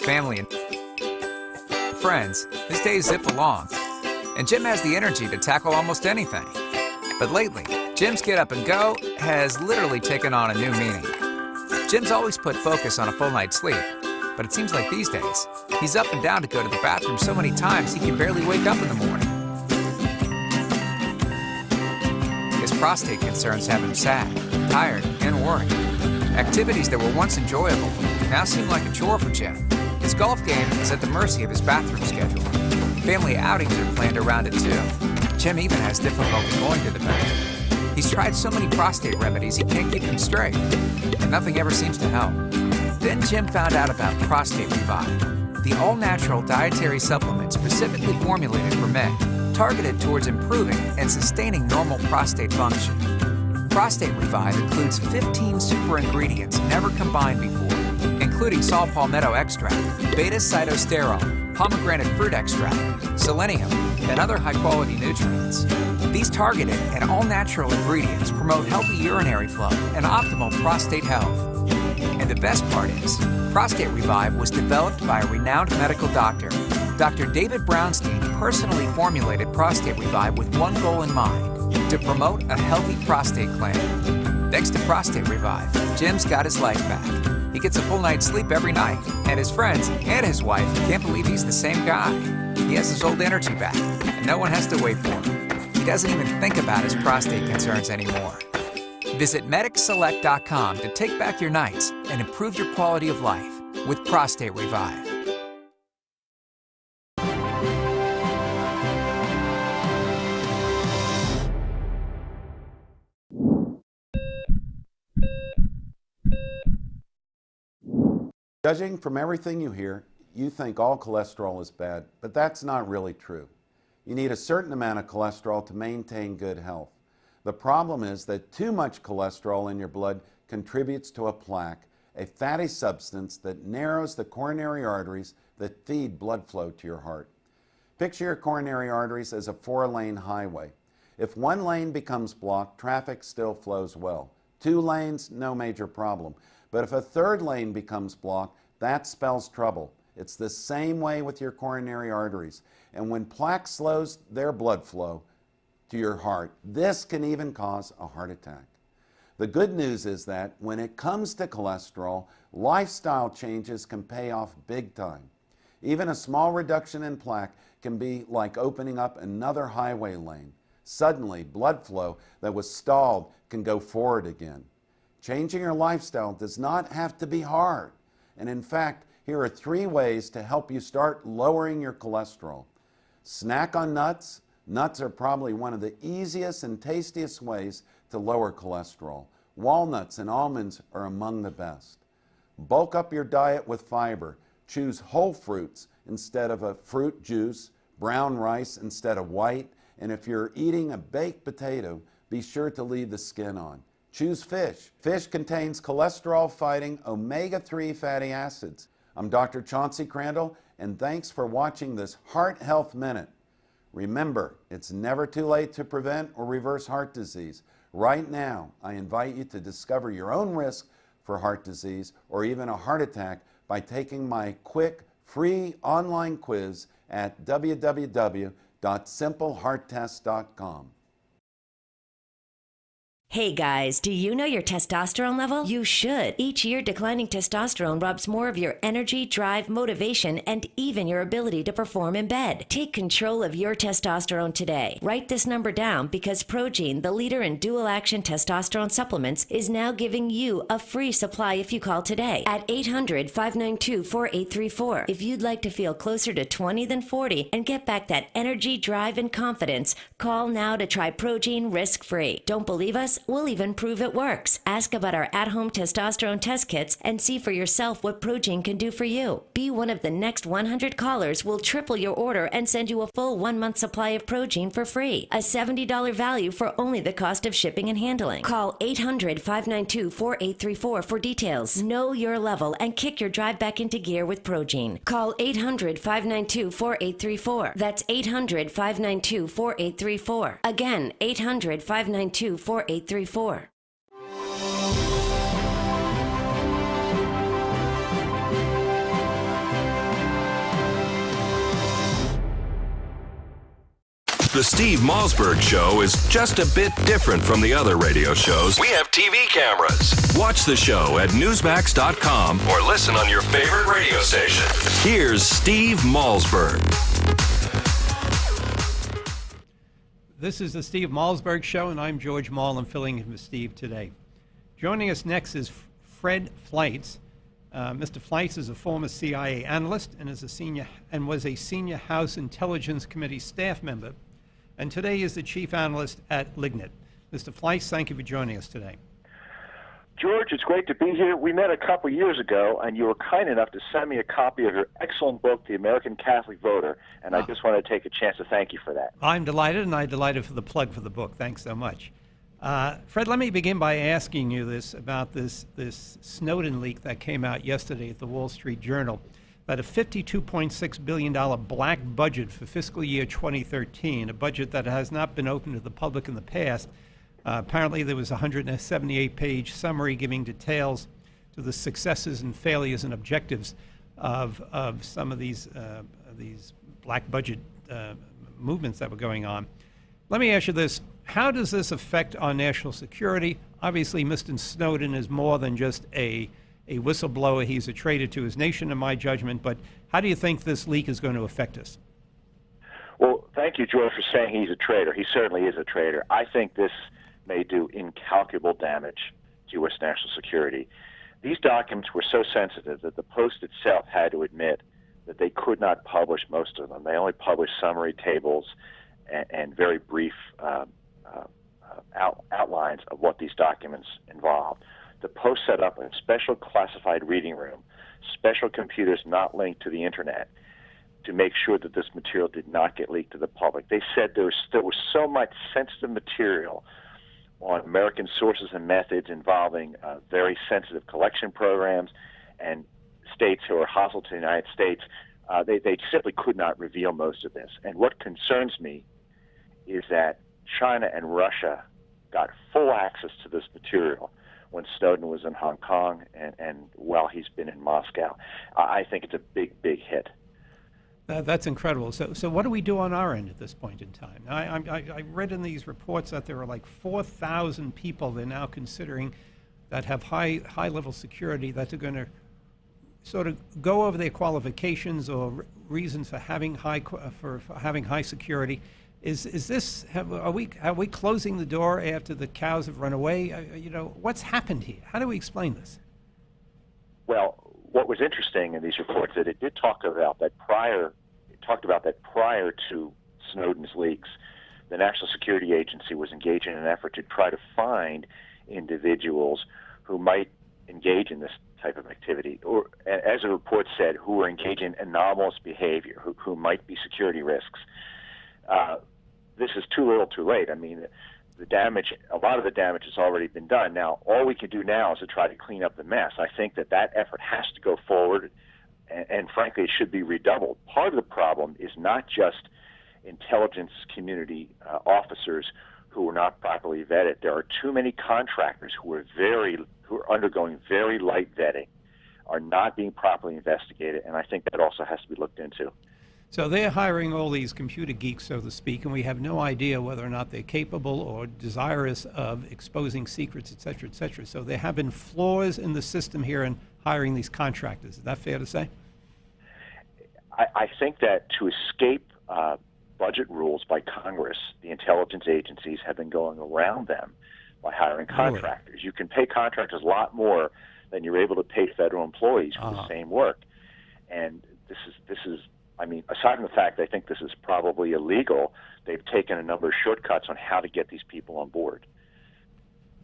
family, and friends, his days zip along. And Jim has the energy to tackle almost anything. But lately, Jim's get up and go has literally taken on a new meaning. Jim's always put focus on a full night's sleep, but it seems like these days, he's up and down to go to the bathroom so many times he can barely wake up in the morning. His prostate concerns have him sad, tired, and worried. Activities that were once enjoyable now seem like a chore for Jim. His golf game is at the mercy of his bathroom schedule. Family outings are planned around it too. Jim even has difficulty going to the bathroom. He's tried so many prostate remedies he can't keep them straight, and nothing ever seems to help. Then Jim found out about Prostate Revive, the all-natural dietary supplement specifically formulated for men, targeted towards improving and sustaining normal prostate function. Prostate Revive includes 15 super ingredients never combined before, including saw palmetto extract, beta-cytosterol, pomegranate fruit extract, selenium, and other high-quality nutrients. These targeted and all-natural ingredients promote healthy urinary flow and optimal prostate health. And the best part is, Prostate Revive was developed by a renowned medical doctor. Dr. David Brownstein personally formulated Prostate Revive with one goal in mind: to promote a healthy prostate gland. Thanks to Prostate Revive, Jim's got his life back. He gets a full night's sleep every night, and his friends and his wife can't believe he's the same guy. He has his old energy back, and no one has to wait for him. He doesn't even think about his prostate concerns anymore. Visit MedicSelect.com to take back your nights and improve your quality of life with Prostate Revive. Judging from everything you hear, you think all cholesterol is bad, but that's not really true. You need a certain amount of cholesterol to maintain good health. The problem is that too much cholesterol in your blood contributes to a plaque, a fatty substance that narrows the coronary arteries that feed blood flow to your heart. Picture your coronary arteries as a 4-lane highway. If one lane becomes blocked, traffic still flows well. 2 lanes, no major problem. But if a 3rd lane becomes blocked, that spells trouble. It's the same way with your coronary arteries. And when plaque slows their blood flow to your heart, this can even cause a heart attack. The good news is that when it comes to cholesterol, lifestyle changes can pay off big time. Even a small reduction in plaque can be like opening up another highway lane. Suddenly, blood flow that was stalled can go forward again. Changing your lifestyle does not have to be hard. And in fact, here are 3 ways to help you start lowering your cholesterol. Snack on nuts. Nuts are probably one of the easiest and tastiest ways to lower cholesterol. Walnuts and almonds are among the best. Bulk up your diet with fiber. Choose whole fruits instead of a fruit juice, brown rice instead of white, and if you're eating a baked potato, be sure to leave the skin on. Choose fish. Fish contains cholesterol-fighting omega-3 fatty acids. I'm Dr. Chauncey Crandall, and thanks for watching this Heart Health Minute. Remember, it's never too late to prevent or reverse heart disease. Right now, I invite you to discover your own risk for heart disease or even a heart attack by taking my quick, free online quiz at www.simplehearttest.com. Hey guys, do you know your testosterone level? You should. Each year, declining testosterone robs more of your energy, drive, motivation, and even your ability to perform in bed. Take control of your testosterone today. Write this number down because Progene, the leader in dual-action testosterone supplements, is now giving you a free supply if you call today at 800-592-4834. If you'd like to feel closer to 20 than 40 and get back that energy, drive, and confidence, call now to try Progene risk-free. Don't believe us? We'll even prove it works. Ask about our at-home testosterone test kits and see for yourself what Progene can do for you. Be one of the next 100 callers. We'll triple your order and send you a full 1-month supply of Progene for free. A $70 value for only the cost of shipping and handling. Call 800-592-4834 for details. Know your level and kick your drive back into gear with Progene. Call 800-592-4834. That's 800-592-4834. Again, 800-592-4834. The Steve Malzberg Show is just a bit different from the other radio shows. We have TV cameras. Watch the show at Newsmax.com or listen on your favorite radio station. Here's Steve Malzberg. This is the Steve Malzberg Show, and I'm George Marlin filling in for Steve today. Joining us next is Fred Fleitz. Mr. Fleitz is a former CIA analyst and was a senior House Intelligence Committee staff member, and today is the chief analyst at Lignit. Mr. Fleitz, thank you for joining us today. George, it's great to be here. We met a couple years ago, and you were kind enough to send me a copy of your excellent book, The American Catholic Voter, and I just want to take a chance to thank you for that. I'm delighted, and I'm delighted for the plug for the book. Thanks so much. Fred, let me begin by asking you about this Snowden leak that came out yesterday at the Wall Street Journal, that a $52.6 billion black budget for fiscal year 2013, a budget that has not been open to the public in the past. Apparently there was a 178-page summary giving details to the successes and failures and objectives of some of these black budget movements that were going on. Let me ask you this. How does this affect our national security? Obviously, Mr. Snowden is more than just a whistleblower. He's a traitor to his nation, in my judgment. But how do you think this leak is going to affect us? Well, thank you, George, for saying he's a traitor. He certainly is a traitor. I think this may do incalculable damage to U.S. national security. These documents were so sensitive that the Post itself had to admit that they could not publish most of them. They only published summary tables and very brief outlines of what these documents involved. The Post set up a special classified reading room, special computers not linked to the internet, to make sure that this material did not get leaked to the public. They said there was so much sensitive material on American sources and methods involving very sensitive collection programs and states who are hostile to the United States. They simply could not reveal most of this. And what concerns me is that China and Russia got full access to this material when Snowden was in Hong Kong and while he's been in Moscow. I think it's a big, big hit. That's incredible. So what do we do on our end at this point in time? I read in these reports that there are like 4,000 people they're now considering that have high-level security that are going to sort of go over their qualifications or reasons for having high security. Is this are we closing the door after the cows have run away? What's happened here? How do we explain this? Well, what was interesting in these reports that it did talk about that prior to Snowden's leaks, the National Security Agency was engaging in an effort to try to find individuals who might engage in this type of activity, or, as the report said, who were engaging in anomalous behavior, who might be security risks. This is too little, too late. I mean, a lot of the damage has already been done. Now, all we can do now is to try to clean up the mess. I think that effort has to go forward, and frankly, it should be redoubled. Part of the problem is not just intelligence community officers who are not properly vetted. There are too many contractors who are undergoing very light vetting, are not being properly investigated, and I think that also has to be looked into. So they're hiring all these computer geeks, so to speak, and we have no idea whether or not they're capable or desirous of exposing secrets, et cetera, et cetera. So there have been flaws in the system here in hiring these contractors. Is that fair to say? I think that to escape budget rules by Congress, the intelligence agencies have been going around them by hiring contractors. Really? You can pay contractors a lot more than you're able to pay federal employees for the same work. And this is I mean, aside from the fact I think this is probably illegal, they've taken a number of shortcuts on how to get these people on board.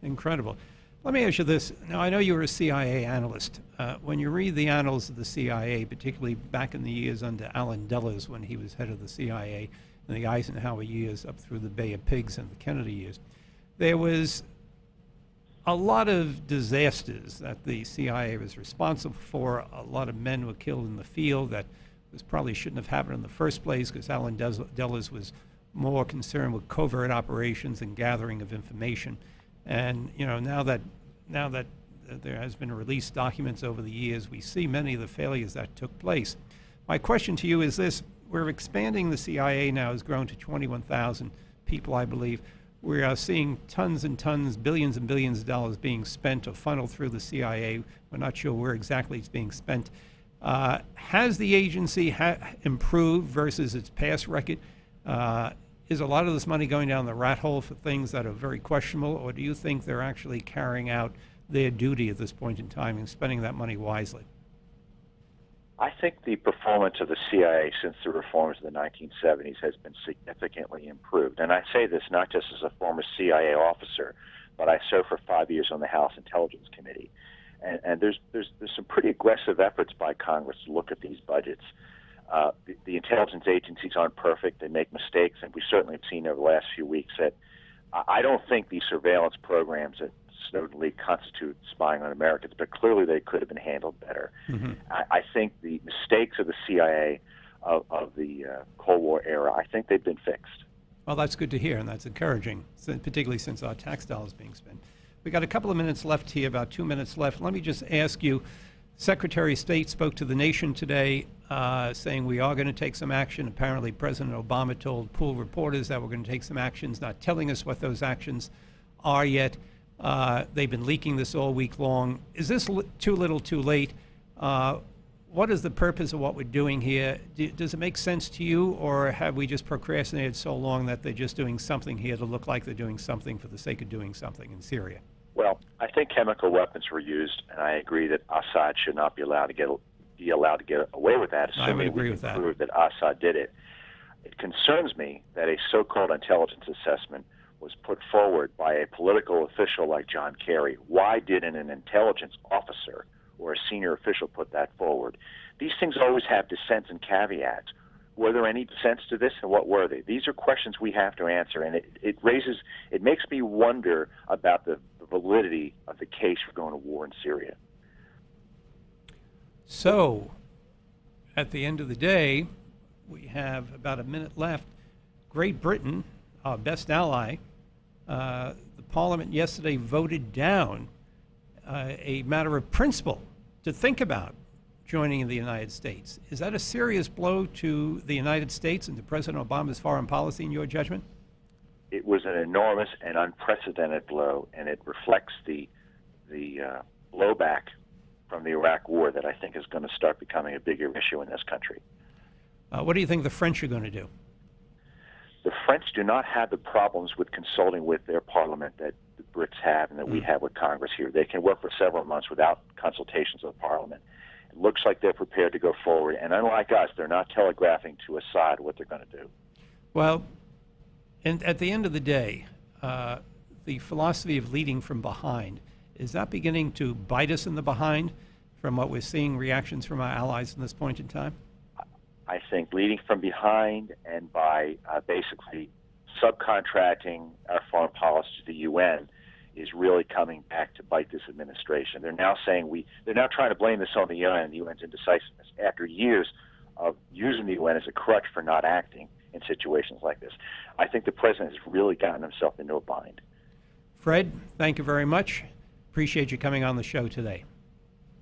Incredible. Let me ask you this. Now, I know you were a CIA analyst. When you read the annals of the CIA, particularly back in the years under Allen Dulles when he was head of the CIA, in the Eisenhower years up through the Bay of Pigs and the Kennedy years, there was a lot of disasters that the CIA was responsible for. A lot of men were killed in the field that probably shouldn't have happened in the first place, because Allen Dulles was more concerned with covert operations and gathering of information. And now that there has been released documents over the years, we see many of the failures that took place. My question to you is this: we're expanding the CIA now, has grown to 21,000 people, I believe. We are seeing tons and tons, billions and billions of dollars being spent or funneled through the CIA. We're not sure where exactly it's being spent. Has the agency improved versus its past record? Is a lot of this money going down the rat hole for things that are very questionable, or do you think they're actually carrying out their duty at this point in time and spending that money wisely? I think the performance of the CIA since the reforms of the 1970s has been significantly improved. And I say this not just as a former CIA officer, but I served for 5 years on the House Intelligence Committee. And there's some pretty aggressive efforts by Congress to look at these budgets. The intelligence agencies aren't perfect. They make mistakes, and we certainly have seen over the last few weeks that I don't think these surveillance programs that Snowden leaked constitute spying on Americans, but clearly they could have been handled better. Mm-hmm. I think the mistakes of the CIA of the Cold War era, I think they've been fixed. Well, that's good to hear, and that's encouraging, particularly since our tax dollars being spent. We got a couple of minutes left here, about 2 minutes left. Let me just ask you, Secretary of State spoke to the nation today saying we are going to take some action. Apparently, President Obama told pool reporters that we're going to take some actions, not telling us what those actions are yet. They've been leaking this all week long. Is this too little too late? What is the purpose of what we're doing here? Does it make sense to you, or have we just procrastinated so long that they're just doing something here to look like they're doing something for the sake of doing something in Syria? Well, I think chemical weapons were used, and I agree that Assad should not be allowed to get away with that, assuming we can prove that Assad did it. It concerns me that a so-called intelligence assessment was put forward by a political official like John Kerry. Why didn't an intelligence officer or a senior official put that forward? These things always have dissents and caveats. Were there any dissents to this, and what were they? These are questions we have to answer, and it makes me wonder about the validity of the case for going to war in Syria. So, at the end of the day, we have about a minute left. Great Britain, our best ally, the Parliament yesterday voted down a matter of principle to think about joining the United States. Is that a serious blow to the United States and to President Obama's foreign policy, in your judgment? It was an enormous and unprecedented blow, and it reflects the blowback from the Iraq War that I think is going to start becoming a bigger issue in this country. What do you think the French are going to do? The French do not have the problems with consulting with their parliament that the Brits have and that we have with Congress here. They can work for several months without consultations with parliament. It looks like they're prepared to go forward, and unlike us, they're not telegraphing to Assad what they're going to do. Well, and at the end of the day, the philosophy of leading from behind, is that beginning to bite us in the behind from what we're seeing reactions from our allies in this point in time? I think leading from behind and by basically subcontracting our foreign policy to the UN is really coming back to bite this administration. They're now saying they're now trying to blame this on the UN and the UN's indecisiveness after years of using the UN as a crutch for not acting in situations like this. I think the president has really gotten himself into a bind. Fred, thank you very much. Appreciate you coming on the show today.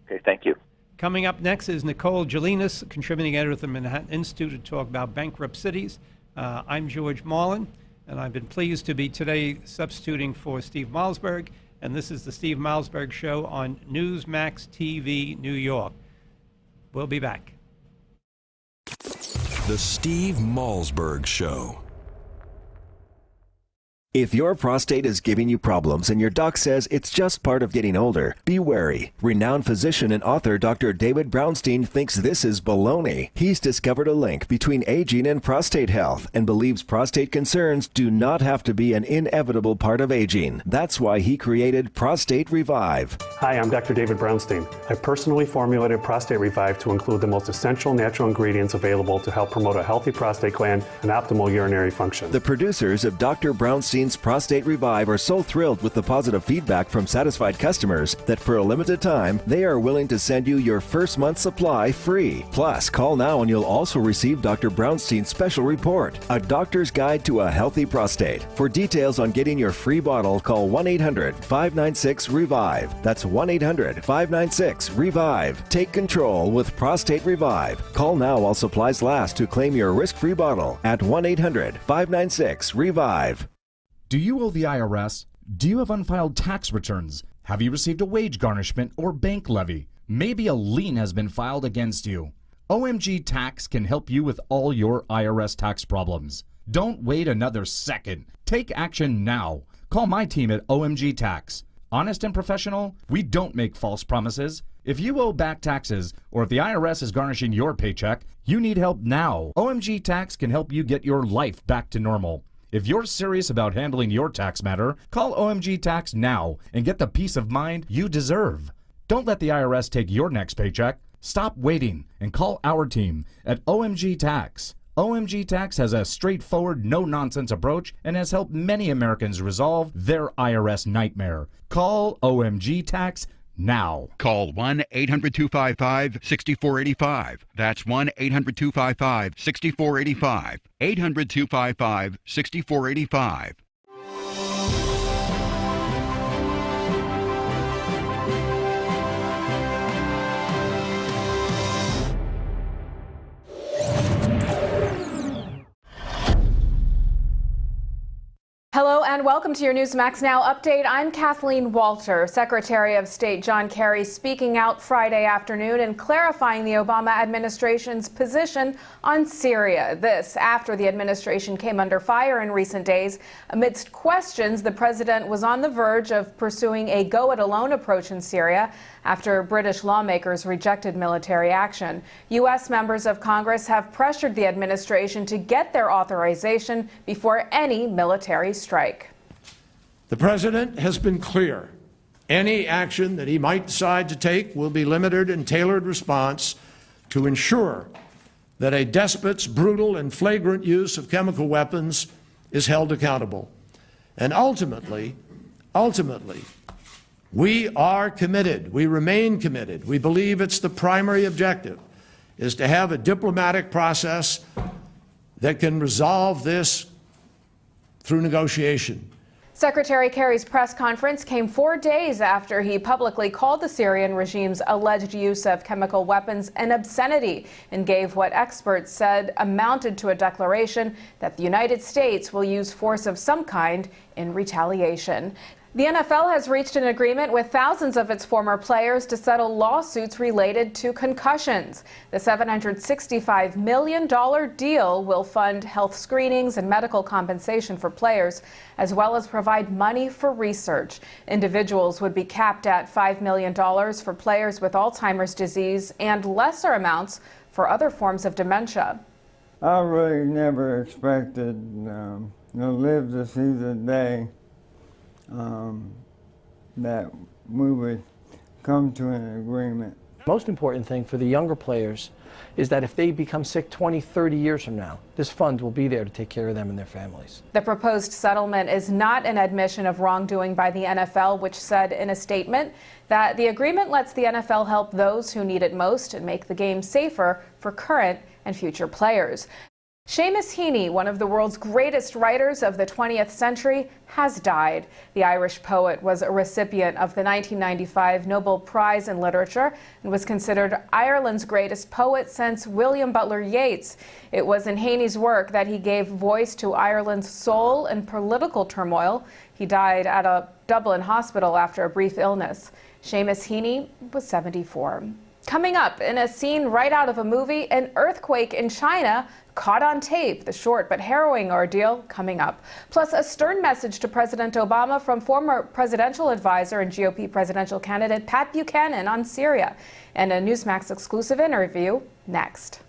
Okay, thank you. Coming up next is Nicole Gelinas, contributing editor at the Manhattan Institute, to talk about bankrupt cities. I'm George Marlin, and I've been pleased to be today substituting for Steve Malzberg, and this is the Steve Malzberg Show on Newsmax TV, New York. We'll be back. The Steve Malzberg Show. If your prostate is giving you problems and your doc says it's just part of getting older, be wary. Renowned physician and author Dr. David Brownstein thinks this is baloney. He's discovered a link between aging and prostate health and believes prostate concerns do not have to be an inevitable part of aging. That's why he created Prostate Revive. Hi, I'm Dr. David Brownstein. I personally formulated Prostate Revive to include the most essential natural ingredients available to help promote a healthy prostate gland and optimal urinary function. The producers of Dr. Brownstein's Prostate Revive are so thrilled with the positive feedback from satisfied customers that for a limited time, they are willing to send you your first month's supply free. Plus, call now and you'll also receive Dr. Brownstein's special report, A Doctor's Guide to a Healthy Prostate. For details on getting your free bottle, call 1-800-596-REVIVE. That's 1-800-596-REVIVE. Take control with Prostate Revive. Call now while supplies last to claim your risk-free bottle at 1-800-596-REVIVE. Do you owe the IRS? Do you have unfiled tax returns? Have you received a wage garnishment or bank levy? Maybe a lien has been filed against you. OMG Tax can help you with all your IRS tax problems. Don't wait another second. Take action now. Call my team at OMG Tax. Honest and professional, we don't make false promises. If you owe back taxes, or if the IRS is garnishing your paycheck, you need help now. OMG Tax can help you get your life back to normal. If you're serious about handling your tax matter, call OMG Tax now and get the peace of mind you deserve. Don't let the IRS take your next paycheck. Stop waiting and call our team at OMG Tax. OMG Tax has a straightforward, no-nonsense approach and has helped many Americans resolve their IRS nightmare. Call OMG Tax now. Call 1-800-255-6485. That's 1-800-255-6485. 800-255-6485. And welcome to your Newsmax Now update. I'm Kathleen Walter. Secretary of State John Kerry speaking out Friday afternoon and clarifying the Obama administration's position on Syria. This after the administration came under fire in recent days. Amidst questions, the president was on the verge of pursuing a go-it-alone approach in Syria after British lawmakers rejected military action. U.S. members of Congress have pressured the administration to get their authorization before any military strike. The president has been clear. Any action that he might decide to take will be limited and tailored response to ensure that a despot's brutal and flagrant use of chemical weapons is held accountable. And ultimately, we are committed. We remain committed. We believe it's the primary objective is to have a diplomatic process that can resolve this through negotiation. Secretary Kerry's press conference came 4 days after he publicly called the Syrian regime's alleged use of chemical weapons an obscenity and gave what experts said amounted to a declaration that the United States will use force of some kind in retaliation. The NFL has reached an agreement with thousands of its former players to settle lawsuits related to concussions. The $765 million deal will fund health screenings and medical compensation for players, as well as provide money for research. Individuals would be capped at $5 million for players with Alzheimer's disease and lesser amounts for other forms of dementia. I really never expected to live to see the day that we would come to an agreement. Most important thing for the younger players is that if they become sick 20, 30 years from now, this fund will be there to take care of them and their families. The proposed settlement is not an admission of wrongdoing by the NFL, which said in a statement that the agreement lets the NFL help those who need it most and make the game safer for current and future players. Seamus Heaney, one of the world's greatest writers of the 20th century, has died. The Irish poet was a recipient of the 1995 Nobel Prize in Literature and was considered Ireland's greatest poet since William Butler Yeats. It was in Heaney's work that he gave voice to Ireland's soul and political turmoil. He died at a Dublin hospital after a brief illness. Seamus Heaney was 74. Coming up, in a scene right out of a movie, an earthquake in China caught on tape. The short but harrowing ordeal coming up. Plus, a stern message to President Obama from former presidential advisor and GOP presidential candidate Pat Buchanan on Syria. And a Newsmax exclusive interview next.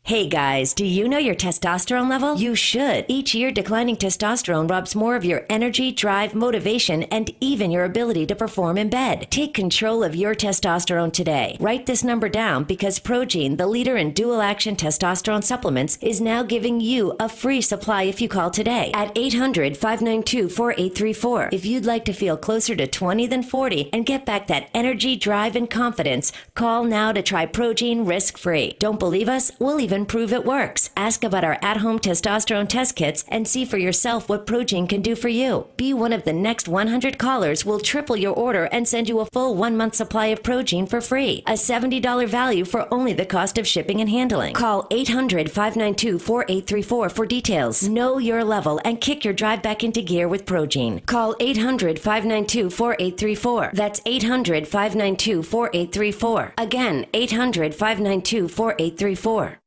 Hey guys, do you know your testosterone level? You should. Each year, declining testosterone robs more of your energy, drive, motivation, and even your ability to perform in bed. Take control of your testosterone today. Write this number down because Progene, the leader in dual-action testosterone supplements, is now giving you a free supply if you call today at 800-592-4834. If you'd like to feel closer to 20 than 40 and get back that energy, drive, and confidence, call now to try Progene risk-free. Don't believe us? We'll even prove it works. Ask about our at-home testosterone test kits and see for yourself what Progene can do for you. Be one of the next 100 callers. We'll triple your order and send you a full 1-month supply of Progene for free. A $70 value for only the cost of shipping and handling. Call 800-592-4834 for details. Know your level and kick your drive back into gear with Progene. Call 800-592-4834. That's 800-592-4834. Again, 800-592-4834.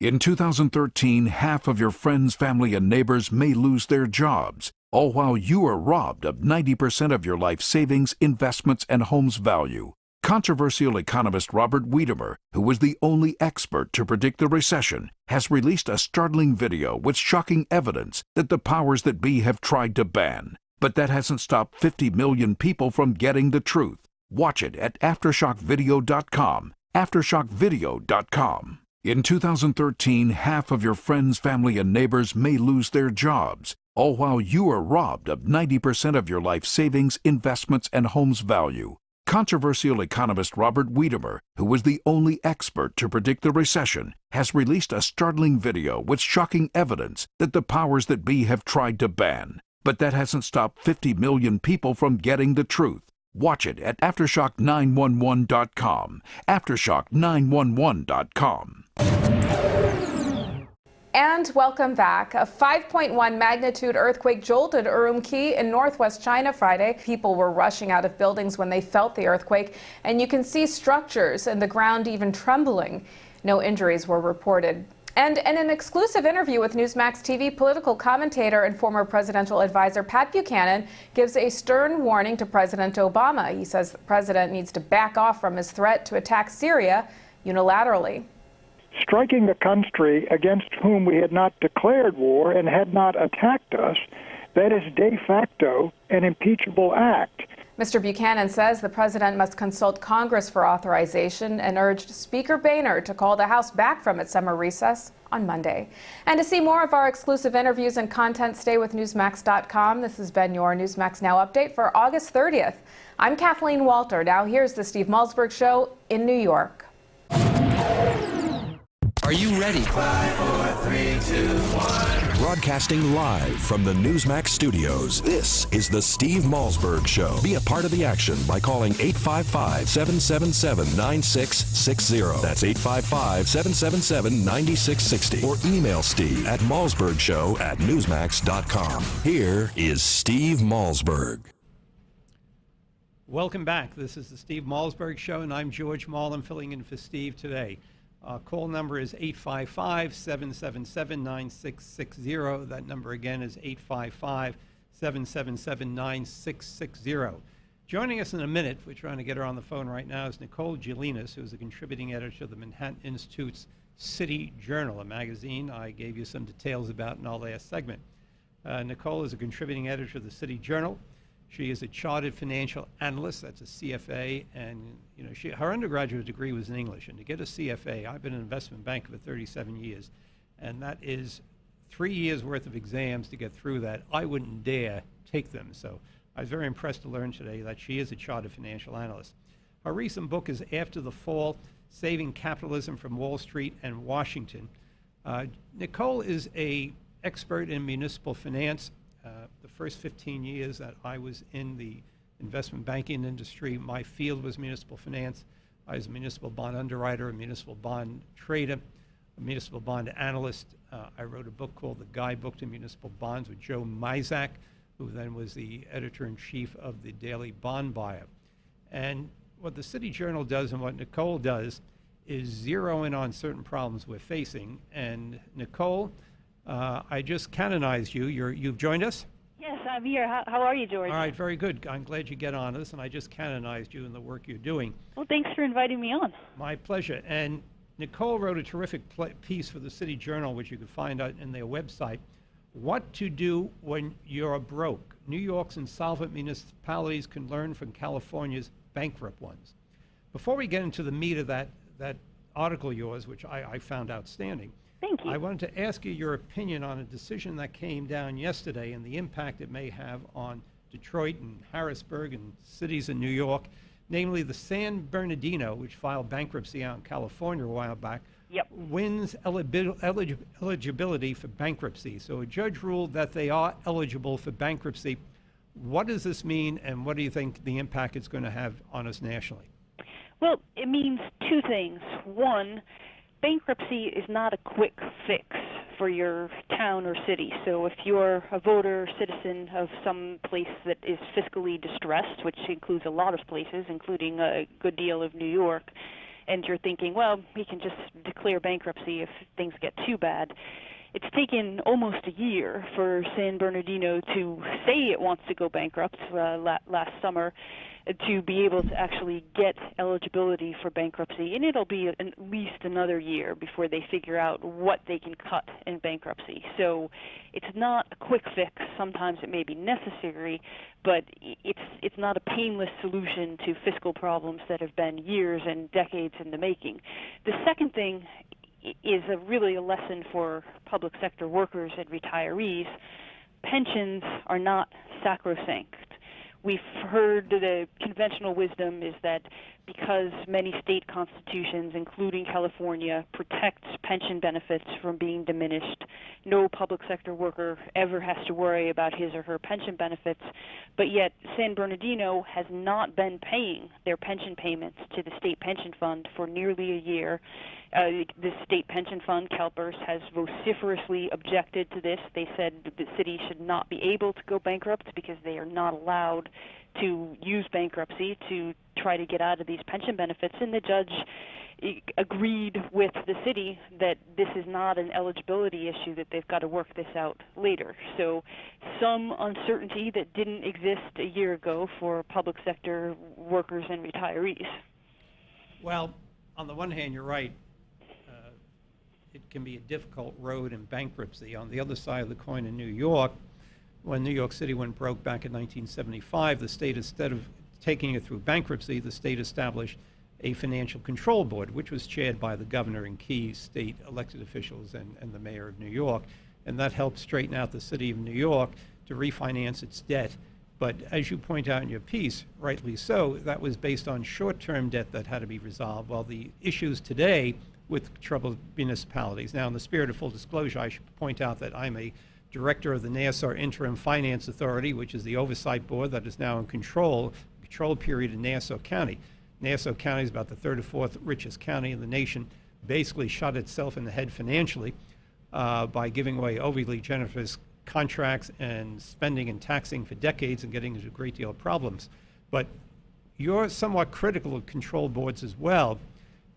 In 2013, half of your friends, family, and neighbors may lose their jobs, all while you are robbed of 90% of your life savings, investments, and home's value. Controversial economist Robert Wiedemer, who was the only expert to predict the recession, has released a startling video with shocking evidence that the powers that be have tried to ban. But that hasn't stopped 50 million people from getting the truth. Watch it at AftershockVideo.com. AftershockVideo.com. In 2013, half of your friends, family, and neighbors may lose their jobs, all while you are robbed of 90% of your life savings, investments, and home's value. Controversial economist Robert Wiedemer, who was the only expert to predict the recession, has released a startling video with shocking evidence that the powers that be have tried to ban. But that hasn't stopped 50 million people from getting the truth. Watch it at Aftershock911.com. Aftershock911.com. And welcome back. A 5.1 magnitude earthquake jolted Urumqi in northwest China Friday. People were rushing out of buildings when they felt the earthquake, and you can see structures and the ground even trembling. No injuries were reported. And in an exclusive interview with Newsmax TV, political commentator and former presidential advisor Pat Buchanan gives a stern warning to President Obama. He says the president needs to back off from his threat to attack Syria unilaterally. Striking a country against whom we had not declared war and had not attacked us, that is de facto an impeachable act. Mr. Buchanan says the president must consult Congress for authorization and urged Speaker Boehner to call the House back from its summer recess on Monday. And to see more of our exclusive interviews and content, stay with Newsmax.com. This has been your Newsmax Now update for August 30th. I'm Kathleen Walter. Now here's the Steve Malzberg Show in New York. Are you ready? 5, 4, 3, 2, 1. Broadcasting live from the Newsmax studios, this is the Steve Malzberg Show. Be a part of the action by calling 855-777-9660. That's 855-777-9660. Or email Steve at malzbergshow@newsmax.com. Here is Steve Malzberg. Welcome back. This is the Steve Malzberg Show, and I'm George Marlin filling in for Steve today. Call number is 855-777-9660. That number again is 855-777-9660. Joining us in a minute, we're trying to get her on the phone right now, is Nicole Gelinas, who's a contributing editor of the Manhattan Institute's City Journal, a magazine I gave you some details about in our last segment. Nicole is a contributing editor of the City Journal. She is a chartered financial analyst, that's a CFA, and her undergraduate degree was in English. And to get a CFA, I've been an investment banker for 37 years, and that is 3 years worth of exams to get through that. I wouldn't dare take them. So I was very impressed to learn today that she is a chartered financial analyst. Her recent book is After the Fall, Saving Capitalism from Wall Street and Washington. Nicole is an expert in municipal finance. The first 15 years that I was in the investment banking industry, my field was municipal finance. I was a municipal bond underwriter, a municipal bond trader, a municipal bond analyst. I wrote a book called The Guidebook to Municipal Bonds with Joe Mizak, who then was the editor-in-chief of the Daily Bond Buyer. And what the City Journal does and what Nicole does is zero in on certain problems we're facing. And Nicole, I just canonized you. You've joined us? Yes, I'm here. How are you, George? All right, very good. I'm glad you get on this, and I just canonized you in the work you're doing. Well, thanks for inviting me on. My pleasure. And Nicole wrote a terrific piece for the City Journal, which you can find out in their website, What to Do When You're Broke. New York's insolvent municipalities can learn from California's bankrupt ones. Before we get into the meat of that article of yours, which I found outstanding, thank you. I wanted to ask you your opinion on a decision that came down yesterday and the impact it may have on Detroit and Harrisburg and cities in New York, namely the San Bernardino, which filed bankruptcy out in California a while back, wins eligibility for bankruptcy. So a judge ruled that they are eligible for bankruptcy. What does this mean, and what do you think the impact it's going to have on us nationally? Well, it means two things. One, bankruptcy is not a quick fix for your town or city. So if you're a voter or citizen of some place that is fiscally distressed, which includes a lot of places, including a good deal of New York, and you're thinking, well, we can just declare bankruptcy if things get too bad. It's taken almost a year for San Bernardino to say it wants to go bankrupt last summer, to be able to actually get eligibility for bankruptcy, and it'll be at least another year before they figure out what they can cut in bankruptcy. So it's not a quick fix. Sometimes it may be necessary, but it's not a painless solution to fiscal problems that have been years and decades in the making. The second thing is really a lesson for public sector workers and retirees. Pensions are not sacrosanct. We've heard the conventional wisdom is that because many state constitutions, including California, protect pension benefits from being diminished. No public sector worker ever has to worry about his or her pension benefits, but yet San Bernardino has not been paying their pension payments to the state pension fund for nearly a year. The state pension fund, CalPERS, has vociferously objected to this. They said the city should not be able to go bankrupt because they are not allowed to use bankruptcy to try to get out of these pension benefits, and the judge agreed with the city that this is not an eligibility issue, that they've got to work this out later. So some uncertainty that didn't exist a year ago for public sector workers and retirees. Well, on the one hand, you're right. It can be a difficult road in bankruptcy. On the other side of the coin in New York, when New York City went broke back in 1975, the state, instead of taking it through bankruptcy, the state established a financial control board, which was chaired by the governor and key state elected officials and the mayor of New York. And that helped straighten out the city of New York to refinance its debt. But as you point out in your piece, rightly so, that was based on short-term debt that had to be resolved, while the issues today with troubled municipalities. Now, in the spirit of full disclosure, I should point out that I'm a director of the Nassau Interim Finance Authority, which is the oversight board that is now in control period in Nassau County. Nassau County is about the third or fourth richest county in the nation, basically shot itself in the head financially by giving away overly generous contracts and spending and taxing for decades and getting into a great deal of problems. But you're somewhat critical of control boards as well,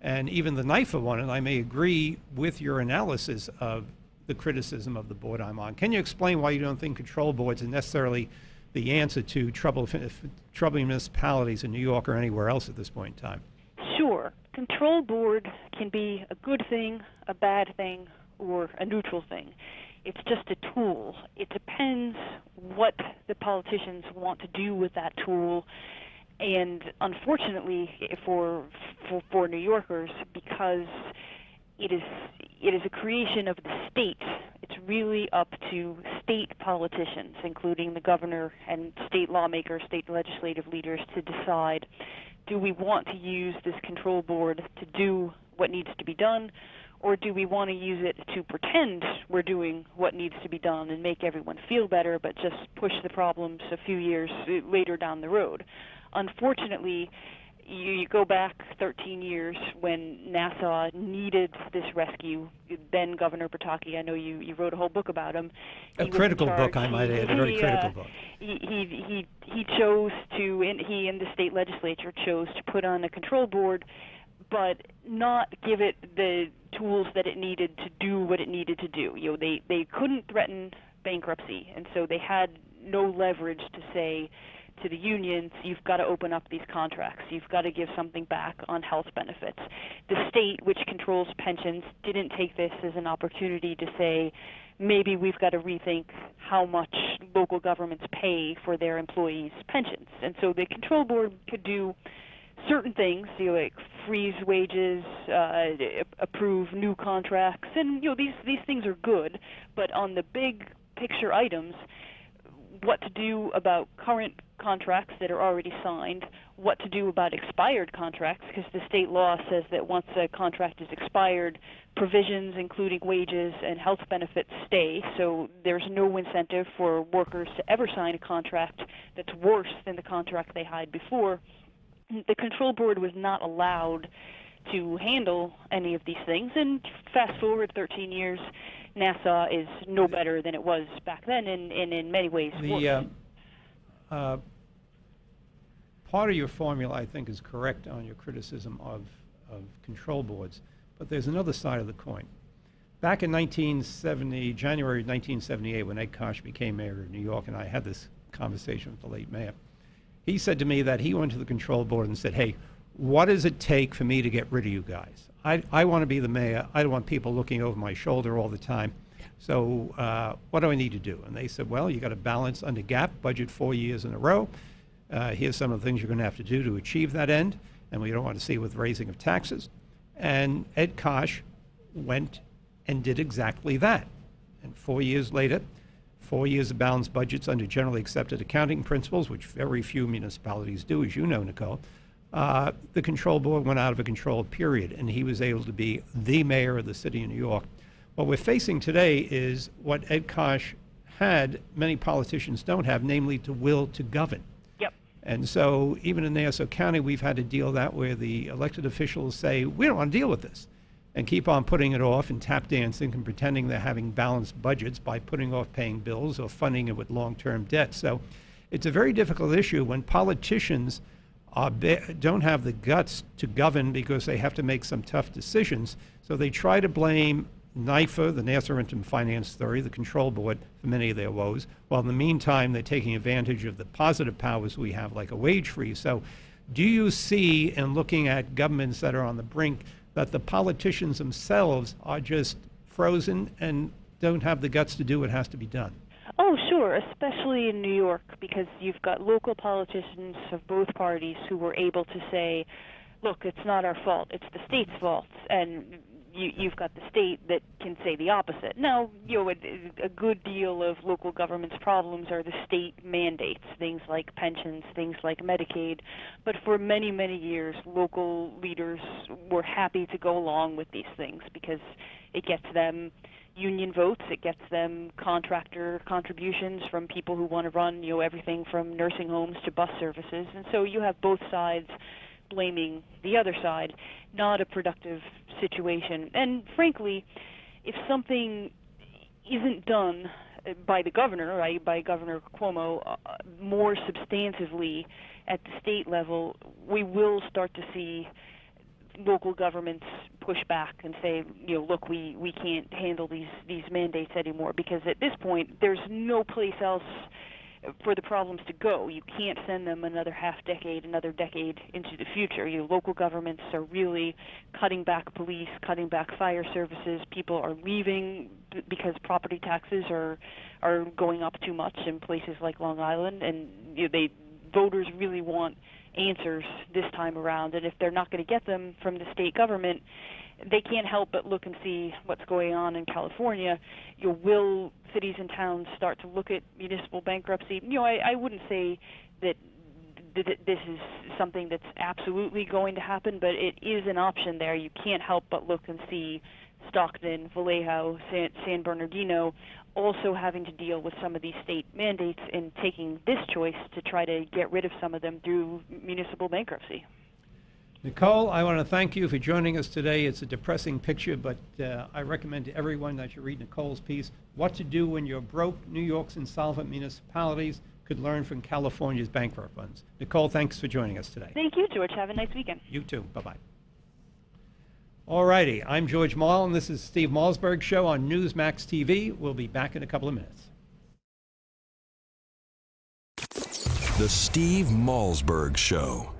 and even the NIFA one, and I may agree with your analysis of the criticism of the board I'm on. Can you explain why you don't think control boards are necessarily the answer to troubling municipalities in New York or anywhere else at this point in time? Sure. Control board can be a good thing, a bad thing, or a neutral thing. It's just a tool. It depends what the politicians want to do with that tool. And unfortunately for New Yorkers, because it is a creation of the state, it's really up to state politicians, including the governor and state lawmakers, state legislative leaders, to decide, do we want to use this control board to do what needs to be done, or do we want to use it to pretend we're doing what needs to be done and make everyone feel better, but just push the problems a few years later down the road? Unfortunately, you go back 13 years when Nassau needed this rescue. Then Governor Pataki, I know you wrote a whole book about him. A critical book, I might add, a very critical book. He chose to, and he and the state legislature chose to put on a control board, but not give it the tools that it needed to do what it needed to do. You know, they couldn't threaten bankruptcy, and so they had no leverage to say to the unions, you've got to open up these contracts. You've got to give something back on health benefits. The state, which controls pensions, didn't take this as an opportunity to say, maybe we've got to rethink how much local governments pay for their employees' pensions. And so the control board could do certain things, you know, like freeze wages, approve new contracts, and you know these things are good. But on the big picture items, what to do about current contracts that are already signed, what to do about expired contracts, because the state law says that once a contract is expired, provisions including wages and health benefits stay, so there's no incentive for workers to ever sign a contract that's worse than the contract they had before. The control board was not allowed to handle any of these things, and fast forward 13 years, Nassau is no better than it was back then, and in many ways worse. Part of your formula, I think, is correct on your criticism of control boards, but there's another side of the coin. Back in January 1978, when Ed Koch became mayor of New York, and I had this conversation with the late mayor, he said to me that he went to the control board and said, hey, what does it take for me to get rid of you guys? I want to be the mayor. I don't want people looking over my shoulder all the time. So what do I need to do? And they said, well, you got to balance under GAAP, budget 4 years in a row. Here's some of the things you're going to have to do to achieve that end. And we don't want to see with raising of taxes. And Ed Koch went and did exactly that. And 4 years later, 4 years of balanced budgets under generally accepted accounting principles, which very few municipalities do, as you know, Nicole. the control board went out of a control period, and he was able to be the mayor of the city of New York. What we're facing today is what Ed Koch had, many politicians don't have, namely the will to govern. Yep. And so even in Nassau County, we've had to deal that where the elected officials say, we don't want to deal with this, and keep on putting it off and tap dancing and pretending they're having balanced budgets by putting off paying bills or funding it with long-term debt. So it's a very difficult issue when politicians don't have the guts to govern because they have to make some tough decisions. So they try to blame NYFA, the Nassau Interim Finance Authority, the control board, for many of their woes, while in the meantime they're taking advantage of the positive powers we have, like a wage freeze. So do you see, in looking at governments that are on the brink, that the politicians themselves are just frozen and don't have the guts to do what has to be done? Oh, sure, especially in New York, because you've got local politicians of both parties who were able to say, look, it's not our fault, it's the state's fault, and you've got the state that can say the opposite. Now, a good deal of local government's problems are the state mandates, things like pensions, things like Medicaid, but for many, many years, local leaders were happy to go along with these things because it gets them union votes, it gets them contractor contributions from people who want to run, everything from nursing homes to bus services. And so you have both sides blaming the other side. Not a productive situation. And frankly, if something isn't done by the governor, right, by Governor Cuomo, more substantively at the state level, we will start to see local governments push back and say, look, we can't handle these mandates anymore, because at this point there's no place else for the problems to go. You can't send them another another decade into the future. Local governments are really cutting back police, cutting back fire services. People are leaving because property taxes are going up too much in places like Long Island, and voters really want answers this time around, and if they're not going to get them from the state government, they can't help but look and see what's going on in California. Will cities and towns start to look at municipal bankruptcy? I wouldn't say that this is something that's absolutely going to happen, but it is an option there. You can't help but look and see Stockton, Vallejo, San Bernardino also having to deal with some of these state mandates and taking this choice to try to get rid of some of them through municipal bankruptcy. Nicole, I want to thank you for joining us today. It's a depressing picture, but I recommend to everyone that you read Nicole's piece, What to Do When You're Broke, New York's Insolvent Municipalities Could Learn from California's Bankrupt Ones. Nicole, thanks for joining us today. Thank you, George. Have a nice weekend. You too. Bye-bye. All righty, I'm George Marlin. This is Steve Malzberg Show on Newsmax TV. We'll be back in a couple of minutes. The Steve Malzberg Show.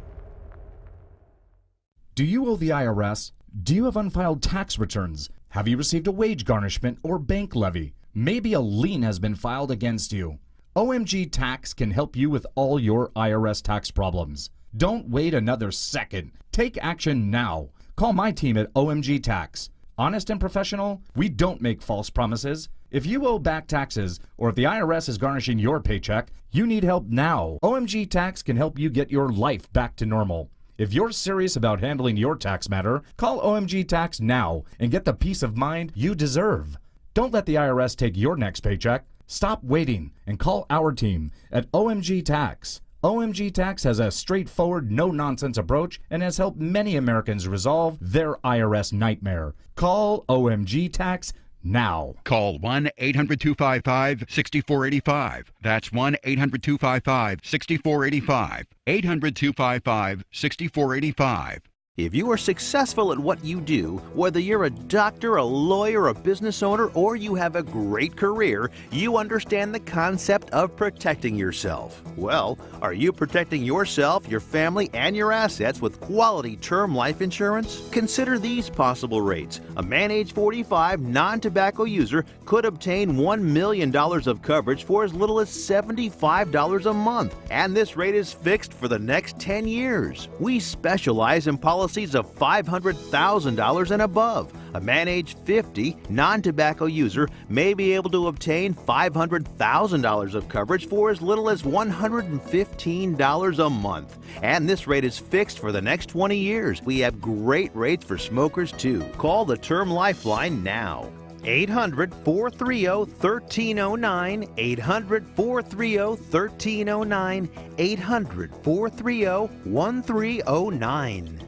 Do you owe the IRS? Do you have unfiled tax returns? Have you received a wage garnishment or bank levy? Maybe a lien has been filed against you. OMG Tax can help you with all your IRS tax problems. Don't wait another second. Take action now. Call my team at OMG Tax. Honest and professional, we don't make false promises. If you owe back taxes, or if the IRS is garnishing your paycheck, you need help now. OMG Tax can help you get your life back to normal. If you're serious about handling your tax matter, call OMG Tax now and get the peace of mind you deserve. Don't let the IRS take your next paycheck. Stop waiting and call our team at OMG Tax. OMG Tax has a straightforward, no-nonsense approach and has helped many Americans resolve their IRS nightmare. Call OMG Tax now. Call 1-800-255-6485. That's 1-800-255-6485. 800-255-6485. If you are successful at what you do, whether you're a doctor, a lawyer, a business owner, or you have a great career, you understand the concept of protecting yourself. Well, are you protecting yourself, your family, and your assets with quality term life insurance? Consider these possible rates. A man age 45 non-tobacco user could obtain $1 million of coverage for as little as $75 a month, and this rate is fixed for the next 10 years. We specialize in policy policies of $500,000 and above. A man age 50, non-tobacco user may be able to obtain $500,000 of coverage for as little as $115 a month. And this rate is fixed for the next 20 years. We have great rates for smokers, too. Call the Term Lifeline now. 800-430-1309, 800-430-1309, 800-430-1309.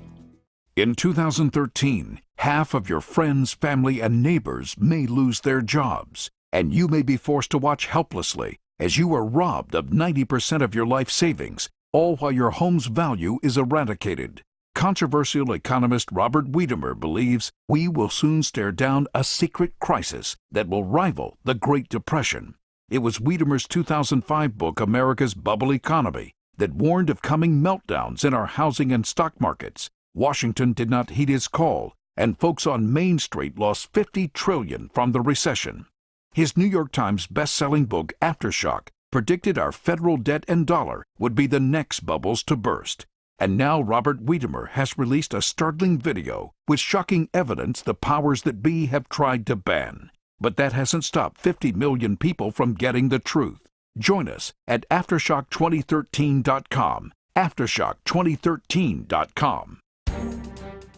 In 2013, half of your friends, family, and neighbors may lose their jobs, and you may be forced to watch helplessly as you are robbed of 90% of your life savings, all while your home's value is eradicated. Controversial economist Robert Wiedemer believes we will soon stare down a secret crisis that will rival the Great Depression. It was Wiedemer's 2005 book, America's Bubble Economy, that warned of coming meltdowns in our housing and stock markets. Washington did not heed his call, and folks on Main Street lost $50 trillion from the recession. His New York Times best-selling book, Aftershock, predicted our federal debt and dollar would be the next bubbles to burst. And now Robert Wiedemer has released a startling video with shocking evidence the powers that be have tried to ban. But that hasn't stopped 50 million people from getting the truth. Join us at Aftershock2013.com. Aftershock2013.com.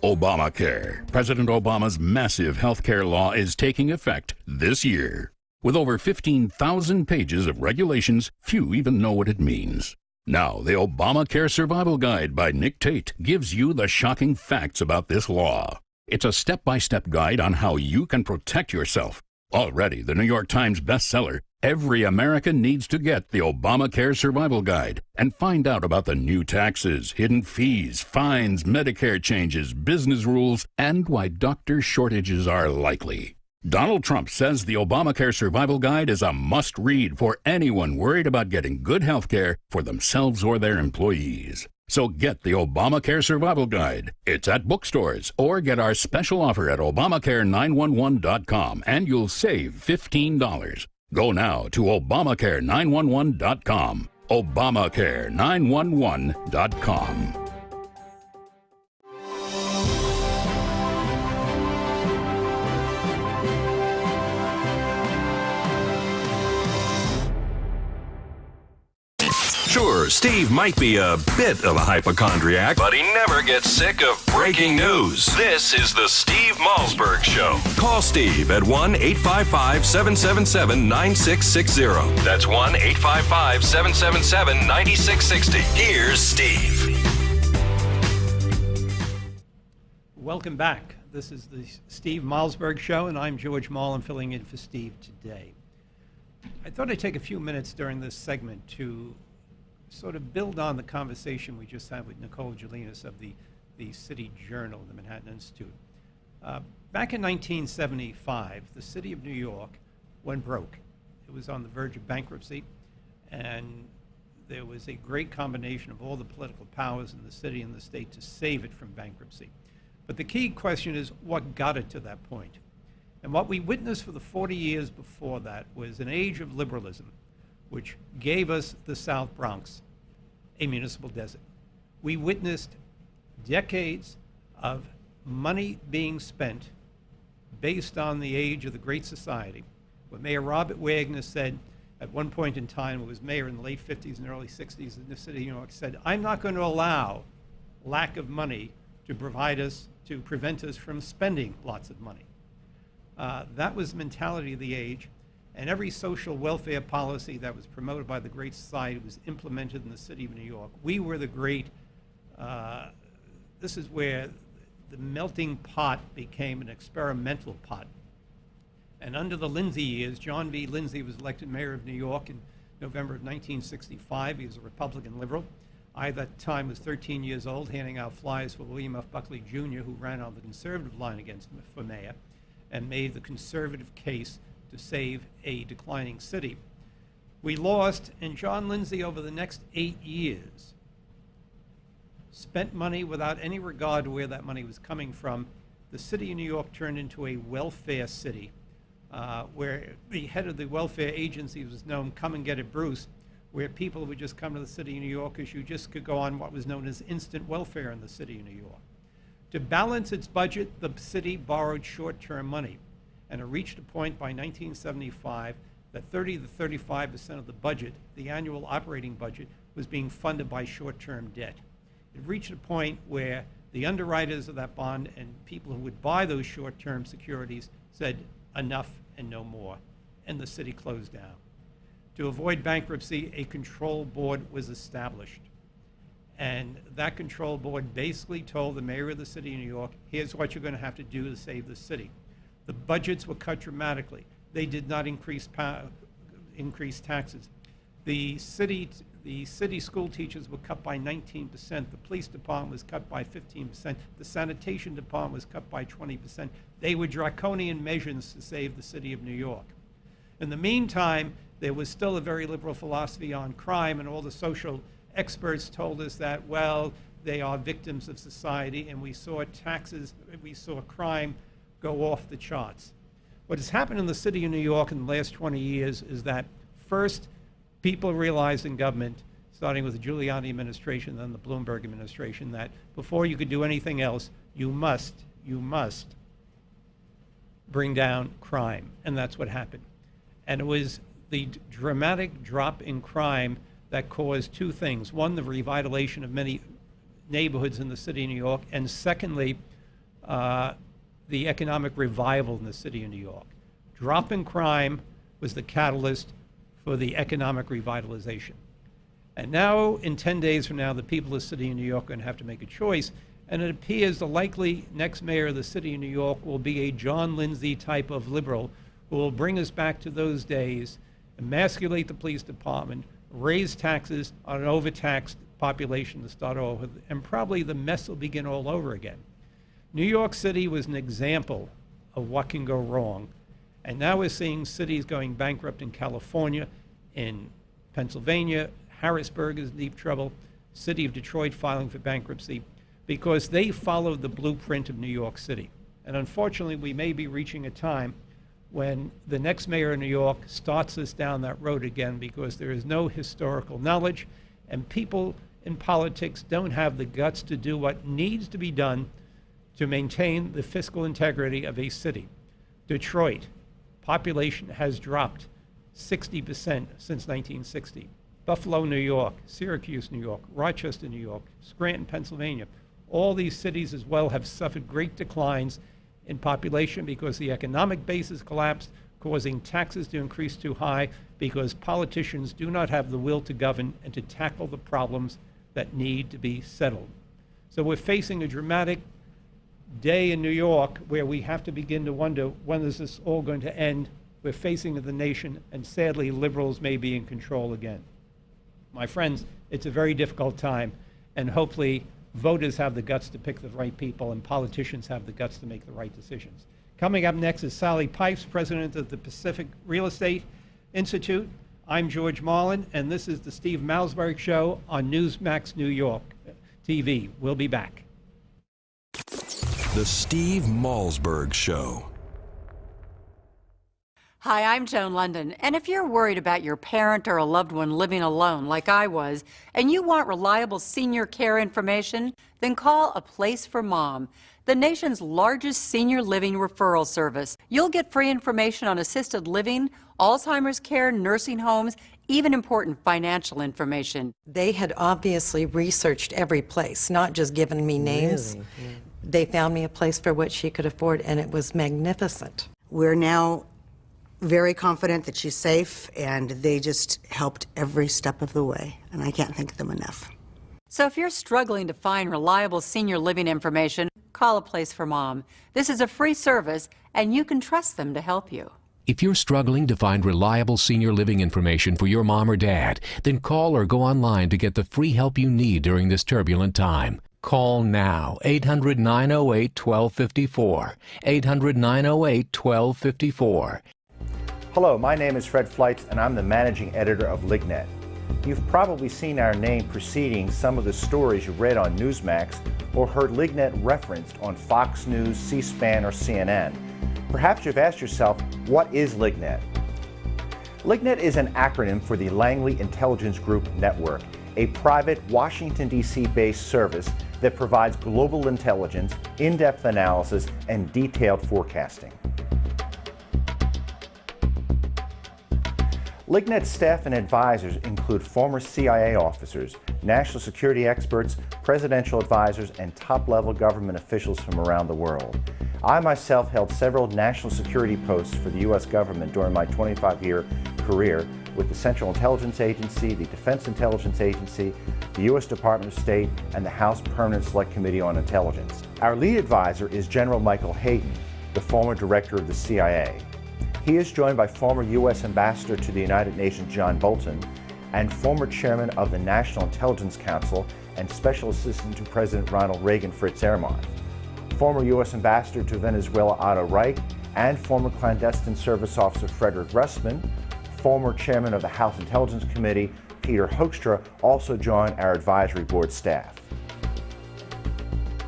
Obamacare. President Obama's massive health care law is taking effect this year. With over 15,000 pages of regulations, few even know what it means. Now, the Obamacare Survival Guide by Nick Tate gives you the shocking facts about this law. It's a step-by-step guide on how you can protect yourself. Already the New York Times bestseller, every American needs to get the Obamacare Survival Guide and find out about the new taxes, hidden fees, fines, Medicare changes, business rules, and why doctor shortages are likely. Donald Trump says the Obamacare Survival Guide is a must-read for anyone worried about getting good health care for themselves or their employees. So get the Obamacare Survival Guide. It's at bookstores, or get our special offer at Obamacare911.com and you'll save $15. Go now to Obamacare911.com. Obamacare911.com. Sure, Steve might be a bit of a hypochondriac, but he never gets sick of breaking news. This is the Steve Malzberg Show. Call Steve at 1-855-777-9660. That's 1-855-777-9660. Here's Steve. Welcome back. This is the Steve Malzberg Show, and I'm George Marlin filling in for Steve today. I thought I'd take a few minutes during this segment to sort of build on the conversation we just had with Nicole Gelinas of the City Journal, the Manhattan Institute. Back in 1975, the city of New York went broke. It was on the verge of bankruptcy, and there was a great combination of all the political powers in the city and the state to save it from bankruptcy. But the key question is what got it to that point? And what we witnessed for the 40 years before that was an age of liberalism, which gave us the South Bronx, a municipal desert. We witnessed decades of money being spent based on the age of the Great Society. What Mayor Robert Wagner said at one point in time, who was mayor in the late 50s and early 60s in the city of New York, said, I'm not going to allow lack of money to prevent us from spending lots of money. That was the mentality of the age. And every social welfare policy that was promoted by the Great Society was implemented in the city of New York. We were the great, this is where the melting pot became an experimental pot. And under the Lindsay years, John V. Lindsay was elected mayor of New York in November of 1965. He was a Republican liberal. I, at that time, was 13 years old, handing out flyers for William F. Buckley Jr., who ran on the conservative line for mayor, and made the conservative case to save a declining city. We lost, and John Lindsay, over the next 8 years, spent money without any regard to where that money was coming from. The city of New York turned into a welfare city, where the head of the welfare agency was known, Come and Get It Bruce, where people would just come to the city of New York because you just could go on what was known as instant welfare in the city of New York. To balance its budget, the city borrowed short-term money, and it reached a point by 1975 that 30 to 35% of the budget, the annual operating budget, was being funded by short-term debt. It reached a point where the underwriters of that bond and people who would buy those short-term securities said enough and no more, and the city closed down. To avoid bankruptcy, a control board was established. And that control board basically told the mayor of the city of New York, here's what you're going to have to do to save the city. The budgets were cut dramatically. They did not increase taxes. The city school teachers were cut by 19%. The police department was cut by 15%. The sanitation department was cut by 20%. They were draconian measures to save the city of New York. In the meantime, there was still a very liberal philosophy on crime, and all the social experts told us that, well, they are victims of society, and we saw crime go off the charts. What has happened in the city of New York in the last 20 years is that first, people realized in government, starting with the Giuliani administration, then the Bloomberg administration, that before you could do anything else, you must bring down crime, and that's what happened. And it was the dramatic drop in crime that caused two things. One, the revitalization of many neighborhoods in the city of New York, and secondly, the economic revival in the city of New York. Drop in crime was the catalyst for the economic revitalization. And now, in 10 days from now, the people of the city of New York are going to have to make a choice, and it appears the likely next mayor of the city of New York will be a John Lindsay type of liberal who will bring us back to those days, emasculate the police department, raise taxes on an overtaxed population to start over, and probably the mess will begin all over again. New York City was an example of what can go wrong, and now we're seeing cities going bankrupt in California, in Pennsylvania. Harrisburg is in deep trouble, city of Detroit filing for bankruptcy, because they followed the blueprint of New York City. And unfortunately, we may be reaching a time when the next mayor of New York starts us down that road again, because there is no historical knowledge, and people in politics don't have the guts to do what needs to be done to maintain the fiscal integrity of a city. Detroit, population has dropped 60% since 1960. Buffalo, New York, Syracuse, New York, Rochester, New York, Scranton, Pennsylvania, all these cities as well have suffered great declines in population because the economic base has collapsed, causing taxes to increase too high because politicians do not have the will to govern and to tackle the problems that need to be settled. So we're facing a dramatic day in New York where we have to begin to wonder, when is this all going to end? We're facing the nation, and sadly, liberals may be in control again. My friends, it's a very difficult time, and hopefully voters have the guts to pick the right people and politicians have the guts to make the right decisions. Coming up next is Sally Pipes, president of the Pacific Real Estate Institute. I'm George Marlin, and this is the Steve Malzberg Show on Newsmax New York TV. We'll be back. The Steve Malzberg Show. Hi, I'm Joan London, and if you're worried about your parent or a loved one living alone like I was, and you want reliable senior care information, then call A Place for Mom, the nation's largest senior living referral service. You'll get free information on assisted living, Alzheimer's care, nursing homes, even important financial information. They had obviously researched every place, not just given me names. Really? Yeah. They found me a place for what she could afford, and it was magnificent. We're now very confident that she's safe, and they just helped every step of the way, and I can't thank them enough. So if you're struggling to find reliable senior living information, call A Place for Mom. This is a free service, and you can trust them to help you. If you're struggling to find reliable senior living information for your mom or dad, then call or go online to get the free help you need during this turbulent time. Call now, 800-908-1254, 800-908-1254. Hello, my name is Fred Fleitz, and I'm the managing editor of LigNet. You've probably seen our name preceding some of the stories you read on Newsmax or heard LigNet referenced on Fox News, C-SPAN, or CNN. Perhaps you've asked yourself, what is LigNet? LigNet is an acronym for the Langley Intelligence Group Network, a private Washington, D.C. based service that provides global intelligence, in-depth analysis, and detailed forecasting. LigNet's staff and advisors include former CIA officers, national security experts, presidential advisors, and top-level government officials from around the world. I myself held several national security posts for the U.S. government during my 25-year career with the Central Intelligence Agency, the Defense Intelligence Agency, the U.S. Department of State, and the House Permanent Select Committee on Intelligence. Our lead advisor is General Michael Hayden, the former director of the CIA. He is joined by former U.S. Ambassador to the United Nations John Bolton and former chairman of the National Intelligence Council and Special Assistant to President Ronald Reagan Fritz Ehrmann, former U.S. Ambassador to Venezuela Otto Reich, and former clandestine service officer Frederick Russman. Former chairman of the House Intelligence Committee Peter Hoekstra also joined our advisory board staff.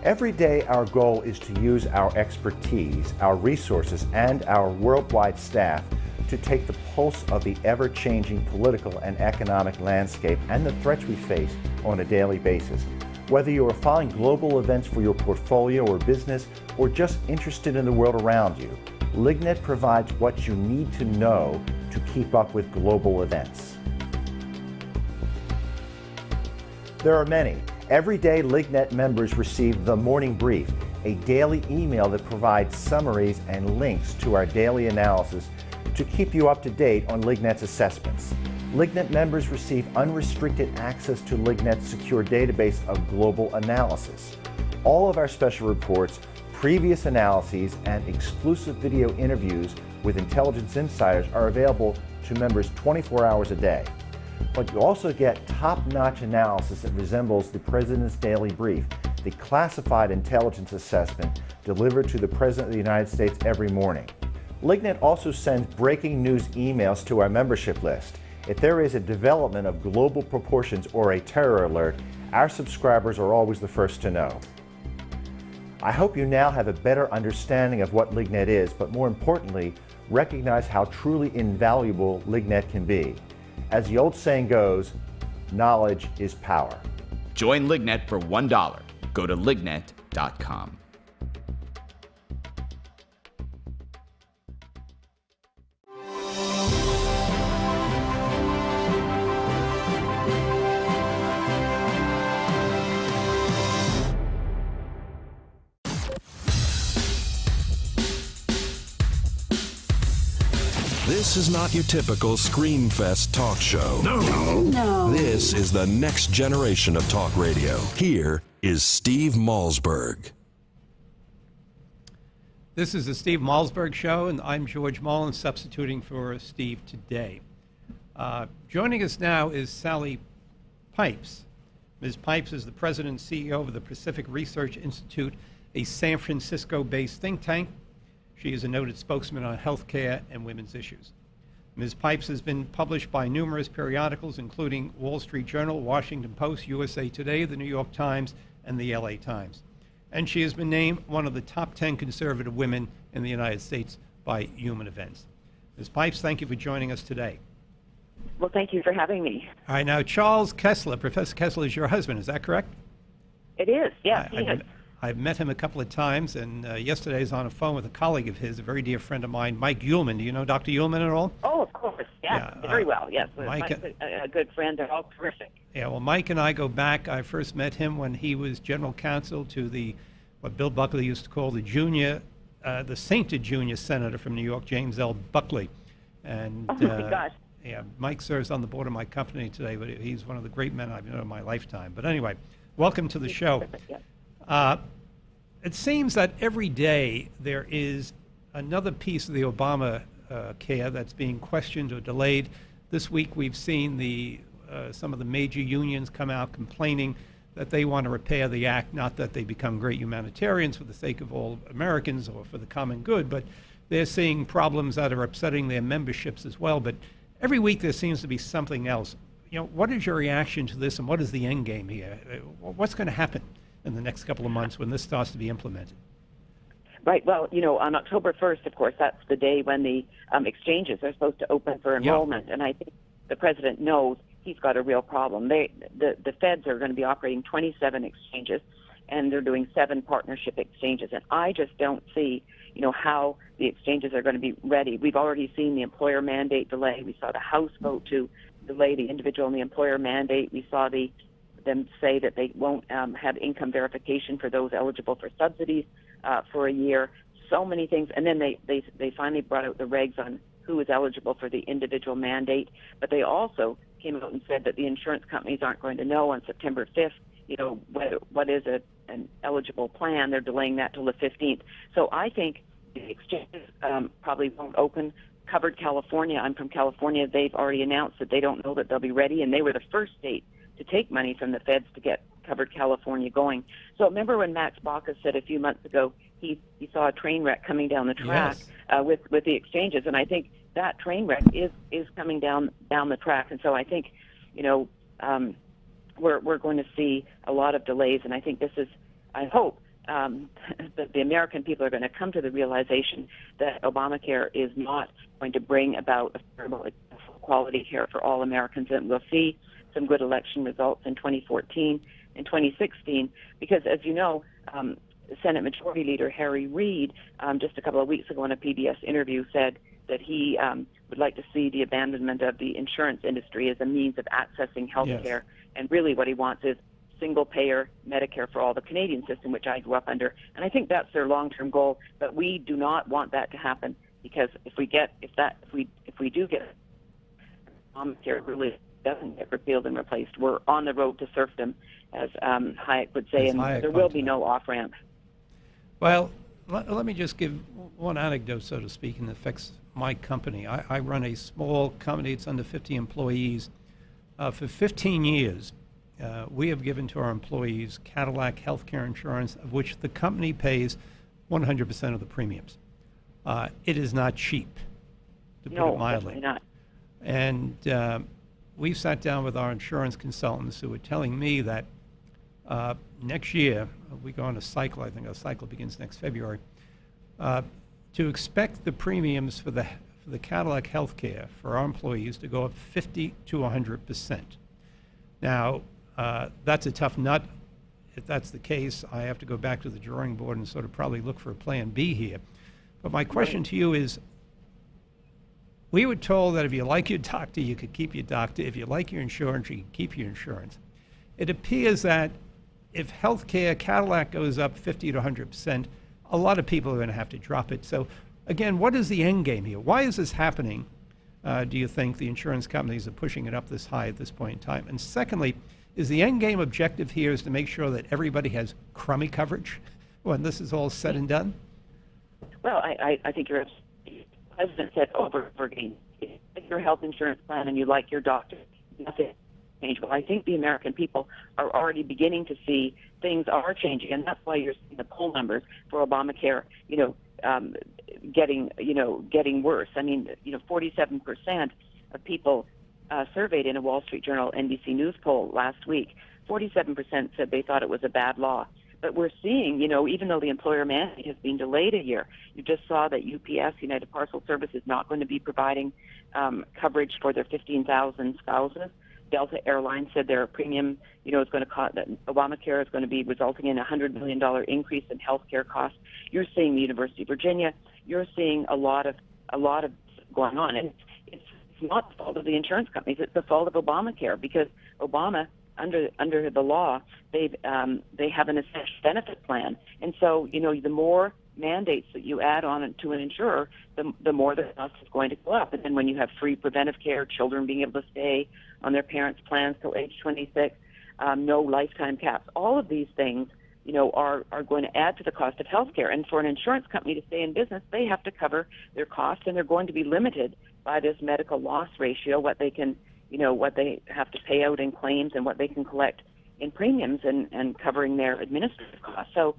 Every day, our goal is to use our expertise, our resources, and our worldwide staff to take the pulse of the ever-changing political and economic landscape and the threats we face on a daily basis. Whether you are following global events for your portfolio or business, or just interested in the world around you, LigNet provides what you need to know to keep up with global events. There are many. Every day, LigNet members receive the Morning Brief, a daily email that provides summaries and links to our daily analysis to keep you up to date on LigNet's assessments. LigNet members receive unrestricted access to LigNet's secure database of global analysis. All of our special reports, previous analyses, and exclusive video interviews with intelligence insiders are available to members 24 hours a day. But you also get top-notch analysis that resembles the President's Daily Brief, the classified intelligence assessment delivered to the President of the United States every morning. LigNet also sends breaking news emails to our membership list. If there is a development of global proportions or a terror alert, our subscribers are always the first to know. I hope you now have a better understanding of what LigNet is, but more importantly, recognize how truly invaluable LigNet can be. As the old saying goes, knowledge is power. Join LigNet for $1. Go to lignet.com. This is not your typical Screamfest talk show. No. This is the next generation of talk radio. Here is Steve Malzberg. This is the Steve Malzberg Show, and I'm George Marlin, substituting for Steve today. Joining us now is Sally Pipes. Ms. Pipes is the president and CEO of the Pacific Research Institute, a San Francisco-based think tank. She is a noted spokesman on healthcare and women's issues. Ms. Pipes has been published by numerous periodicals, including Wall Street Journal, Washington Post, USA Today, the New York Times, and the LA Times. And she has been named one of the top 10 conservative women in the United States by Human Events. Ms. Pipes, thank you for joining us today. Well, thank you for having me. All right, now Charles Kessler, Professor Kessler is your husband, is that correct? It is, yes, he is. I've met him a couple of times, and yesterday I was on a phone with a colleague of his, a very dear friend of mine, Mike Uhlman. Do you know Dr. Uhlman at all? Oh, of course, yes, Yeah, very well, yes. Mike's a good friend. They're all terrific. Yeah, well, Mike and I go back. I first met him when he was general counsel to what Bill Buckley used to call the sainted junior senator from New York, James L. Buckley. And, oh, my gosh. Yeah, Mike serves on the board of my company today, but he's one of the great men I've known in my lifetime. But anyway, welcome to the show. It seems that every day there is another piece of the Obamacare that's being questioned or delayed. This week we've seen some of the major unions come out complaining that they want to repair the act, not that they become great humanitarians for the sake of all Americans or for the common good, but they're seeing problems that are upsetting their memberships as well. But every week there seems to be something else. You know, what is your reaction to this, and what is the end game here? What's going to happen in the next couple of months when this starts to be implemented? Right. Well, you know, on October 1st, of course, that's the day when the exchanges are supposed to open for enrollment. Yeah. And I think the president knows he's got a real problem. The feds are going to be operating 27 exchanges, and they're doing 7 partnership exchanges. And I just don't see, how the exchanges are going to be ready. We've already seen the employer mandate delay. We saw the House vote to delay the individual and the employer mandate. We saw them say that they won't have income verification for those eligible for subsidies for a year. So many things. And then they finally brought out the regs on who is eligible for the individual mandate. But they also came out and said that the insurance companies aren't going to know on September 5th, what is an eligible plan. They're delaying that till the 15th. So I think the exchanges probably won't open. Covered California, I'm from California, they've already announced that they don't know that they'll be ready, and they were the first state to take money from the feds to get Covered California going. So remember when Max Baucus said a few months ago he saw a train wreck coming down the track with the exchanges, and I think that train wreck is coming down the track. And so I think, we're going to see a lot of delays, and I think this is, I hope, that the American people are going to come to the realization that Obamacare is not going to bring about affordable, quality care for all Americans, and we'll see some good election results in 2014 and 2016, because as you know, Senate Majority Leader Harry Reid just a couple of weeks ago in a PBS interview said that he would like to see the abandonment of the insurance industry as a means of accessing health care, and really what he wants is single-payer Medicare for all, the Canadian system, which I grew up under, and I think that's their long-term goal. But we do not want that to happen, because if we do get Obamacare really doesn't get repealed and replaced, we're on the road to serfdom, as Hayek would say, and there will be no off-ramp. Well, let me just give one anecdote, so to speak, and it affects my company. I run a small company. It's under 50 employees. For 15 years, we have given to our employees Cadillac healthcare insurance, of which the company pays 100% of the premiums. It is not cheap, to put it mildly. No, not. And we sat down with our insurance consultants who were telling me that next year, we go on a cycle, I think our cycle begins next February, to expect the premiums for the Cadillac healthcare for our employees to go up 50 to 100%. Now, that's a tough nut. If that's the case, I have to go back to the drawing board and sort of probably look for a plan B here. But my question to you is, we were told that if you like your doctor, you could keep your doctor. If you like your insurance, you can keep your insurance. It appears that if healthcare, Cadillac goes up 50 to 100%, a lot of people are going to have to drop it. So again, what is the end game here? Why is this happening? Do you think the insurance companies are pushing it up this high at this point in time? And secondly, is the end game objective here is to make sure that everybody has crummy coverage when this is all said and done? Well, I think the president said over and over again, if you like your health insurance plan and you like your doctor, nothing change. Well, I think the American people are already beginning to see things are changing, and that's why you're seeing the poll numbers for Obamacare, getting worse. I mean, 47% of people surveyed in a Wall Street Journal NBC News poll last week, 47% said they thought it was a bad law. But we're seeing, even though the employer mandate has been delayed a year, you just saw that UPS, United Parcel Service, is not going to be providing coverage for their 15,000 spouses. Delta Airlines said their premium, is going to cost, that Obamacare is going to be resulting in a $100 million increase in health care costs. You're seeing the University of Virginia. You're seeing a lot of going on. And it's not the fault of the insurance companies. It's the fault of Obamacare, because Obama, under the law, they have an essential benefit plan, and so the more mandates that you add on to an insurer, the more the cost is going to go up. And then when you have free preventive care, children being able to stay on their parents' plans till age 26, no lifetime caps, all of these things are going to add to the cost of health care. And for an insurance company to stay in business, they have to cover their costs, and they're going to be limited by this medical loss ratio, what they can what they have to pay out in claims and what they can collect in premiums and covering their administrative costs. So,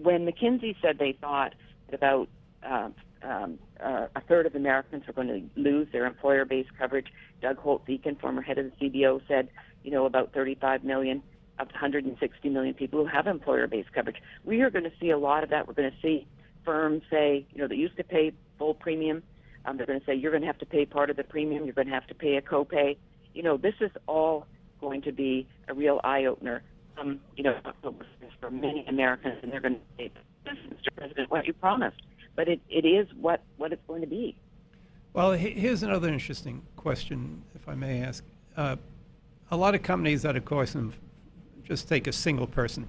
when McKinsey said they thought that about a third of Americans are going to lose their employer-based coverage, Doug Holtz-Eakin, former head of the CBO, said, about 35 million of 160 million people who have employer-based coverage. We are going to see a lot of that. We're going to see firms say, that used to pay full premium, they're going to say, you're going to have to pay part of the premium. You're going to have to pay a copay. This is all going to be a real eye-opener for many Americans, and they're going to say, Mr. President, what you promised. But it is what it's going to be. Well, here's another interesting question, if I may ask. A lot of companies that, of course, just take a single person,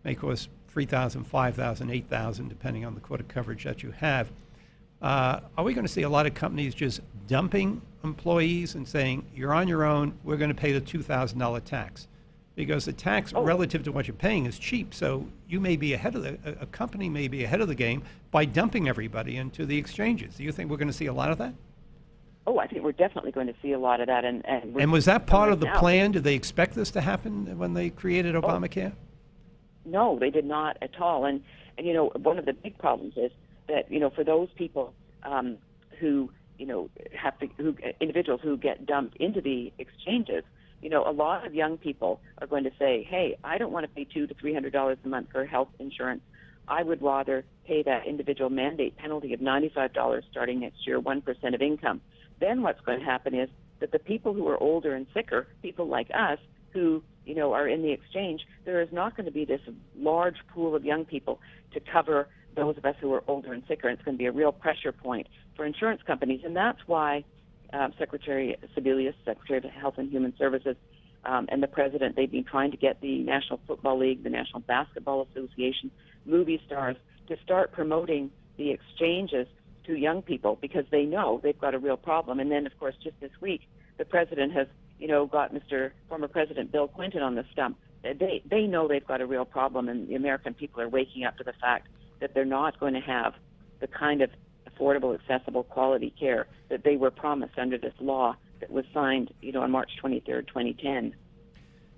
may cost $3,000, $5,000, $8,000, depending on the quarter coverage that you have. Are we going to see a lot of companies just dumping employees and saying, you're on your own, we're going to pay the $2,000 tax? Because the tax relative to what you're paying is cheap, so you may be ahead of a company may be ahead of the game by dumping everybody into the exchanges. Do you think we're going to see a lot of that? Oh, I think we're definitely going to see a lot of that. And was that part of the plan? Did they expect this to happen when they created Obamacare? No, they did not at all. And one of the big problems is that, for those people who, individuals who get dumped into the exchanges, a lot of young people are going to say, hey, I don't want to pay $200 to $300 a month for health insurance. I would rather pay that individual mandate penalty of $95 starting next year, 1% of income. Then what's going to happen is that the people who are older and sicker, people like us who, are in the exchange, there is not going to be this large pool of young people to cover those of us who are older and sicker. And it's going to be a real pressure point for insurance companies. And that's why Secretary Sebelius, Secretary of Health and Human Services, and the President, they've been trying to get the National Football League, the National Basketball Association, movie stars to start promoting the exchanges to young people because they know they've got a real problem. And then, of course, just this week, the President has, got former President Bill Clinton on the stump. They know they've got a real problem, and the American people are waking up to the fact that they're not going to have the kind of affordable, accessible, quality care that they were promised under this law that was signed, on March 23rd, 2010.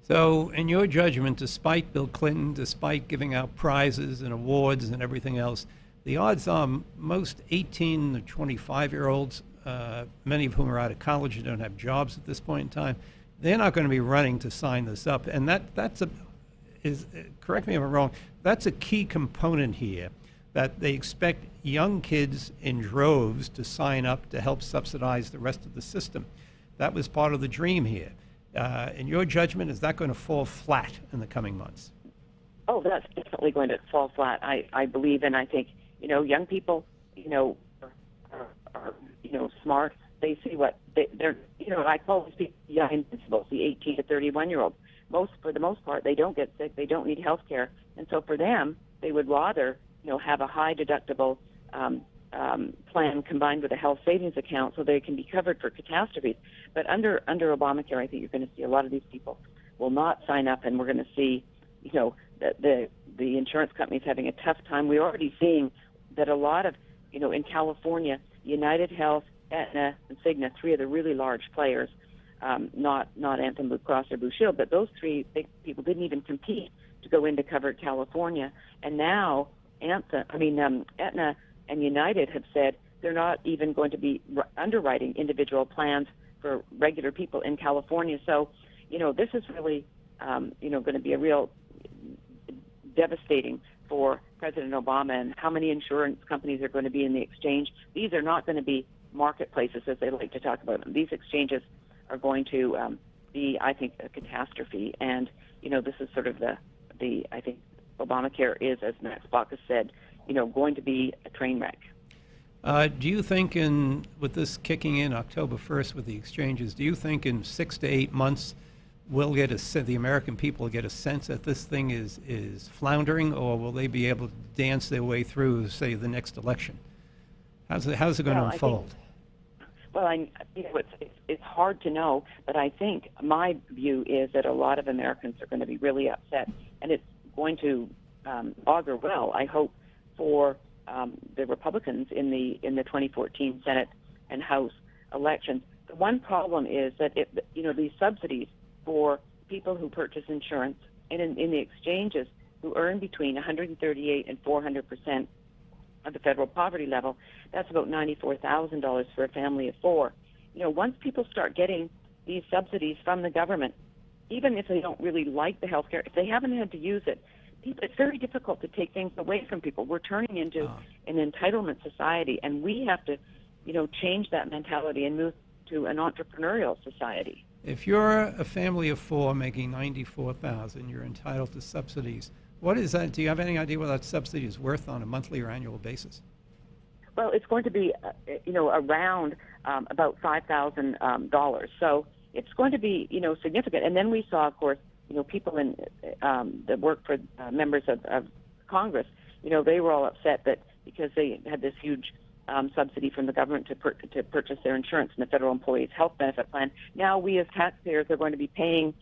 So, in your judgment, despite Bill Clinton, despite giving out prizes and awards and everything else, the odds are most 18 to 25-year-olds, many of whom are out of college and don't have jobs at this point in time, they're not going to be running to sign this up. And correct me if I'm wrong, that's a key component here, that they expect young kids in droves to sign up to help subsidize the rest of the system. That was part of the dream here. In your judgment, is that going to fall flat in the coming months? Oh, that's definitely going to fall flat. I believe, and I think, young people, are smart. They see what they're, I call these people young invincibles, the 18 to 31-year-olds. For the most part, they don't get sick. They don't need health care. And so for them, they would rather, have a high deductible plan combined with a health savings account so they can be covered for catastrophes. But under Obamacare, I think you're going to see a lot of these people will not sign up, and we're going to see, the insurance companies having a tough time. We're already seeing that a lot of, in California, United Health, Aetna, and Cigna, three of the really large players, not Anthem, Blue Cross, or Blue Shield, but those three big people didn't even compete to go into covered California. And now Aetna and United have said they're not even going to be underwriting individual plans for regular people in California. So, this is really, going to be a real devastating for President Obama and how many insurance companies are going to be in the exchange. These are not going to be marketplaces, as they like to talk about them. These exchanges are going to be, I think, a catastrophe. And, this is sort of I think Obamacare is, as Max Baucus said, going to be a train wreck. Do you think with this kicking in October 1st with the exchanges, do you think in 6 to 8 months the American people will get a sense that this thing is floundering, or will they be able to dance their way through, say, the next election? How's it going to unfold? It's hard to know, but I think my view is that a lot of Americans are going to be really upset, and it's going to augur well, I hope, for the Republicans in the 2014 Senate and House elections. The one problem is that these subsidies for people who purchase insurance and in the exchanges who earn between 138 and 400% of the federal poverty level, that's about $94,000 for a family of four. Once people start getting these subsidies from the government, even if they don't really like the health care, if they haven't had to use it, it's very difficult to take things away from people. We're turning into an entitlement society, and we have to, change that mentality and move to an entrepreneurial society. If you're a family of four making $94,000, you're entitled to subsidies. What is that? Do you have any idea what that subsidy is worth on a monthly or annual basis? Well, it's going to be, around about $5,000. So it's going to be, significant. And then we saw, of course, people that work for members of Congress, they were all upset that because they had this huge subsidy from the government to purchase their insurance in the Federal Employees Health Benefit Plan. Now we as taxpayers are going to be paying,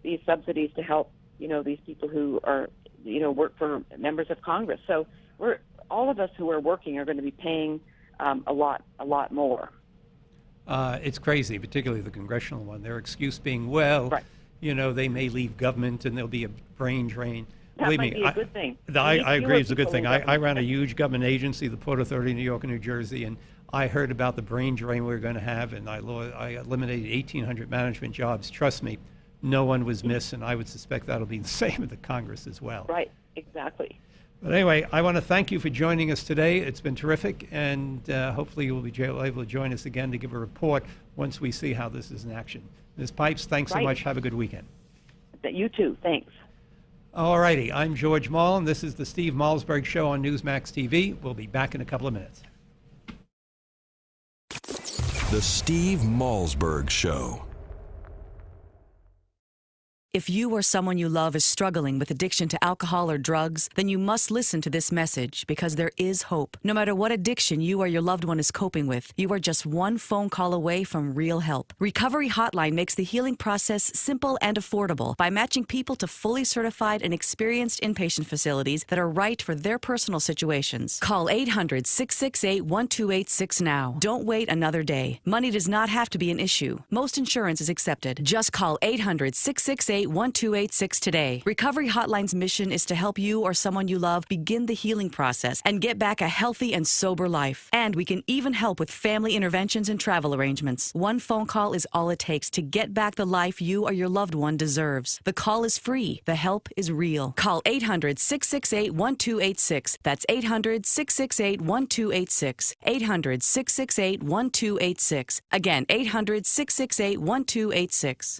these subsidies to help, these people who are, work for members of Congress. So all of us who are working are going to be paying a lot more. It's crazy, particularly the congressional one. Their excuse being, well, they may leave government and there'll be a brain drain. That Believe might me, be a good thing. I agree it's a good thing. I ran a huge government agency, the Port Authority of New York and New Jersey, and I heard about the brain drain we were going to have, and I eliminated 1,800 management jobs. Trust me, no one was missed, and I would suspect that'll be the same with the Congress as well. Right, exactly. But anyway, I want to thank you for joining us today. It's been terrific, and hopefully you'll be able to join us again to give a report once we see how this is in action. Ms. Pipes, thanks so much. Have a good weekend. You too. Thanks. All righty. I'm George Marlin. This is the Steve Malzberg Show on Newsmax TV. We'll be back in a couple of minutes. The Steve Malzberg Show. If you or someone you love is struggling with addiction to alcohol or drugs, then you must listen to this message because there is hope. No matter what addiction you or your loved one is coping with, you are just one phone call away from real help. Recovery Hotline makes the healing process simple and affordable by matching people to fully certified and experienced inpatient facilities that are right for their personal situations. Call 800-668-1286 now. Don't wait another day. Money does not have to be an issue. Most insurance is accepted. Just call 800-668-1286 today. Recovery Hotline's mission is to help you or someone you love begin the healing process and get back a healthy and sober life. And we can even help with family interventions and travel arrangements. One phone call is all it takes to get back the life you or your loved one deserves. The call is free. The help is real. Call 800-668-1286. That's 800-668-1286. 800-668-1286. Again, 800-668-1286.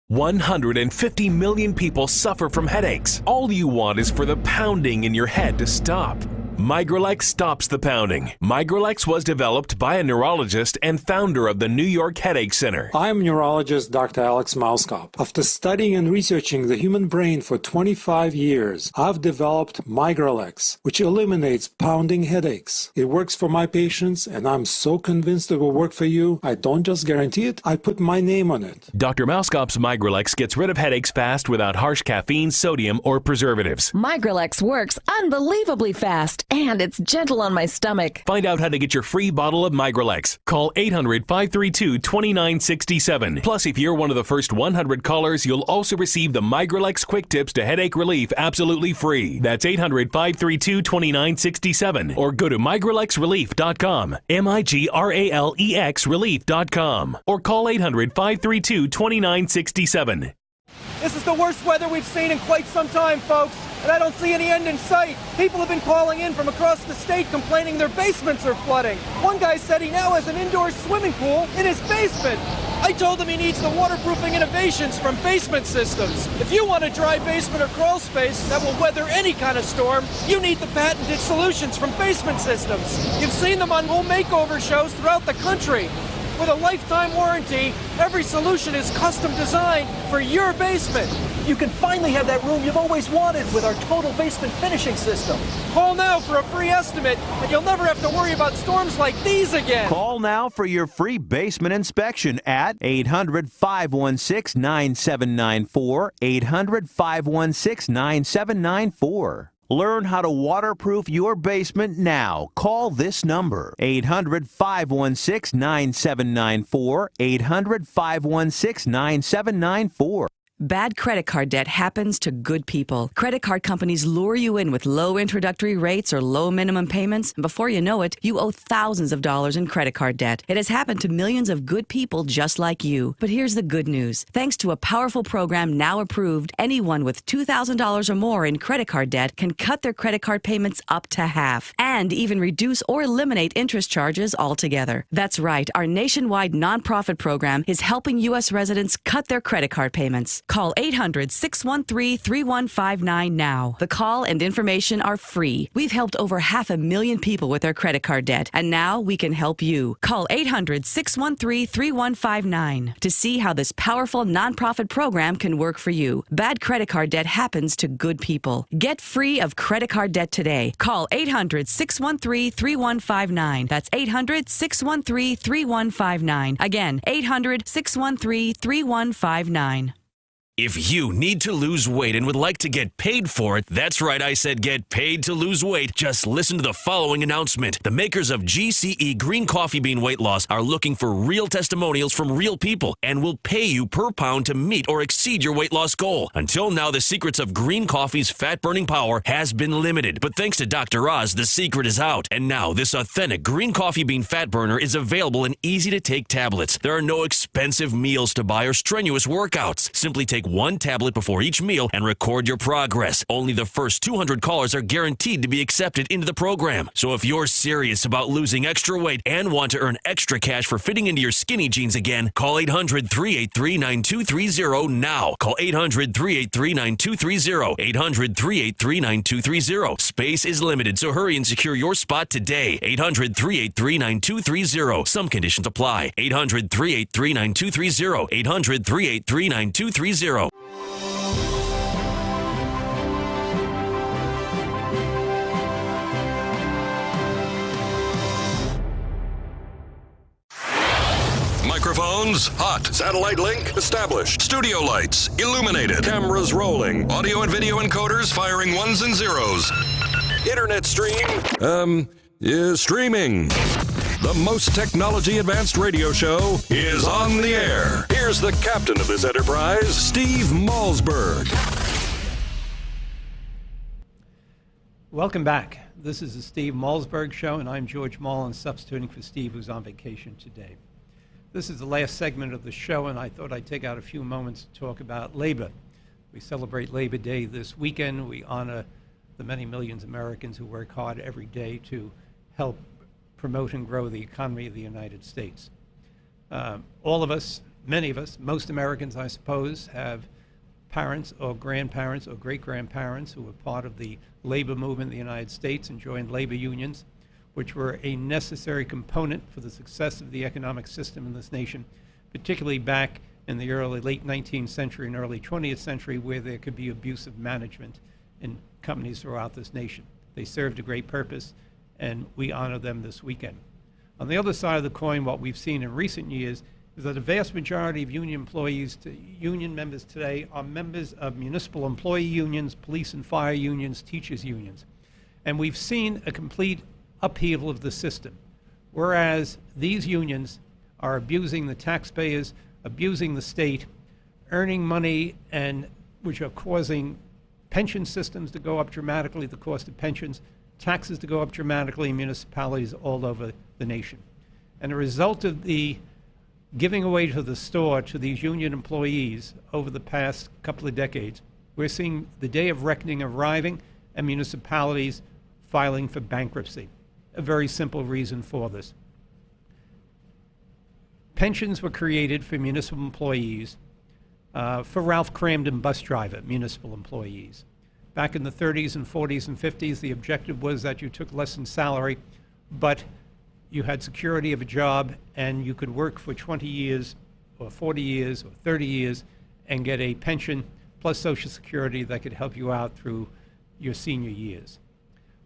150 million people suffer from headaches. All you want is for the pounding in your head to stop. Migralex stops the pounding. Migralex was developed by a neurologist and founder of the New York Headache Center. I'm neurologist Dr. Alex Malzberg. After studying and researching the human brain for 25 years, I've developed Migralex, which eliminates pounding headaches. It works for my patients, and I'm so convinced it will work for you. I don't just guarantee it, I put my name on it. Dr. Malzberg's Migralex gets rid of headaches fast without harsh caffeine, sodium, or preservatives. Migralex works unbelievably fast, and it's gentle on my stomach. Find out how to get your free bottle of Migralex. Call 800-532-2967. Plus, if you're one of the first 100 callers, you'll also receive the Migralex Quick Tips to Headache Relief absolutely free. That's 800-532-2967. Or go to migralexrelief.com. MIGRALEX relief.com. Or call 800-532-2967. This is the worst weather we've seen in quite some time, folks, and I don't see any end in sight. People have been calling in from across the state complaining their basements are flooding. One guy said he now has an indoor swimming pool in his basement. I told him he needs the waterproofing innovations from Basement Systems. If you want a dry basement or crawl space that will weather any kind of storm, you need the patented solutions from Basement Systems. You've seen them on home makeover shows throughout the country. With a lifetime warranty, every solution is custom designed for your basement. You can finally have that room you've always wanted with our total basement finishing system. Call now for a free estimate, and you'll never have to worry about storms like these again. Call now for your free basement inspection at 800-516-9794, 800-516-9794. Learn how to waterproof your basement now. Call this number, 800-516-9794, 800-516-9794. Bad credit card debt happens to good people. Credit card companies lure you in with low introductory rates or low minimum payments, and before you know it, you owe thousands of dollars in credit card debt. It has happened to millions of good people just like you. But here's the good news. Thanks to a powerful program now approved, anyone with $2,000 or more in credit card debt can cut their credit card payments up to half and even reduce or eliminate interest charges altogether. That's right. Our nationwide nonprofit program is helping U.S. residents cut their credit card payments. Call 800-613-3159 now. The call and information are free. We've helped over 500,000 people with their credit card debt, and now we can help you. Call 800-613-3159 to see how this powerful nonprofit program can work for you. Bad credit card debt happens to good people. Get free of credit card debt today. Call 800-613-3159. That's 800-613-3159. Again, 800-613-3159. If you need to lose weight and would like to get paid for it, that's right, I said get paid to lose weight. Just listen to the following announcement. The makers of GCE Green Coffee Bean Weight Loss are looking for real testimonials from real people and will pay you per pound to meet or exceed your weight loss goal. Until now, the secrets of green coffee's fat-burning power has been limited, but thanks to Dr. Oz, the secret is out. And now, this authentic green coffee bean fat burner is available in easy-to-take tablets. There are no expensive meals to buy or strenuous workouts. Simply take one tablet before each meal and record your progress. Only the first 200 callers are guaranteed to be accepted into the program. So if you're serious about losing extra weight and want to earn extra cash for fitting into your skinny jeans again, call 800-383-9230 now. Call 800-383-9230. 800-383-9230. Space is limited, so hurry and secure your spot today. 800-383-9230. Some conditions apply. 800-383-9230. 800-383-9230. Microphones hot. Satellite link established. Studio lights illuminated. Cameras rolling. Audio and video encoders firing ones and zeros. Internet stream is streaming. The most technology advanced radio show is on the air. Here's the captain of this enterprise, Steve Malzberg. Welcome back. This is the Steve Malzberg Show, and I'm George Malin, substituting for Steve, who's on vacation today. This is the last segment of the show, and I thought I'd take out a few moments to talk about labor. We celebrate Labor Day this weekend. We honor the many millions of Americans who work hard every day to help promote and grow the economy of the United States. All of us, many of us, most Americans, I suppose, have parents or grandparents or great-grandparents who were part of the labor movement in the United States and joined labor unions, which were a necessary component for the success of the economic system in this nation, particularly back in the late 19th century and early 20th century, where there could be abusive management in companies throughout this nation. They served a great purpose, and we honor them this weekend. On the other side of the coin, what we've seen in recent years is that a vast majority of union members today are members of municipal employee unions, police and fire unions, teachers unions. And we've seen a complete upheaval of the system, whereas these unions are abusing the taxpayers, abusing the state, earning money, and which are causing pension systems to go up dramatically, the cost of pensions, taxes to go up dramatically in municipalities all over the nation. And a result of the giving away to the store to these union employees over the past couple of decades, we're seeing the day of reckoning arriving and municipalities filing for bankruptcy. A very simple reason for this. Pensions were created for municipal employees, for Ralph Cramden bus driver municipal employees. Back in the 30s and 40s and 50s, the objective was that you took less in salary, but you had security of a job and you could work for 20 years or 40 years or 30 years and get a pension plus Social Security that could help you out through your senior years.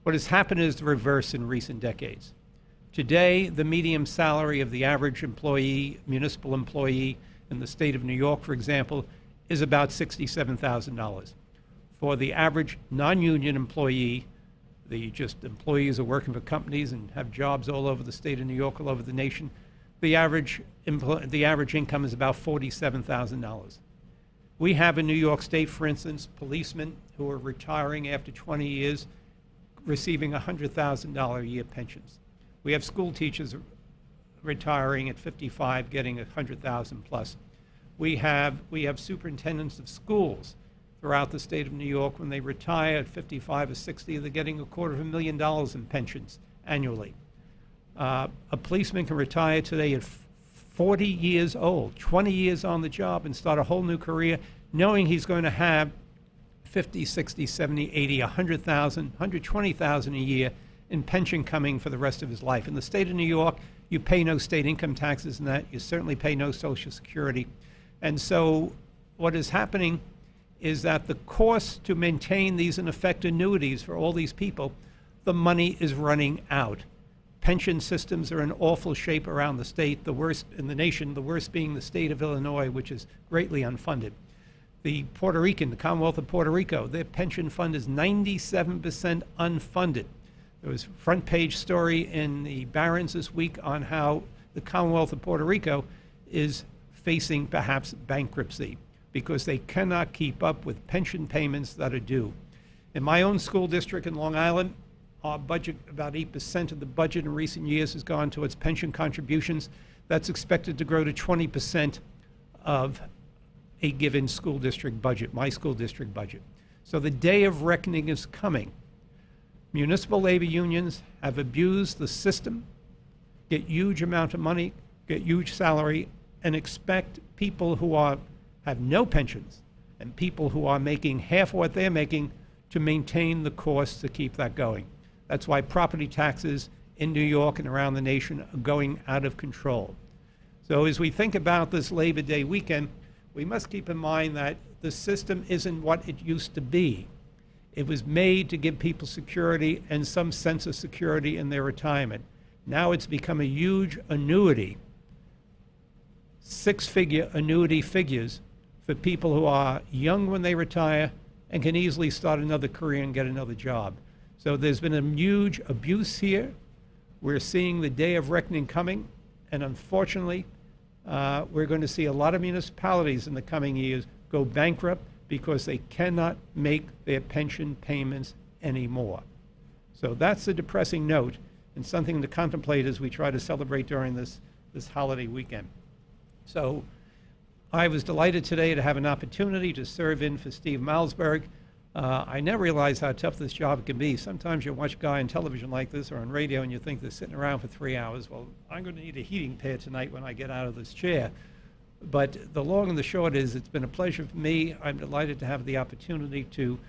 What has happened is the reverse in recent decades. Today, the median salary of the average employee, municipal employee in the state of New York, for example, is about $67,000. For the average non-union employee, the just employees who are working for companies and have jobs all over the state of New York, all over the nation, the average income is about $47,000. We have in New York State, for instance, policemen who are retiring after 20 years receiving $100,000 a year pensions. We have school teachers retiring at 55 getting $100,000 plus. We have superintendents of schools throughout the state of New York. When they retire at 55 or 60, they're getting $250,000 in pensions annually. A policeman can retire today at 40 years old, 20 years on the job, and start a whole new career knowing he's going to have 50, 60, 70, 80, 100,000, 120,000 a year in pension coming for the rest of his life. In the state of New York, you pay no state income taxes in that. You certainly pay no Social Security. And so what is happening is that the cost to maintain these, in effect, annuities for all these people, the money is running out. Pension systems are in awful shape around the state, the worst in the nation, the worst being the state of Illinois, which is greatly unfunded. The Commonwealth of Puerto Rico, their pension fund is 97% unfunded. There was a front page story in the Barron's this week on how the Commonwealth of Puerto Rico is facing perhaps bankruptcy because they cannot keep up with pension payments that are due. In my own school district in Long Island, our budget, about 8% of the budget in recent years has gone towards pension contributions. That's expected to grow to 20% of a given school district budget, my school district budget. So the day of reckoning is coming. Municipal labor unions have abused the system, get huge amount of money, get huge salary, and expect people who have no pensions and people who are making half what they're making to maintain the costs to keep that going. That's why property taxes in New York and around the nation are going out of control. So as we think about this Labor Day weekend, we must keep in mind that the system isn't what it used to be. It was made to give people security and some sense of security in their retirement. Now it's become a huge annuity, six-figure annuity figures for people who are young when they retire and can easily start another career and get another job. So there's been a huge abuse here. We're seeing the day of reckoning coming, and unfortunately, we're going to see a lot of municipalities in the coming years go bankrupt because they cannot make their pension payments anymore. So that's a depressing note and something to contemplate as we try to celebrate during this holiday weekend. So I was delighted today to have an opportunity to serve in for Steve Malzberg. I never realized how tough this job can be. Sometimes you watch a guy on television like this or on radio and you think they're sitting around for 3 hours. Well, I'm going to need a heating pad tonight when I get out of this chair. But the long and the short is it's been a pleasure for me. I'm delighted to have the opportunity to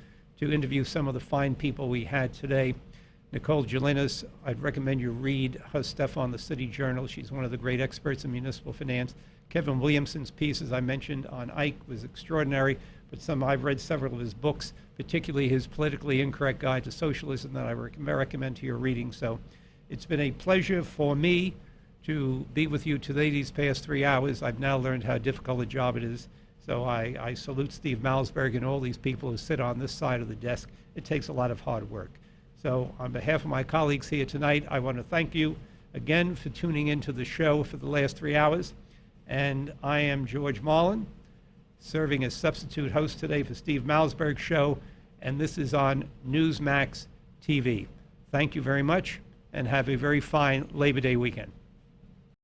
interview some of the fine people we had today. Nicole Gelinas, I'd recommend you read her stuff on the City Journal. She's one of the great experts in municipal finance. Kevin Williamson's piece, as I mentioned, on Ike was extraordinary, but I've read several of his books, particularly his Politically Incorrect Guide to Socialism that I recommend to your reading. So it's been a pleasure for me to be with you today these past 3 hours. I've now learned how difficult a job it is. So I salute Steve Malzberg and all these people who sit on this side of the desk. It takes a lot of hard work. So on behalf of my colleagues here tonight, I want to thank you again for tuning into the show for the last 3 hours. And I am George Marlin, serving as substitute host today for Steve Malzberg's show, and this is on Newsmax TV. Thank you very much, and have a very fine Labor Day weekend.